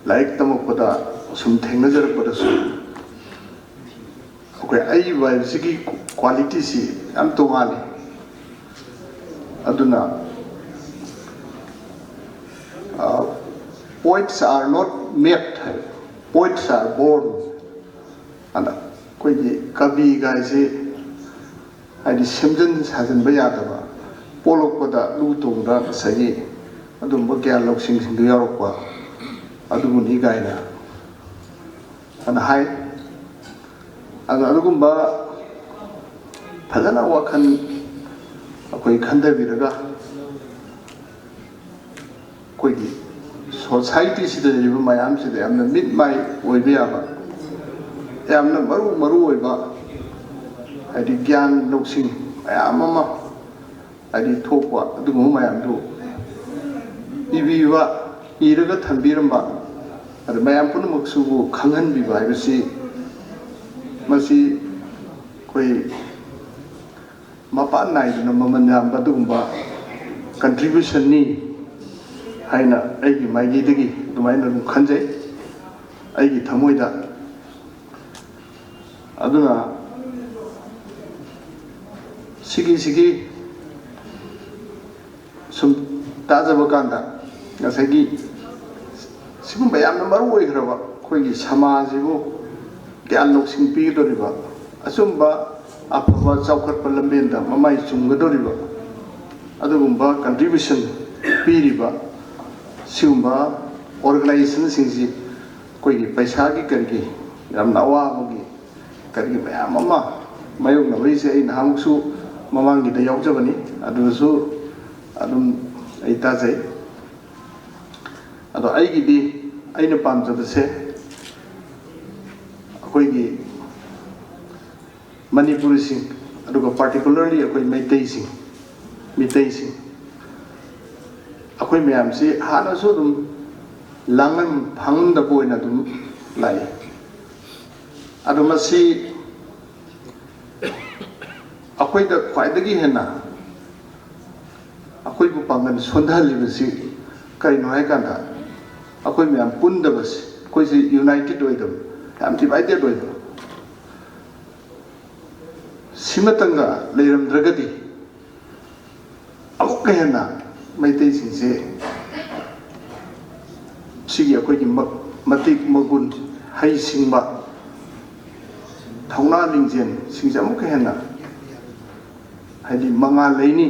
lyric tamak pada sum thengna jar pada su koi ai vibe si gi quality si am to wale aduna poets are not made, poets are born. And koi kabi guys I the semblance hasn't been yadaba. Polok pada lutung da say adum bagya loksing sing duyarokwa adum ni gaina and hai and adugumba phadana wakhan koi khanda biraga koi society sida liba mayam sida yamna mid mai oibe aba yamna maru oiba adi gyan loksing mayam ama adi thokwa adugu mayam du ibiwa iraga thambiramba adu mayam punamuk subu khanghan biba ibasi masi koi mapa nai duna mamanyam badugumba contribution ni haina aigi maigi digi dumaina dum khanjai aigi thamoida aduna sigi sum tajaba kanda ngasagi sigum bayam maru oigraba khoigi samajibu gyan loksing pi doriba asumba afaba chawkhat palambenda mamai chunggadoriba adugumba contribution piriba Sumba ꯑꯣꯔꯒꯅꯥꯏꯖꯦꯁꯟꯁꯤꯡꯁꯤ ꯑꯩꯈꯣꯏꯒꯤ ꯄꯩꯁꯥꯒꯤ ꯀꯔꯤꯒꯤ ꯌꯥꯝꯅ ꯑꯋꯥꯕꯒꯤ ꯀꯔꯤꯒꯤ ꯃꯌꯥꯝ ꯑꯃ ꯃꯥꯌꯣꯛꯅꯕꯩꯁꯦ ꯑꯩ ꯅꯍꯥꯟꯃꯨꯛꯁꯨ ꯃꯃꯥꯡꯒꯤꯗ ꯌꯥꯎꯖꯕꯅꯤ ꯑꯗꯨꯗꯁꯨ ꯑꯗꯨꯝ ꯑꯩ ꯇꯥꯖꯩ ꯑꯗꯣ ꯑꯩꯒꯤꯗꯤ ꯑꯩꯅ ꯄꯥꯝꯖꯕꯁꯦ ꯑꯩꯈꯣꯏꯒꯤ ꯃꯅꯤꯄꯨꯔꯤꯁꯤꯡ ꯑꯗꯨꯒ ꯄꯥꯔꯇꯤꯀꯨꯂꯔꯂꯤ ꯑꯩꯈꯣꯏ ꯃꯩꯇꯩꯁꯤꯡ ꯑꯩꯈꯣꯏ ꯃꯌꯥꯝꯁꯤ ꯍꯥꯟꯅꯁꯨ ꯑꯗꯨꯝ ꯂꯥꯡꯐꯝ ꯐꯪꯗꯕ ꯑꯣꯏꯅ ꯑꯗꯨꯝ ꯂꯥꯛꯏ ꯑꯗꯣ ꯃꯁꯤ ꯑꯩꯈꯣꯏꯗ ꯈ꯭ꯋꯥꯏꯗꯒꯤ ꯍꯦꯟꯅ ꯑꯩꯈꯣꯏꯕꯨ ꯄꯥꯡꯒꯜ ꯁꯣꯟꯊꯍꯜꯂꯤꯕꯁꯤ ꯀꯔꯤꯅꯣ ꯍꯥꯏꯀꯥꯟꯗ ꯑꯩꯈꯣই ꯃꯌꯥꯝ ꯄꯨꯟꯗꯕꯁꯤ ꯑꯩꯈꯣꯏꯁꯤ ꯌꯨꯅꯥꯏꯇꯦꯠ ꯑꯣꯏꯗꯕ ꯌꯥꯝ ꯗꯤꯚꯥꯏꯗꯦꯠ ꯑꯣꯏꯕ ꯁꯤꯃꯇꯪꯒ ꯂꯩꯔꯝꯗ꯭ꯔꯒꯗꯤ ꯑꯃꯨꯛꯀ ꯍꯦꯟꯅ ꯃꯩꯇꯩꯁꯤꯡꯁꯦ ꯁꯤꯒꯤ ꯑꯩꯈꯣꯏꯒꯤ ꯃꯇꯤꯛ ꯃꯒꯨꯟ ꯍꯩꯁꯤꯡꯕ ꯊꯧꯅꯥ ꯂꯤꯡꯖꯦꯜ ꯁꯤꯡꯁꯦ ꯑꯃꯨꯛꯀ ꯍꯦꯟꯅ ꯍꯥꯏꯗꯤ ꯃꯉꯥꯜ ꯂꯩꯅꯤ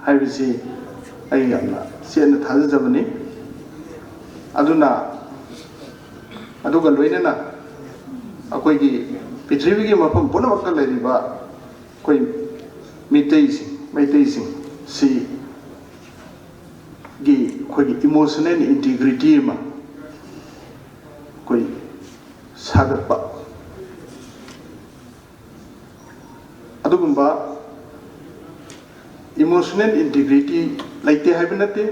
ꯍꯥꯏꯕꯁꯤ ꯑꯩ ꯌꯥꯝꯅ ꯆꯦꯠꯅ ꯊꯥꯖꯖꯕꯅꯤ ꯑꯗꯨꯅ ꯑꯗꯨꯒ ꯂꯣꯏꯅꯅ ꯑꯩꯈꯣꯏꯒꯤ ꯄ꯭ꯔꯤꯊꯤꯕꯤꯒꯤ ꯃꯐꯝ ꯄꯨꯝꯅꯃꯛꯇ ꯂꯩꯔꯤꯕ ꯑꯩꯈꯣꯏ ꯃꯩꯇꯩꯁꯤꯡ ꯁꯤꯒꯤ ꯑꯩꯈꯣꯏꯒꯤ ꯏꯃꯣꯁꯅꯦꯜ ꯏꯟꯇꯤꯒ꯭ꯔꯤꯇꯤ ꯑꯃ ꯑꯩꯈꯣꯏ ꯁꯥꯒꯠꯄ ꯑꯗꯨꯒꯨꯝꯕ ꯏꯃꯣꯁꯅꯦꯜ ꯏꯟꯇꯤꯒ꯭रिꯇꯤ ꯂꯩꯇꯦ ꯍꯥꯏꯕ ꯅꯠꯇꯦ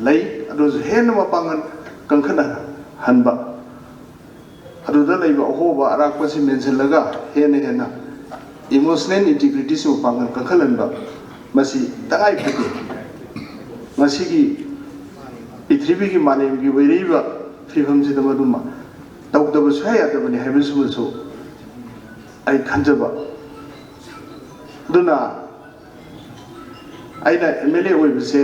ꯂꯩ ꯑꯗꯨꯁꯨ ꯍꯦꯟꯅ ꯃꯄꯥꯡꯒꯜ ꯀꯟꯈꯠꯍꯟꯕ ꯑꯗꯨꯗ ꯂꯩꯕ ꯑꯍꯣꯕ ꯑꯔꯥꯛꯄꯁꯤ ꯃꯦꯟꯁꯤꯜꯂꯒ ꯍꯦꯟꯅ ꯏꯃꯣꯁꯅꯦꯜ ꯏꯟꯇꯤꯒ꯭रिꯇꯤꯁꯤ ꯃꯄꯥꯡꯒꯜ ꯀꯟꯈꯠꯍꯟꯕ ꯃꯁꯤ ꯇꯉꯥꯏ ꯐꯗꯦ ꯃꯁꯤꯒꯤ ꯄ꯭ꯔꯤꯊꯤꯕꯤꯒꯤ ꯃꯥꯂꯦꯝꯒꯤ ꯑꯣꯏꯔꯤꯕ ꯐꯤꯕꯝꯁꯤꯗ ꯃꯗꯨꯃ ꯇꯧꯗꯕ ꯁꯨꯡꯌꯥ ꯌꯥꯗꯕꯅꯤ ꯍꯥꯏꯕꯁꯤꯃꯁꯨ ꯑꯩ ꯈꯟꯖꯕ ꯑꯗꯨꯅ ꯑꯩꯅ MLA ꯑꯣꯏꯕꯁꯦ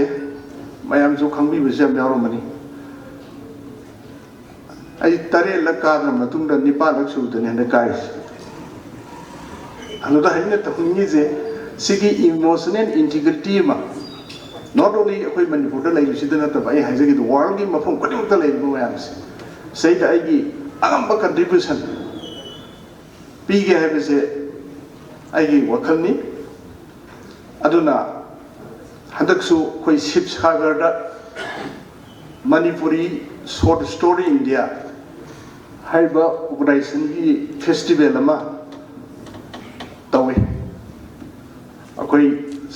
ꯃꯌꯥꯝꯁꯨ ꯈꯪꯕꯤꯕꯁꯨ ꯌꯥꯝ ꯌꯥꯎꯔꯝꯃꯅꯤ ꯑꯩ 7ꯂꯛ ꯀꯥꯗ꯭ꯔ ꯃꯇꯨꯡꯗ 9ꯂꯛ ꯁꯨꯕꯗꯅꯤ ꯍꯟꯗꯛ ꯀꯥꯔꯤꯁꯦ ꯑꯗꯨꯗ ꯑꯩꯅ ꯇꯧꯅꯤꯡꯉꯤꯁꯦ ꯁꯤꯒꯤ ꯏꯃꯣꯁꯅꯦꯜ ꯏꯟꯇꯤꯒ꯭रिꯇꯤ ꯑꯃ ꯅꯣꯠ ꯑꯣꯟꯂꯤ ꯑꯩꯈꯣꯏ ꯃꯅꯤꯄꯨꯔꯗ ꯂꯩꯔꯤꯁꯤꯗ ꯅꯠꯇꯕ ꯑꯩ ꯍꯥꯏꯖꯒꯦꯗ ꯋꯥꯔꯜꯒꯤ ꯃꯐꯝ ꯈꯨꯗꯤꯡꯃꯛꯇ ꯂꯩꯔꯤꯕ ꯃꯌꯥꯝꯁꯦ ꯁꯤꯗ ꯑꯩꯒꯤ ꯑꯉꯝꯕ ꯀꯟꯇ꯭ꯔꯤꯕ꯭ꯌꯨꯁꯟ ꯄꯤꯒꯦ ꯍꯥꯏꯕꯁꯦ ꯑꯩꯒꯤ ꯋꯥꯈꯜꯅꯤ ꯑꯗꯨꯅ ꯍꯟꯗꯛꯁꯨ ꯑꯩꯈꯣꯏ ꯁꯤꯕꯁꯥꯒꯔꯗ ꯃꯅꯤꯄꯨꯔꯤ ꯁꯣꯔꯠ ꯁ꯭ꯇꯣꯔꯤ ꯏꯟꯗꯤꯌꯥ ꯍꯥꯏꯔꯤꯕ ꯑꯣꯔꯒꯅꯥꯏꯖꯦꯁꯟꯒꯤ ꯐꯦꯁꯇꯤꯚꯦꯜ ꯑꯃ ꯇꯧꯏ ꯑꯩꯈꯣꯏ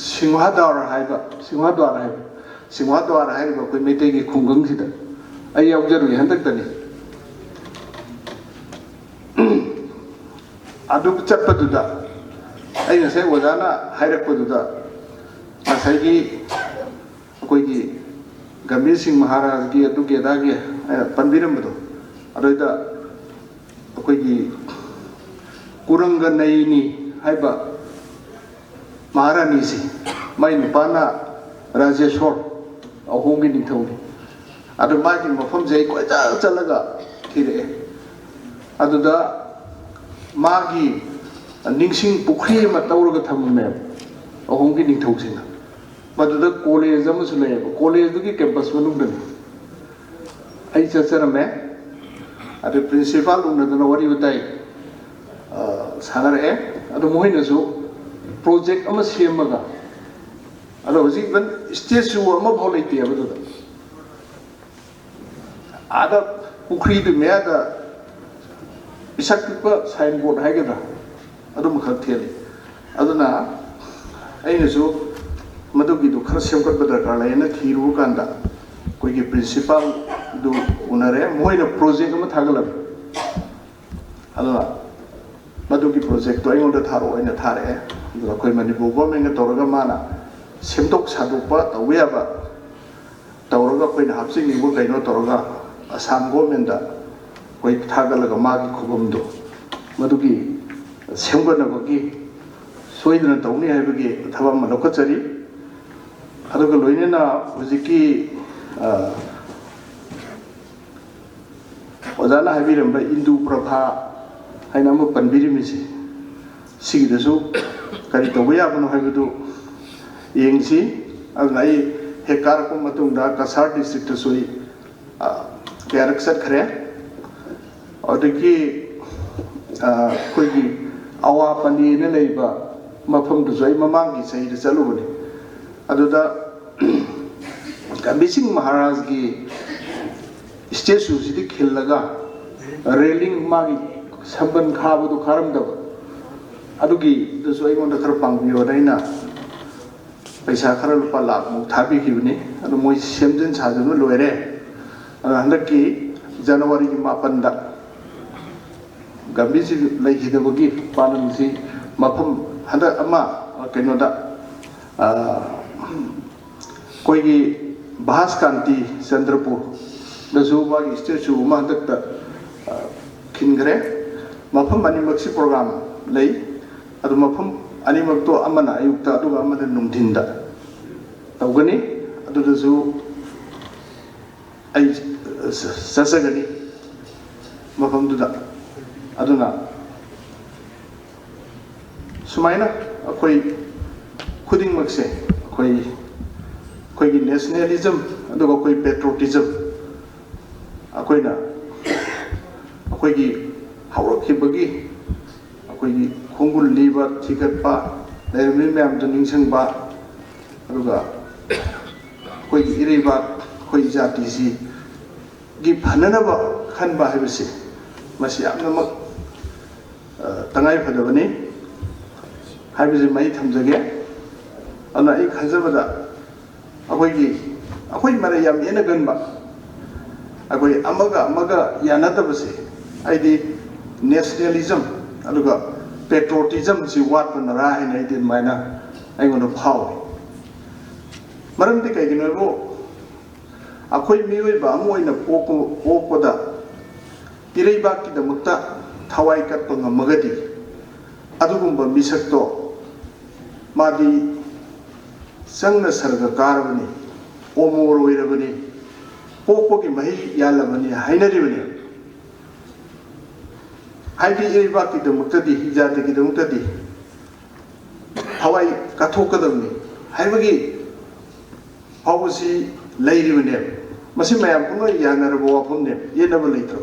ꯁꯤꯡꯍꯗ꯭ꯋꯥꯔ ꯍꯥꯏꯕ ꯑꯩꯈꯣꯏ ꯃꯩꯇꯩꯒꯤ ꯈꯨꯡꯒꯪꯁꯤꯗ ꯑꯩ ꯌꯥꯎꯖꯔꯨꯏ ꯍꯟꯗꯛꯇꯅꯤ ꯑꯗꯨ ꯆꯠꯄꯗꯨꯗ ꯑꯩ ꯉꯁꯥꯏ ꯑꯣꯖꯥꯅ ꯍꯥꯏꯔꯛꯄꯗꯨꯗ ꯉꯁꯥꯏꯒꯤ ꯑꯩꯈꯣꯏꯒꯤ ꯒꯝꯚꯤꯔ ꯁꯤꯡ ꯃꯍꯥꯔꯥꯖꯒꯤ ꯑꯗꯨꯒꯤ ꯑꯗꯥꯒꯤ ꯄꯟꯕꯤꯔꯝꯕꯗꯣ ꯑꯗꯨꯗ ꯑꯩꯈꯣꯏꯒꯤ ꯀꯨꯔꯪꯒ ꯅꯩꯅꯤ ꯍꯥꯏꯕ ꯃꯍꯥꯔꯥꯅꯤꯁꯤ ꯃꯥꯏ ꯅꯨꯄꯥꯅ ꯔꯥꯖꯦꯁꯣꯔ ꯑꯍꯣꯝꯒꯤ ꯅꯤꯡꯊꯧꯅꯤ ꯑꯗꯨ ꯃꯥꯒꯤ ꯃꯐꯝꯁꯦ ꯑꯩ ꯀꯣꯏꯆꯠ ꯆꯠꯂꯒ ꯊꯤꯔꯛꯑꯦ ꯑꯗꯨꯗ ꯃꯥꯒꯤ ꯅꯤꯡꯁꯤꯡ ꯄꯨꯈ꯭ꯔꯤ ꯑꯃ ꯇꯧꯔꯒ ꯊꯝꯃꯝꯃꯦꯕ ꯑꯍꯣꯝꯒꯤ ꯅꯤꯡꯊꯧꯁꯤꯡꯅ ꯃꯗꯨꯗ ꯀꯣꯂꯦꯖ ꯑꯃꯁꯨ ꯂꯩꯌꯦꯕ ꯀꯣꯂꯦꯖꯗꯨꯒꯤ ꯀꯦꯝꯄꯁ ꯃꯅꯨꯡꯗꯅꯤ ꯑꯩ ꯆꯠꯆꯔꯝꯃꯦ ꯑꯗꯨ ꯄ꯭ꯔꯤꯟꯁꯤꯄꯥꯜ ꯎꯅꯗꯅ ꯋꯥꯔꯤ ꯋꯥꯇꯥꯏ ꯁꯥꯟꯅꯔꯛꯑꯦ ꯑꯗꯨ ꯃꯣꯏꯅꯁꯨ ꯄ꯭ꯔꯣꯖꯦꯛ ꯑꯃ ꯁꯦꯝꯃꯒ ꯑꯗꯣ ꯍꯧꯖꯤꯛ ꯏꯚꯟ ꯁ꯭ꯇꯦꯆꯨ ꯑꯃꯐꯥꯎ ꯂꯩꯇꯦꯕ ꯑꯗꯨꯗ ꯑꯥꯗ ꯄꯨꯈ꯭ꯔꯤꯗꯨ ꯃꯌꯥꯗ ꯄꯤꯁꯛ ꯄꯤꯛꯄ ꯁꯥꯏꯟ ꯕꯣꯔꯗ ꯍꯥꯏꯒꯗ꯭ꯔꯥ ꯑꯗꯨꯃꯈꯛ ꯊꯦꯠꯂꯤ ꯑꯗꯨꯅ ꯑꯩꯅꯁꯨ ꯃꯗꯨꯒꯤꯗꯨ ꯈꯔ ꯁꯦꯝꯒꯠꯄ ꯗꯔꯀꯥꯔ ꯂꯩꯌꯦꯅ ꯊꯤꯔꯨꯕ ꯀꯥꯟꯗ ꯑꯩꯈꯣꯏꯒꯤ ꯄ꯭ꯔꯤꯟꯁꯤꯄꯥꯜꯗꯨ ꯎꯅꯔꯦ ꯃꯣꯏꯅ ꯄ꯭ꯔꯣꯖꯦꯛ ꯑꯃ ꯊꯥꯒꯠꯂꯝꯃꯤ ꯑꯗꯨꯅ ꯃꯗꯨꯒꯤ ꯄ꯭ꯔꯣꯖꯦꯛꯇꯣ ꯑꯩꯉꯣꯟꯗ ꯊꯥꯔꯛꯑꯣ ꯑꯩꯅ ꯊꯥꯔꯛꯑꯦ ꯑꯗꯨꯒ ꯑꯩꯈꯣꯏ ꯃꯅꯤꯄꯨꯔ ꯒꯣꯔꯃꯦꯟꯒ ꯇꯧꯔꯒ ꯃꯥꯅ ꯁꯦꯝꯗꯣꯛ ꯁꯥꯗꯣꯛꯄ ꯇꯧꯕ ꯌꯥꯕ ꯇꯧꯔꯒ ꯑꯩꯈꯣꯏꯅ ꯍꯥꯞꯆꯤꯟꯅꯤꯡꯕ ꯀꯩꯅꯣ ꯇꯧꯔꯒ ꯑꯁꯥꯝ ꯒꯣꯔꯃꯦꯟꯗ ꯑꯩꯈꯣꯏ ꯊꯥꯒꯠꯂꯒ ꯃꯥꯒꯤ ꯈꯨꯕꯝꯗꯣ ꯃꯗꯨꯒꯤ ꯁꯦꯝꯒꯠꯅꯕꯒꯤ ꯁꯣꯏꯗꯅ ꯇꯧꯅꯤ ꯍꯥꯏꯕꯒꯤ ꯊꯕꯛ ꯑꯃ ꯂꯧꯈꯠꯆꯔꯤ ꯑꯗꯨꯒ ꯂꯣꯏꯅꯅ ꯍꯧꯖꯤꯛꯀꯤ ꯑꯣꯖꯥꯅ ꯍꯥꯏꯕꯤꯔꯝꯕ ꯏꯟꯗꯨ ꯄ꯭ꯔꯚꯥ ꯍꯥꯏꯅ ꯑꯃ ꯄꯟꯕꯤꯔꯤꯃꯤꯁꯤ ꯁꯤꯒꯤꯗꯁꯨ ꯀꯔꯤ ꯇꯧꯕ ꯌꯥꯕꯅꯣ ꯍꯥꯏꯕꯗꯨ ꯌꯦꯡꯁꯤ ꯑꯗꯨꯅ ꯑꯩ ꯍꯦꯛ ꯀꯥꯔꯛꯄ ꯃꯇꯨꯡꯗ ꯀꯁꯥꯔ ꯗꯤꯁꯇ꯭ꯔꯤꯛꯇꯁꯨ ꯑꯩ kaya sat khare adagi koi gi awa pani ne leiba mafam du zai mamang gi sai de chalu bani aduda Gambising Maharaj gi statue sidi khillaga railing magi samban khaba du kharam da adugi du so imonda khar pangbiyo daina paisa khara lupa lakh mu thabi khibni adu moi semjen sajanu loire handaki January gi mapan da Gambisi lai hidabagi panam si mafam handa ama keno da koi gi Bahas Kanti Chandrapur dasu magi statue ma dakta khingre mafam animaksi program lei adu mafam animak to amana ayukta adu amana nungthinda tawgani adu dasu ai sasagani mafam duda aduna sumaina akoi khuding makse akoi nationalism aduga akoi patriotism akoina akoi gi hawrakhibagi akoi gi khongul liba thigatpa leirmi myam du ningsangba aduga akoi gi iriba akoi jati si gi phananaba khanba haibase masi amnamak tangai phadabani haibase mai thamjage ana ai khanjabada akoi mara yam ena ganba akoi amaga yanadabase aidi nationalism aduga patriotism si wat nara haina idin maina aingono phau maramdi kaigino bo akoi mioi ba amoina pokoda iraiba ki damakta thawai kat pangamagadi adugumba misakto madi sangna sarga karabani omor oirabani pokogi mahi yalabani hainaribani haidi iraiba ki damuktadi hijati ki damuktadi thawai kathokadamni haibagi phawsi lairibani masi mayam puno yanarabo wafumne yenaba leitro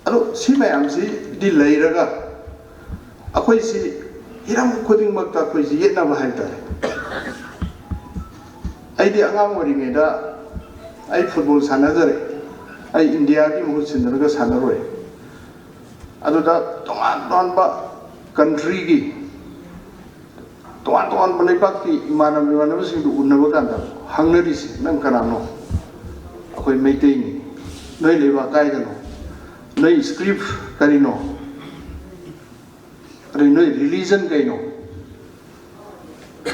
ado si mayam si di lairaga akoi si hiram khuding makta akoi si yenaba haitare aidi angang oringeda ai football sanajare ai India ki muhut sindaraga sanaroi aduda tongan ba country gi tongan balaipak ki manam sing du unnaba kanda hangnari si nang kanano akoi meitei ni noi leba kai dano noi script karino ari noi religion kaino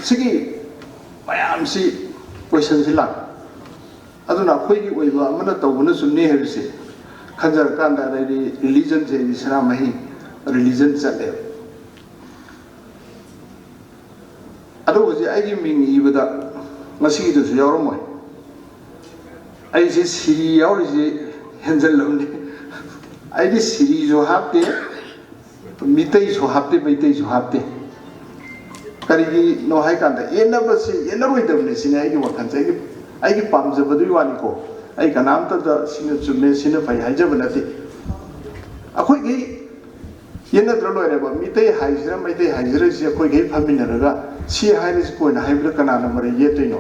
sigi mayam si question sila aduna khoi gi oiba amana tawbuna sunni hebse khanjar kanda dai religion je isra mahi religion chale ado je agi ming ibada ngasi du su yaurmoi ai je siri yauri je henjal lomni ai di siri jo hapte mitei jo hapte meitai jo hapte karigi no hai kanda enaba si enaroi damne sine ai gi wakhan chai gi ai gi pamjabadu wani ko ai kanam ta da sine chume sine phai haijaba nati akoi gi yena droloi ba mitei haijira meitai haijira si akoi gi phaminaraga si hairis ko na haibra kana na mare yetino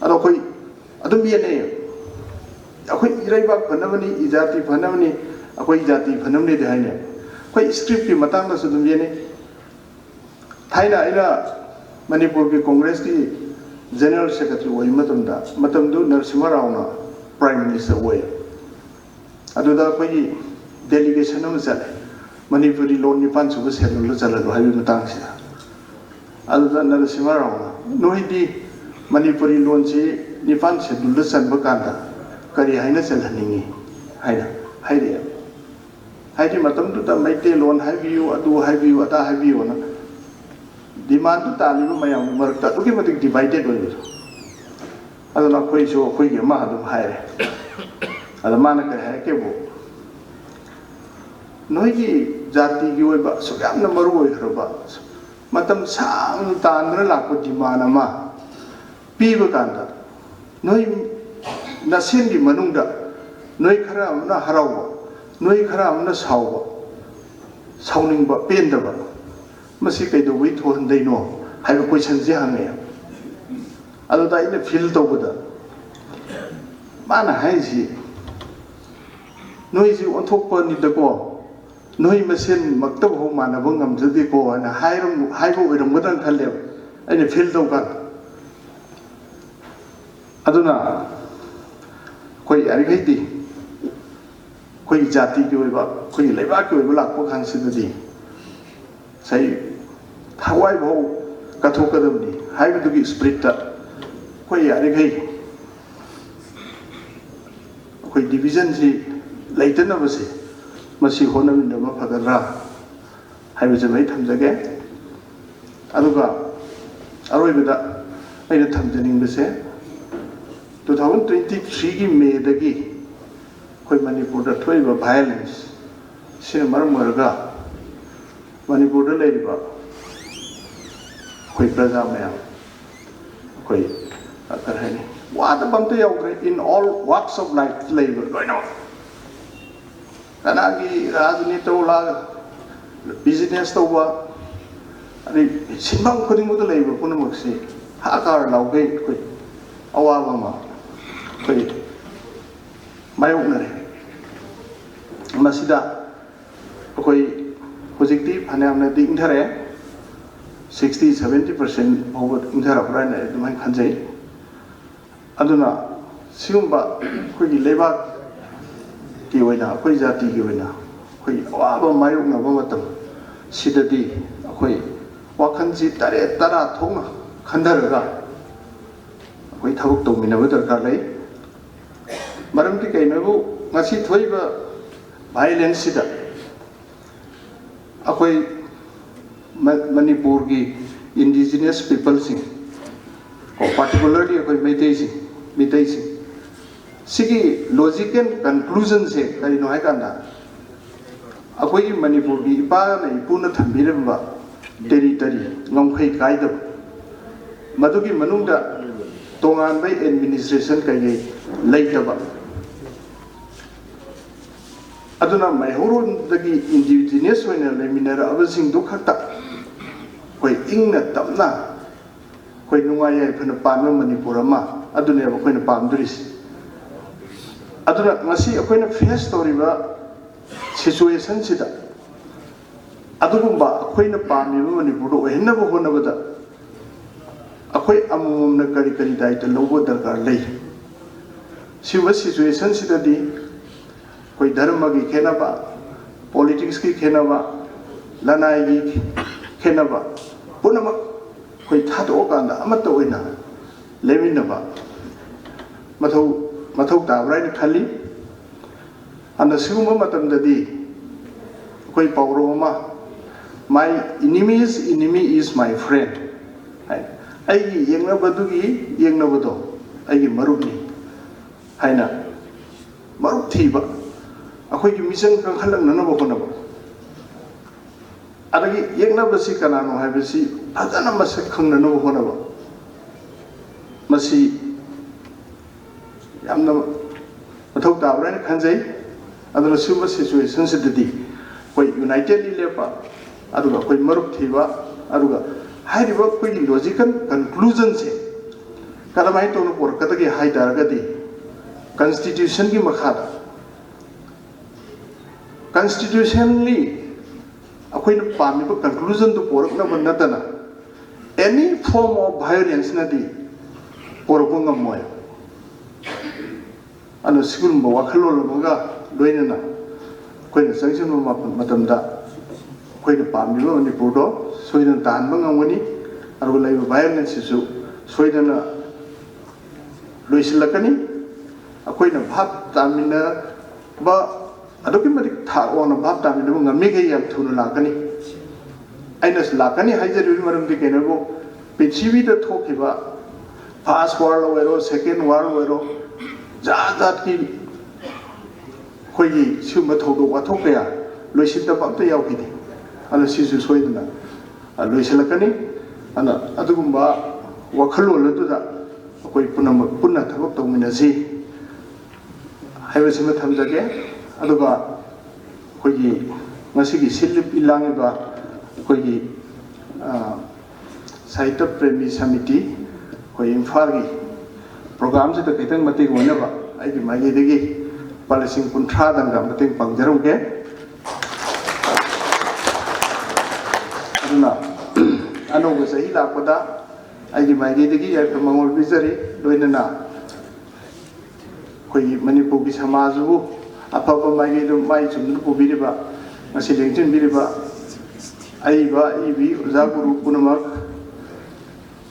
ado koi adum yene akoi iraiba phanamani ijati phanamani akoi jati phanamni de haine koi script ki matang da sudum yene thaina ina Manipur ki Congress ki General Secretary oi matam du Narasimha Rao na Prime Minister oi aduda koi delegation am jale Manipuri law ni pan suba schedule jala lo haibi matang sida aduda Narasimha Rao na noi di Manipuri law si nipan schedule chanba kanda kari haina chalhaningi haina haidi matam du ta maite law haibiu adu haibiu ata haibiu na demand tu talibu mayam marta tu ki matik divided oi aduna koi so koi ge ma adu haire adamana ka hai ke bo noi gi jati gi oi ba so gam na maru oi khroba matam sang tanra la ko demand ma pi ba kanda noi nasengi manungda noi khara amna harawa noi khara amna sawa sauningba pendaba masi kaido wi thon deino haiba question je hange ado da ina feel tawbada mana haisi noi ji onthokpa ni dako noi masen maktab ho mana bangam jodi ko ana hairam haibo oiram gadan khalle aina feel tawka aduna koi arigaidi koi jati ki oiba koi leiba ki oiba lakpo khangsidadi sai thawai bho kathokadamni haibudugi spirit ta koi arigai koi division ji leitana base masi honaminda ma phadara haibu je mai thamjage aduga aroibada aina thamjaning base 2023 की मे दगी कोई मणिपुर दा थोइबा violence सिने मरम मरगा मणिपुर दा लेबा कोई प्रजा में कोई अकर है वाद बंते याउरे in all walks of life labour लोइनो कनागी राजनीति ओला बिजनेस तोबा अरे सिनबां खुदिमुद लेबा पुनमक्सी हाकार लाउगे कोई अवाबा कोई मायोगनरे मसिदा कोई हुजिकती फानेमने दिंथरे 60-70% बहुत इंथरफ्राइने दुमाय खनजै अदुना सिगुम्बा कोई लेबा की ओइना कोई जाति की ओइना कोई अवाबा मायोगनबा मतम सिददी कोई वाखनजी तारे तारा थोंग खंदरगा कोई थबक तौमिनबा दरकार लै मरमती कइनबु ngasi thoiba violence sida akoi manipur gi indigenous people sing or particularly akoi meitei sing sigi logical conclusion se kai no hai kana akoi manipur gi ipa na ipuna thambiramba territory ngomkhai kaida madugi manungda tongan bai administration kai leitaba aduna maihurun dagi indigenous hoina leminara abasing du khata koi ingna tamna koi nungaya phana panma manipur ma adune ba koina pamduris aduna ngasi akoina face story ba situation sida adugumba akoina pami ba manipur do henna ba hona ba da akoi amum na kari kari daita lobo darkar lei siwa situation sida di कोई धर्म की खेनबा politics की खेनबा लनाई की खेनबा पुनम कोई थादो कांदा अमत ओइना लेमिनबा मथौ ताब्राइन खाली अन सिगुम मतमददी कोई पौरोमा my enemy's enemy is my friend आई येंगनबदुगी येंगनबदो आई मरुबनी हाइना मरुब थीबा अखोई की मिशन का खलंग ननबो कोनबो अदगी येंगनबसी कनानो हाइबसी फजना मसक खंगनबो कोनबो मसी यामना मथौ ताब्राइन खंजै अदुना सुबा सिचुएशन सिददी कोई यूनाइटेडली लेपा अदुगा कोई मरुब थीबा अदुगा हाइरिबा कोई लॉजिकल कंक्लूजन से कदमाई तोनो पोरकतगी हाइदारगदी कॉन्स्टिट्यूशन की मखादा constitutionally akoina pamiba conclusion to porakna banatana any form of violence nadi porakunga moy anu sigul ba wakhalo loga loinana koina sanction matamda koina pamiba ni podo soidan tan bangangani aru lai violence su soidana loisilakani akoina bhab tamina ba अदोकि मदिक था ओन भाब तामिन ngami ge yam thunu lakani ainas lakani haijari maram di kenabo pithibi da thokiba first world war second world war jat ki koi gi suma thodo wa thokya loisin da bam ta yaw ki ana sisu soidna loisilakani ana adugumba wakhalo la tu da koi punna thabak tawmina si ꯍꯥꯏꯕꯁꯤꯃ ꯊꯝꯖꯒꯦ ꯑꯗꯨꯒ ꯑꯩꯈꯣꯏꯒꯤ ꯉꯁꯤꯒꯤ ꯁꯤꯜꯂꯤꯕ ꯂꯥꯡꯂꯤꯕ ꯑꯩꯈꯣꯏꯒꯤ ꯁꯥꯍꯤꯇ꯭ꯌ ꯄ꯭ꯔꯦꯃꯤ ꯁꯃꯤꯇꯤ ꯑꯩꯈꯣꯏ ꯏꯝꯐꯥꯜꯒꯤ ꯄ꯭ꯔꯣꯒ꯭ꯔꯥꯝꯁꯤꯗ ꯈꯤꯇꯪ ꯃꯇꯦꯡ ꯑꯣꯏꯅꯕ ꯑꯩꯒꯤ ꯃꯥꯏꯀꯩꯗꯒꯤ ꯂꯨꯄꯥ 50,000ꯗꯪꯒ ꯃꯇꯦꯡ ꯄꯥꯡꯖꯔꯝꯒꯦ ꯑꯗꯨꯅ ꯑꯅꯧꯕ ꯆꯍꯤ ꯂꯥꯛꯄꯗ ꯑꯩꯒꯤ ꯃꯥꯏꯀꯩꯗꯒꯤ ꯌꯥꯏꯐ ꯃꯪꯒꯣꯜ ꯄꯤꯖꯔꯤ ꯂꯣꯏꯅꯅ ꯑꯩꯈꯣꯏꯒꯤ ꯃꯅꯤꯄꯨꯔꯒꯤ ꯁꯃꯥꯖꯕꯨ ꯑꯐꯕ ꯃꯥꯏꯀꯩꯗ ꯃꯥꯏ ꯆꯨꯝꯗꯨꯅ ꯄꯨꯕꯤꯔꯤꯕ ꯉꯁꯤ ꯂꯦꯡꯁꯤꯟꯕꯤꯔꯤꯕ ꯑꯏꯕ ꯑꯏꯕꯤ ꯑꯣꯖꯥ ꯒꯨꯔꯨ ꯄꯨꯝꯅꯃꯛ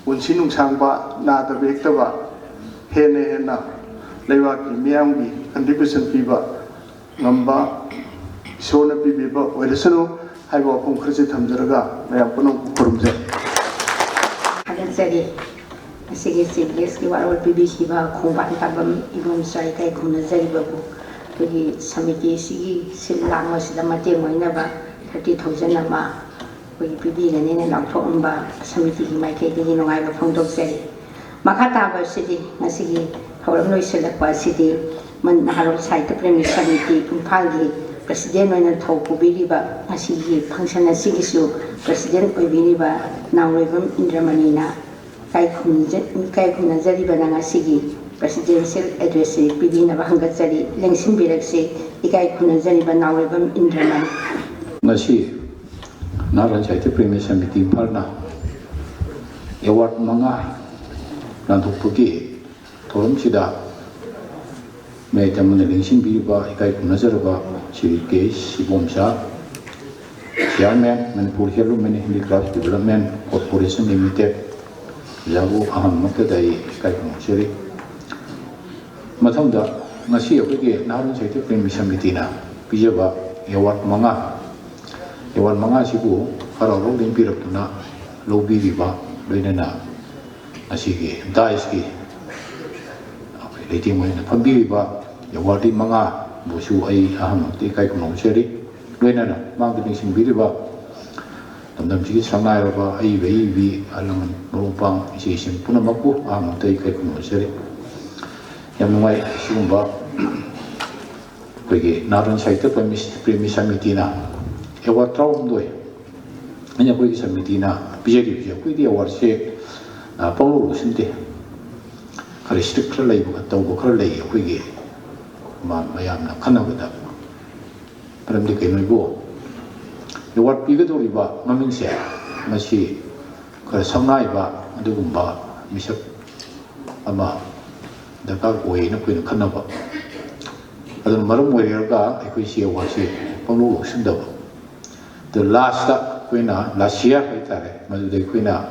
ꯄꯨꯟꯁꯤ ꯅꯨꯡꯁꯥꯡꯕ ꯅꯥꯗꯕ ꯌꯦꯛꯇꯕ ꯍꯦꯟꯅ ꯍꯦꯟꯅ ꯂꯩꯕꯥꯛꯀꯤ ꯃꯤꯌꯥꯝꯒꯤ ꯀꯟꯇ꯭ꯔꯤꯕ꯭ꯌꯨꯁꯟ ꯄꯤꯕ ꯉꯝꯕ ꯏꯁꯣꯔꯅ ꯄꯤꯕꯤꯕ ꯑꯣꯏꯔꯁꯅꯨ ꯍꯥꯏꯕ ꯋꯥꯐꯝ ꯈꯔꯁꯤ ꯊꯝꯖꯔꯒ ꯃꯌꯥꯝ ꯄꯨꯝꯅꯃꯛ ꯈꯨꯔꯨꯝꯖꯩ ꯊꯥꯒꯠꯆꯔꯤ ꯉꯁꯤꯒꯤ ꯆꯤꯐ ꯒꯦꯁꯀꯤ ꯋꯥꯔꯣꯜ ꯄꯤꯕꯤꯈꯤꯕ ꯈꯣꯡꯕꯥꯟ ꯇꯥꯕꯝ ꯏꯕꯣꯝꯆꯥ ꯏꯀꯥꯏ ꯈꯨꯝꯅꯖꯔꯤꯕꯕꯨ ꯑꯩꯈꯣꯏꯒꯤ ꯁꯃꯤꯇꯤ ꯑꯁꯤꯒꯤ ꯁꯤꯜ ꯂꯥꯡꯕꯁꯤꯗ ꯃꯇꯦꯡ ꯑꯣꯏꯅꯕ 30,000 ꯑꯃ ꯑꯩꯈꯣꯏꯒꯤ ꯄꯤꯕꯤꯒꯅꯤꯅ ꯂꯥꯎꯊꯣꯛꯑꯝꯕ ꯁꯃꯤꯇꯤꯒꯤ ꯃꯥꯏꯀꯩꯗꯒꯤ ꯅꯨꯡꯉꯥꯏꯕ ꯐꯣꯡꯗꯣꯛꯆꯔꯤ ꯃꯈꯥ ꯇꯥꯕ ꯑꯁꯤꯗꯤ ꯉꯁꯤꯒꯤ ꯊꯧꯔꯝ ꯂꯣꯏꯁꯤꯜꯂꯛꯄ ꯑꯁꯤꯗꯤ ꯅꯍꯥꯔꯣꯜ ꯁꯥꯍꯤꯇ꯭ꯌ ꯄ꯭ꯔꯦꯃꯤ ꯁꯃꯤꯇꯤ ꯏꯝꯐꯥꯜꯒꯤ ꯄ꯭ꯔꯁꯤꯗꯦꯟ ꯑꯣꯏꯅ ꯊꯧ ꯄꯨꯕꯤꯔꯤꯕ ꯉꯁꯤꯒꯤ ꯐꯪꯁꯟ ꯑꯁꯤꯒꯤꯁꯨ ꯄ꯭ꯔꯁꯤꯗꯦꯟ ꯑꯣꯏꯕꯤꯔꯤꯕ ꯅꯥꯎꯔꯦꯝꯕꯝ ꯏꯟꯗ꯭ꯔꯃꯅꯤꯅ ꯏꯀꯥꯏ ꯈꯨꯝꯅꯖꯔꯤꯕꯅ ꯉꯁꯤꯒꯤ ꯄ꯭ꯔꯁꯤꯗꯦꯟꯁꯤꯌꯦꯜ ꯑꯦꯗ꯭ꯔꯦꯁꯁꯤ ꯄꯤꯕꯤꯅꯕ ꯍꯪꯒꯠꯆꯔꯤ ꯂꯦꯡꯁꯤꯟꯕꯤꯔꯛꯁꯤ ꯏꯀꯥꯏ ꯈꯨꯝꯅꯖꯔꯤꯕ ꯅꯥꯎꯔꯦꯝꯕꯝ ꯏꯟꯗ꯭ꯔꯃꯅꯤ ngasi Naran Sahitya Premi Samiti Imphal award 5 nanthokpagi thoram sida me tamna lingsin biriba ikai kunazaraba Sri K Sibomsa Chairman Manipur Human Handicraft Development Corporation Limited jabu aham makadai ikai kunazari mathangda ngasi akogi Naran Sahitya Premi Samiti na pijaba award 5 award 5 sibu haralo limpirakuna lobiriba loinana asigi daiski leiti moina phambiriba award 5 bosu ai aham te kai kuno seri loinana mangding singbiriba tamdam ji sangai roba ai vi alangan ropang isi sim punamaku aham te kai kuno seri yamngai sumba kogi Naran Sahitya Premi Samiti na award traum doi anya kogi samiti na bijari kogi award se panglo sinte khare strict khara lei ba taw bo khara lei kogi mayam na khanabada param de kenoi bo award piga dori ba maming se masi khara sangai ba adugumba misak ama dakar oi na koina khanaba adun maram oirga ekoi si award se panglo sindaba the last koina last year haitare madude koina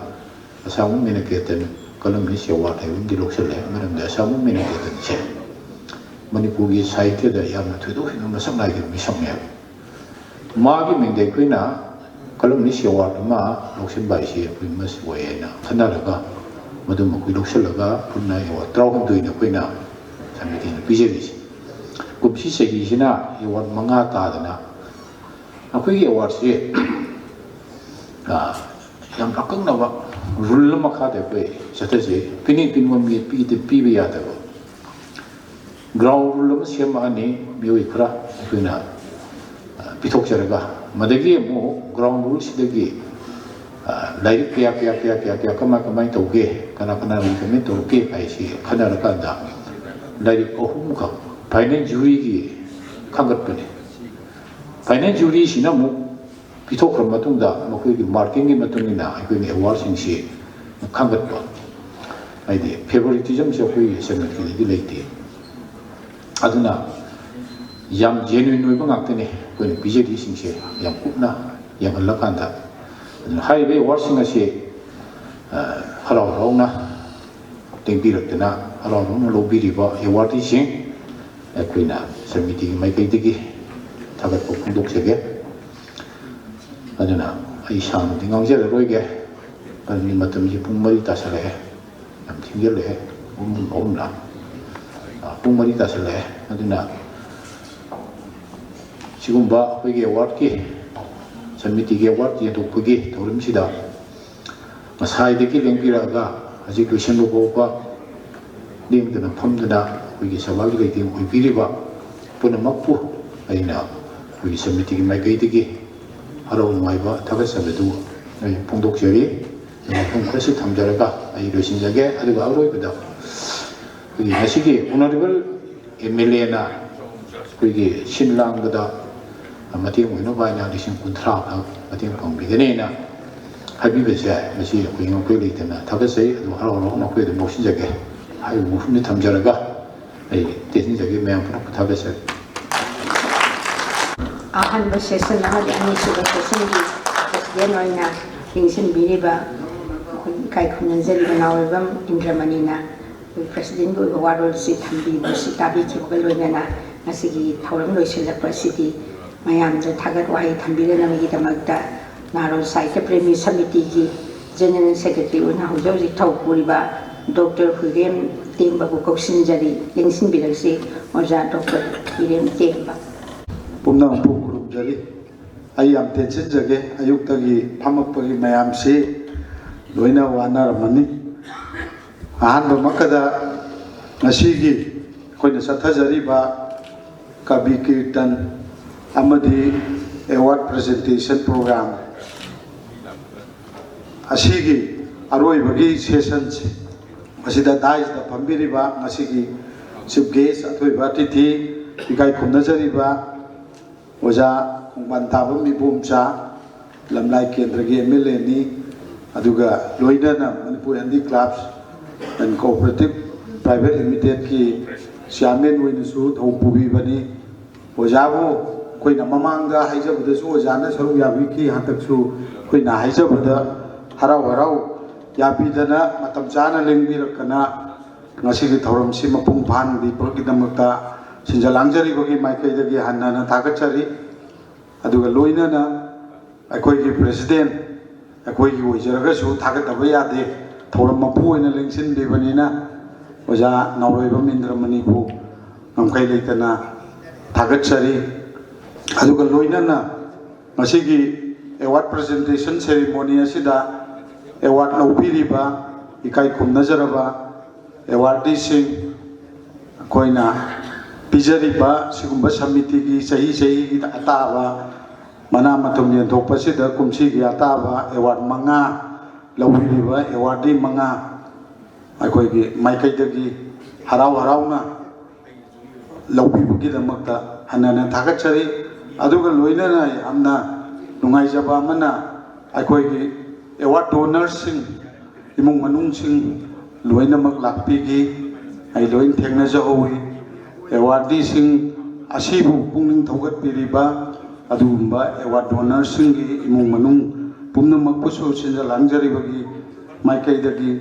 asamu menaketen kolomni sewa thayum di loksale maram da asamu menaketen che manipuri sahitya da yamna thudo hinum samnai gi misomya magi mengde koina kolomni sewa ma loksin bai si koi mas wena khanaraga madum koi loksalaga punna yawa traum doina koina samiti na bijeri kupsi segi sina yawa manga ta dana akhoi award se yam akangnawa rule makha de pe satase pini pinwa mi pi de pi ya da ground rule ma sema ani mioi khra kuina pithok jaraga madagi mo ground rule sidagi lai pya kama toge kana recommend toge ai si khana ra da lai ohum ka finance jury gi khagat pane finance jury sina mu pithokram matungda makoi gi marking gi matungina akoi ni award sing si khangat pa aidi favoritism se koi semen ki leite aduna yam genuine oi bangak tene koi ni BJD sing se yam kupna yang lakanda highway award sing ase harau rauna tengbirakna harau rauna lobiriba award sing akoi na samiti mai kai tegi tagat ko phundok sege aduna ai sang dingang je roige pani matam ji pung mari ta sale am thingel le om la pung mari ta sale aduna sigumba hoige award ki samiti ge award ye to pugi thorim sida masai de ki lengpira ga aji question lo ko pa ding dana pham dana hoige sabagi le ding oi piriba पुनमक्पु अइना कोई समिति की माइकैदगी हराव नुवाइबा थागतसबदु अइ फोंदोकजरि मफम खरसि थमजरगा अइ लोइसिनजगे अदुगा अरोइबदा कोई ngasiगी honourable MLA ना कोई सिनलांगदा मतें ओइनो बाइना लिसिंग कुंथ्रा का मतें पंगबिगनेना हाबिबसे मसी कोई कोई लेतना थागतसै अदु हराव नो कोई मोसिनजगे हाइ मुफुनि थमजरगा अइ तेसिनजगे मैम पुनक थागतसै अहम सेशन अनीसुब सेशनगी प्रेसिडेंट होना लिंसिनबीरिबा इकाई खुनजरिब नावेबम इंद्रमणिना प्रेसिडेंट को वारोल से थंबीबसि ताबिखिबगा लोइनना ngasiगी थौरम लोइसिलपसिदी मयामज थागत वाहि थंबीरनमगिदमक्ता नारोल साहित्य प्रेमी समिति की जनरल सेक्रेटरी ओना हौजौजिक थौपुरिबा डॉक्टर हुरेम तेंबाबु कौसिनजरी लिंसिनबिरगसि ओजा डॉक्टर हुरेम तेंबा पुमना पुकुरुजरी आई आम टेंशन जगे अयुक्तगी फमक्पगी मयाम से लोइना वानारमनी अहनब मकदा ngasiगी कोइना सथजरीबा कवि कीर्तन अमदी अवार्ड प्रेजेंटेशन प्रोग्राम असीगी अरोइबगी सेशन से असिदा दाइस द फंबिरिबा ngasiगी चीफ गेस्ट अथोइबा तिथि इकाई खुनजरीबा ओजा खुंबान ताबम मिबुमचा लमलाई केंद्र के एमएलए नी अदुगा लोइना Manipur Hindi clubs and cooperative private limited की चेयरमैन ओइनसु थौपुबी बनी ओजाबो कोइना ममांगा हाइजबदसु ओजाना सरु याबी की हातकसु कोइना हाइजबदा हराव हराव याबीदना मतम जाना लेंबिरकना ngasiगी थौरमसि मपुंग फानबी परगिदमक्ता सिंजलांगजरीबगी माइकैदगी हन्नाना थागतचरी अदुगा लोइनाना अखोइगी प्रेसिडेंट अखोइगी ओइजरगसु थागतबा यादे थौरम मपु ओइना लेंसिनबिबनिना ओजा नौरोइबम इंद्रमणिबु ngमखै लेतना थागतचरी अदुगा लोइनाना ngasiगी अवार्ड प्रेजेंटेशन सेरेमनी असिदा अवार्ड लौबिरिबा इकाई खुमनजरबा अवार्डी सिंह कोइना पिजरीबा सिगुंबा समिति की सही की अताबा मना मतुम येंथोकपसिदा कुमसी की अताबा अवार्ड मंगा लौबिरिबा अवार्डी मंगा अखोइगी माइकैदगी हराव हरावना लौबिबगिदमक्ता हन्नाना थागतचरी अदुगा लोइनाना यामना नुंगाइजबा मना अखोइगी अवार्ड डोनर्सिंग इमुंग मनुंगसिंग लोइनमक लाक्पिगी आई लोइन थेंगनाजहौई अवार्डी सिंह असीबु पुंगनिंग थौगतपिरिबा अदुगुंबा अवार्ड डोनर सिंगी इमुंग मनुंग पुमनमकपुसु सिंजलांगजरिबगी माइकैदगी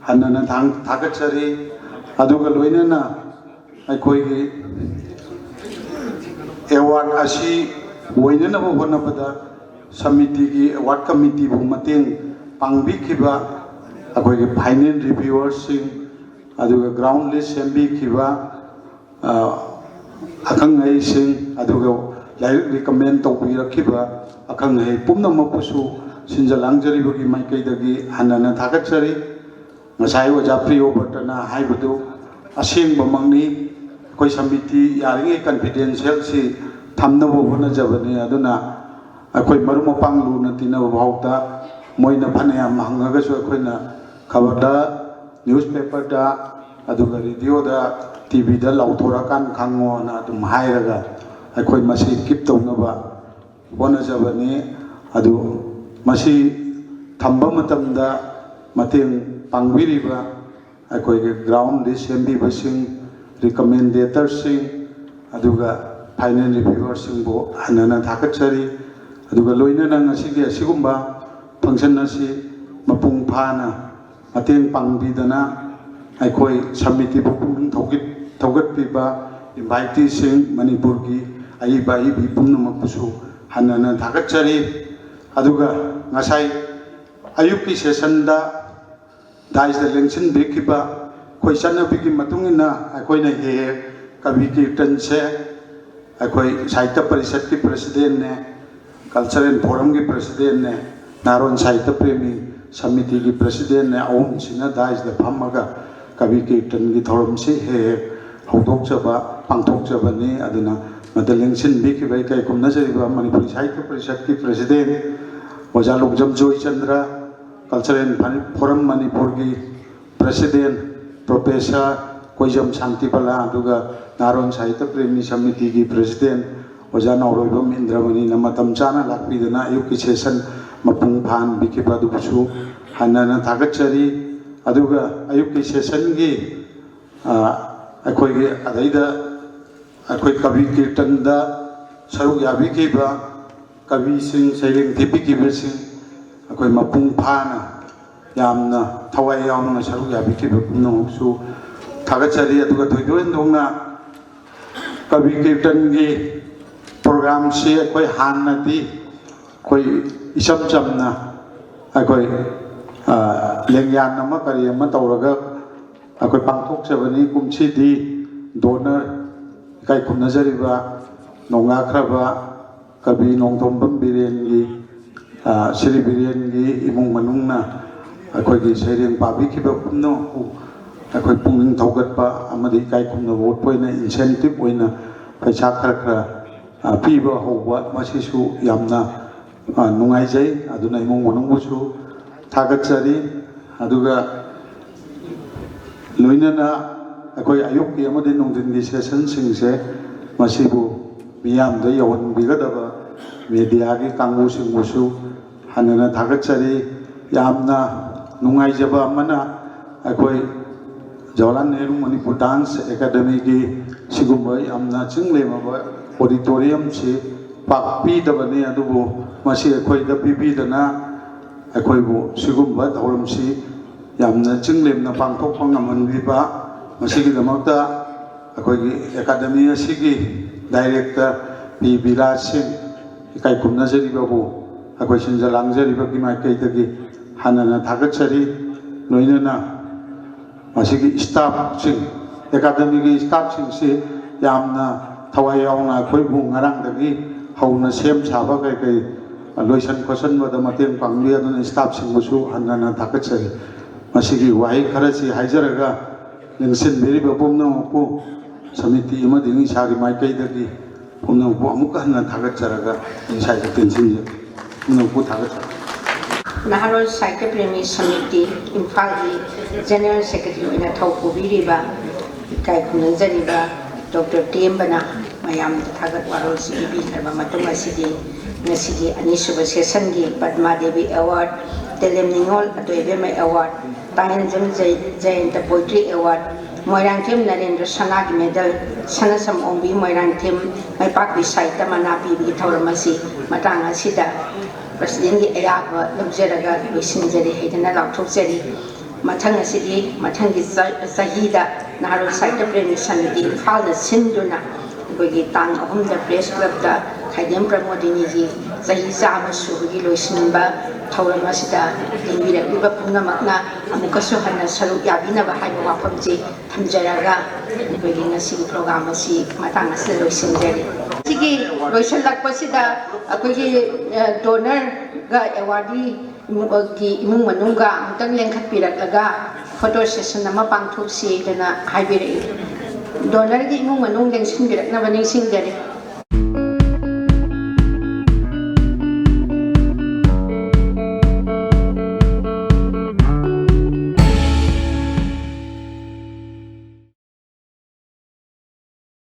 हन्नाना थागतचरी अदुगा लोइनाना अखोइगी अवार्ड असी ओइननबो होनबदा समिति की अवार्ड कमिटी बु मतेंग पांगबिखिबा अखोइगी फाइनल रिव्यूअर सिंह अदुगा ग्राउंड लिस्ट सेंबिखिबा अखंगै सिंह अदुगा लाइक रिकमेंड तौबिरखिबा अखंगै पुमनमपुसु सिंजलांगजरिबगी माइकैदगी हन्नाना थागतचरी ngасai ओजा प्रियो बटना हाइबदु असेंग बमंगनी कोई समिति यारिंगे कॉन्फिडेंशियल से थमनबो होनजबनी अदुना अखोइ मरु मपांग लुना तिनबो भावता मोइना फनया महंगगसु अखोइना खबरदा न्यूज़पेपर दा अदुगा रेडियो दा टीवी दा लाउथोराकान खांगोना अदुम हाइरगा अखोइ मसी कीप तौनबा होनजबनी अदु मसी थंबा मतमदा मतेंग पांगबिरिबा अखोइगे ग्राउंड लिस्ट सेंबिबसिंग रिकमेंडेटर सिंह अदुगा फाइनल रिव्यूअर सिंह बो हन्नाना थागतचरी अदुगा लोइनाना ngasiगी असिगुंबा फंक्शन असी मपुंग फाना मतेंग पांगबिदना अखोइ समिति बु पुंग थौगतपिबा इनवाइटी सिंह मणिपुर की अइबाई बि पुंगनमकपुसु हन्नाना थागतचरी अदुगा ngасai अयुक की सेशन दा दाइस द लेंसन बिखिबा कोई चन्नबिगी मतुंगिना अखोइना हे कवि कीर्तन से अखोइ साहित्य परिषद की प्रेसिडेंट ने कल्चरल फोरम की प्रेसिडेंट ने नारोन साहित्य प्रेमी समिति की प्रेसिडेंट ने अहम सिना दाइस द फमगा कवि कीर्तन की थौरम से हे हौदोकजबा पांथोकजबनी अदुना ꯃꯗ ꯂꯦꯡꯁꯤꯟꯕꯤꯈꯤꯕ ꯏꯀꯥꯏ ꯈꯨꯝꯅꯖꯔꯤꯕ ꯃꯅꯤꯄꯨꯔꯤ ꯁꯥꯍꯤꯇ꯭ꯌ ꯄꯔꯤꯁꯠꯀꯤ ꯄ꯭ꯔꯦꯁꯤꯗꯦꯟ ꯑꯣꯖꯥ ꯂꯣꯡꯖꯝ ꯖꯣꯏꯆꯟꯗ꯭ꯔ, ꯀꯜꯆꯔꯦꯜ ꯐꯣꯔꯝ ꯃꯅꯤꯄꯨꯔꯒꯤ ꯄ꯭ꯔꯦꯁꯤꯗꯦꯟ ꯄ꯭ꯔꯣꯐꯦꯁꯔ ꯀꯣꯏꯖꯝ ꯁꯥꯟꯇꯤꯕꯂꯥ, ꯑꯗꯨꯒ ꯅꯍꯥꯔꯣꯜ ꯁꯥꯍꯤꯇ꯭य ꯄ꯭ꯔꯦꯃꯤ ꯁꯃꯤꯇꯤꯒꯤ ꯄ꯭ꯔꯦꯁꯤꯗꯦꯟ ꯑꯣꯖꯥ ꯅꯥꯎꯔꯣꯏꯕꯝ ꯏꯟꯗ꯭ꯔꯃꯅꯤꯅ ꯃꯇꯝ ꯆꯥꯅ ꯂꯥꯛꯄꯤꯗꯨꯅ ꯑꯌꯨꯛꯀꯤ ꯁꯦꯁꯟ ꯃꯄꯨꯡ ꯐꯥꯍꯟꯕꯤꯈꯤꯕ ꯑꯗꯨꯕꯨꯁꯨ ꯍꯟꯅ ꯊꯥꯒꯠꯆꯔꯤ꯫ ꯑꯗꯨꯒ ꯑꯌꯨꯛꯀꯤ ꯁꯦꯁꯟꯒꯤ ꯑꯩꯈꯣꯏꯒꯤ ꯑꯗꯩꯗ ꯑꯩꯈꯣꯏ ꯀꯕꯤ ꯀꯤꯔꯇꯟꯗ ꯁꯔꯨꯛ ꯌꯥꯕꯤꯈꯤꯕ ꯀꯕꯤꯁꯤꯡ, ꯁꯩꯔꯦꯡ ꯊꯤꯕꯤꯈꯤꯕꯁꯤꯡ ꯑꯩꯈꯣꯏ ꯃꯄꯨꯡ ꯐꯥꯅ ꯌꯥꯝꯅ ꯊꯋꯥꯏ ꯌꯥꯎꯅ ꯁꯔꯨꯛ ꯌꯥꯕꯤꯈꯤꯕ ꯄꯨꯝꯅꯃꯛꯁꯨ ꯊꯥꯒꯠꯆꯔꯤ꯫ ꯑꯗꯨꯒ ꯊꯣꯏꯗꯣꯛ ꯍꯦꯟꯗꯣꯛꯅ ꯀꯕꯤ ꯀꯤꯔꯇꯟꯒꯤ ꯄ꯭ꯔꯣꯒ꯭ꯔꯥꯝꯁꯤ ꯑꯩꯈꯣꯏ ꯍꯥꯟꯅꯗꯤ ꯑꯩꯈꯣꯏ ꯏꯆꯝ ꯆꯝꯅ ꯑꯩꯈꯣꯏ ꯂꯦꯡꯌꯥꯟ ꯑꯃ ꯀꯔꯤ ꯑꯃ ꯇꯧꯔꯒ ꯑꯩꯈꯣꯏ ꯄꯥꯡꯊꯣꯛꯆꯕꯅꯤ꯫ ꯀꯨꯝꯁꯤꯗꯤ ꯗꯣꯅꯔ ꯏꯀꯥꯏ ꯈꯨꯝꯅꯖꯔꯤꯕ ꯅꯣꯡꯉꯥꯈ꯭ꯔꯕ ꯀꯕꯤ ꯅꯣꯡꯊꯣꯝꯕꯝ ꯕꯤꯔꯦꯟꯒꯤ ꯁ꯭ꯔꯤ ꯕꯤꯔꯦꯟꯒꯤ ꯏꯃꯨꯡ ꯃꯅꯨꯡꯅ ꯑꯩꯈꯣꯏꯒꯤ ꯁꯩꯔꯦꯡ ꯄꯥꯕꯤꯈꯤꯕ ꯄꯨꯝꯅꯃꯛꯄꯨ ꯑꯩꯈꯣꯏ ꯄꯨꯛꯅꯤꯡ ꯊꯧꯒꯠꯄ ꯑꯃꯗꯤ ꯏꯀꯥꯏ ꯈꯨꯝꯅꯕ ꯎꯠꯄ ꯑꯣꯏꯅ ꯏꯟꯁꯦꯟꯇꯤꯞ ꯑꯣꯏꯅ ꯄꯩꯁꯥ ꯈꯔ ꯄꯤꯕ ꯍꯧꯕ, ꯃꯁꯤꯁꯨ ꯌꯥꯝꯅ ꯅꯨꯡꯉꯥꯏꯖꯩ꯫ ꯑꯗꯨꯅ ꯏꯃꯨꯡ ꯃꯅꯨꯡꯕꯨꯁꯨ ꯊꯥꯒꯠꯆꯔꯤ꯫ ꯑꯗꯨꯒ ꯂꯣꯏꯅꯅ ꯑꯩꯈꯣꯏ ꯑꯌꯨꯛꯀꯤ ꯑꯃꯗꯤ ꯅꯨꯡꯊꯤꯟꯒꯤ ꯁꯦꯁꯟꯁꯤꯡꯁꯦ ꯃꯁꯤꯕꯨ ꯃꯤꯌꯥꯝꯗ ꯌꯧꯍꯟꯕꯤꯒꯗꯕ ꯃꯦꯗꯤꯌꯥꯒꯤ ꯀꯥꯡꯕꯨꯁꯤꯡꯕꯨꯁꯨ ꯍꯟꯅ ꯊꯥꯒꯠꯆꯔꯤ꯫ ꯌꯥꯝꯅ ꯅꯨꯡꯉꯥꯏꯖꯕ ꯑꯃꯅ ꯑꯩꯈꯣꯏ ꯖꯋꯥꯍꯔꯂꯥꯜ ꯅꯦꯍꯔꯨ ꯃꯅꯤꯄꯨꯔ ꯗꯥꯟꯁ ꯑꯦꯀꯥꯗꯃꯤꯒꯤ ꯁꯤꯒꯨꯝꯕ ꯌꯥꯝꯅ ꯆꯤꯡꯂꯦꯝꯃꯕ ꯑꯣꯗꯤꯇꯣꯔꯤꯌꯝꯁꯤ ꯄꯥꯛ ꯄꯤꯗꯕꯅꯤ, ꯑꯗꯨꯕꯨ ꯃꯁꯤ ꯑꯩꯈꯣꯏꯗ ꯄꯤꯕꯤꯗꯅ ꯑꯩꯈꯣꯏꯕꯨ ꯁꯤꯒꯨꯝꯕ ꯊꯧꯔꯝꯁꯤ ꯌꯥꯝꯅ ꯆꯤꯡꯂꯦꯝꯅ ꯄꯥꯡꯊꯣꯛꯄ ꯉꯝꯍꯟꯕꯤꯕ, ꯃꯁꯤꯒꯤꯗꯃꯛꯇ ꯑꯩꯈꯣꯏꯒꯤ ꯑꯦꯀꯥꯗꯃꯤ ꯑꯁꯤꯒꯤ ꯗꯥꯏꯔꯦꯛꯇꯔ ꯄꯤ ꯕꯤꯔꯥꯖ ꯁꯤꯡ ꯏꯀꯥꯏ ꯈꯨꯝꯅꯖꯔꯤꯕꯕꯨ ꯑꯩꯈꯣই ꯁꯤꯟꯖ ꯂꯥꯡꯖꯔꯤꯕꯒꯤ ꯃꯥꯏꯀꯩꯗꯒꯤ ꯍꯟꯅ ꯊꯥꯒꯠꯆꯔꯤ꯫ ꯂꯣꯏꯅꯅ ꯃꯁꯤꯒꯤ ꯁ꯭ꯇꯥꯐꯁꯤꯡ, ꯑꯦꯀꯥꯗꯃꯤꯒꯤ ꯁ꯭ꯇꯥꯐꯁꯤꯡꯁꯤ ꯌꯥꯝꯅ ꯊꯋꯥꯏ ꯌꯥꯎꯅ ꯑꯩꯈꯣꯏꯕꯨ ꯉꯔꯥꯡꯗꯒꯤ ꯍꯧꯅ ꯁꯦꯝ ꯁꯥꯕ ꯀꯩ ꯂꯣꯏꯁꯟ ꯈꯣꯠꯆꯟꯕꯗ ꯃꯇꯦꯡ ꯄꯥꯡꯕꯤ, ꯑꯗꯨꯅ ꯁ꯭ꯇꯥꯐꯁꯤꯡꯕꯨꯁꯨ ꯍꯟꯅ ꯊꯥꯒꯠꯆꯔꯤ꯫ ꯃꯁꯤꯒꯤ ꯋꯥꯍꯩ ꯈꯔꯁꯤ ꯍꯥꯏꯖꯔꯒ ꯌꯦꯡꯁꯤꯟꯕꯤꯔꯤꯕ ꯄꯨꯝꯅꯃꯛꯄꯨ ꯁꯃꯤꯇꯤ ꯑꯃꯗꯤ ꯏꯁꯥꯒꯤ ꯃꯥꯏꯀꯩꯗꯒꯤ ꯄꯨꯝꯅꯃꯛꯄꯨ ꯑꯃꯨꯛꯀ ꯍꯟꯅ ꯊꯥꯒꯠꯆꯔꯒ ꯉꯁꯥꯏꯗ ꯇꯦꯟꯁꯤꯟꯖꯩ, ꯄꯨꯝꯅꯃꯛꯄꯨ ꯊꯥꯒꯠꯆꯔꯤ꯫ ꯅꯍꯥꯔꯣꯜ ꯁꯥꯍꯤꯇ꯭य ꯄ꯭ꯔꯦꯃꯤ ꯁꯃꯤꯇꯤ ꯏꯝꯐꯥꯜꯒꯤ ꯖꯦꯅꯔꯦꯜ ꯁꯦꯀ꯭ꯔꯦꯇꯔꯤ ꯑꯣꯏꯅ ꯊꯧ ꯄꯨꯕꯤꯔꯤꯕ ꯏꯀꯥꯏ ꯈꯨꯝꯅꯖꯔꯤꯕ ꯗꯣꯛꯇꯔ ꯇꯦꯝꯕꯅ ꯃꯌꯥꯝꯗ ꯊꯥꯒꯠ ꯋꯥꯔꯣꯜꯁꯤ ꯄꯤꯕꯤꯈ꯭ꯔꯕ ꯃꯇꯨꯡ ꯑꯁꯤꯗꯤ ꯉꯁꯤꯒꯤ ꯑꯅꯤꯁꯨꯕ ꯁꯦꯁꯟꯒꯤ ꯄꯗꯃꯥ Devi award, Telem Ningol Atoibemma award, Tahenjam Jayanta poetry award, Moirangthem Narendra ꯁꯅꯥꯒꯤ ꯃꯦꯗꯜ, ꯁꯅꯁꯝ ꯑꯣꯡꯕꯤ ꯃꯣꯏꯔꯥꯡꯊꯦꯝ ꯃꯩꯄꯥꯛꯄꯤ ꯁꯥꯍꯤꯇ꯭ꯌ ꯃꯅꯥ ꯄꯤꯕꯒꯤ ꯊꯧꯔꯝ ꯑꯁꯤ ꯃꯇꯥꯡ ꯑꯁꯤꯗ ꯄ꯭ꯔꯁꯤꯗꯦꯟꯒꯤ ꯑꯌꯥꯕ ꯂꯧꯖꯔꯒ ꯂꯣꯏꯁꯤꯟꯖꯔꯤ ꯍꯥꯏꯗꯅ ꯂꯥꯎꯊꯣꯛꯆꯔꯤ꯫ ꯃꯊꯪ ꯑꯁꯤꯗꯤ ꯃꯊꯪꯒꯤ ꯆꯍꯤꯗ ꯅꯍꯥꯔꯣꯜ ꯁꯥꯍꯤꯇ꯭य ꯄ꯭ꯔꯦꯃꯤ ꯁꯃꯤꯇꯤ ꯏꯝꯐꯥꯜꯗ ꯁꯤꯟꯗꯨꯅ ꯑꯩꯈꯣꯏꯒꯤ ꯇꯥꯡ 3ꯗ ꯄ꯭ꯔꯦꯁ ꯀ꯭ꯂꯕꯇ ꯈꯥꯏꯗꯦꯝ ꯄ꯭ꯔꯃꯣꯗꯤꯅꯤꯒꯤ ꯆꯍꯤ 100 ꯁꯨꯕꯒꯤ ꯂꯣꯏꯁꯤꯟꯕ ꯊꯧꯔꯝ ꯑꯁꯤꯗ ꯌꯦꯡꯕꯤꯔꯛꯂꯤꯕ ꯄꯨꯝꯅꯃꯛꯅ ꯑꯃꯨꯛꯀꯁꯨ ꯍꯟꯅ ꯁꯔꯨꯛ ꯌꯥꯕꯤꯅꯕ ꯍꯥꯏꯕ ꯋꯥꯐꯝꯁꯤ ꯊꯝꯖꯔꯒ ꯑꯩꯈꯣꯏꯒꯤ ꯉꯁꯤꯒꯤ ꯄ꯭ꯔꯣꯒ꯭ꯔꯥꯝ ꯑꯁꯤ ꯃꯇꯥꯡ ꯑꯁꯤꯗ ꯂꯣꯏꯁꯤꯟꯖꯔꯤ꯫ ꯁꯤꯒꯤ ꯂꯣꯏꯁꯤꯜꯂꯛꯄꯁꯤꯗ ꯑꯩꯈꯣꯏꯒꯤ ꯗꯣꯅꯔꯒ ꯑꯦꯋꯥꯔꯗꯤꯒꯤ ꯏꯃꯨꯡ ꯃꯅꯨꯡꯒ ꯑꯃꯨꯛꯇꯪ ꯂꯦꯡꯈꯠꯄꯤꯔꯛꯂꯒ ꯐꯣꯇꯣ ꯁꯦꯁꯟ ꯑꯃ ꯄꯥꯡꯊꯣꯛꯁꯤꯗꯅ ꯍꯥꯏꯕꯤꯔꯛꯏ꯫ ꯗꯣꯅꯔꯒꯤ ꯏꯃꯨꯡ ꯃꯅꯨꯡ ꯂꯦꯡꯁꯤꯟꯕꯤꯔꯛꯅꯕ ꯅꯤꯡꯁꯤꯡꯖꯔꯤ꯫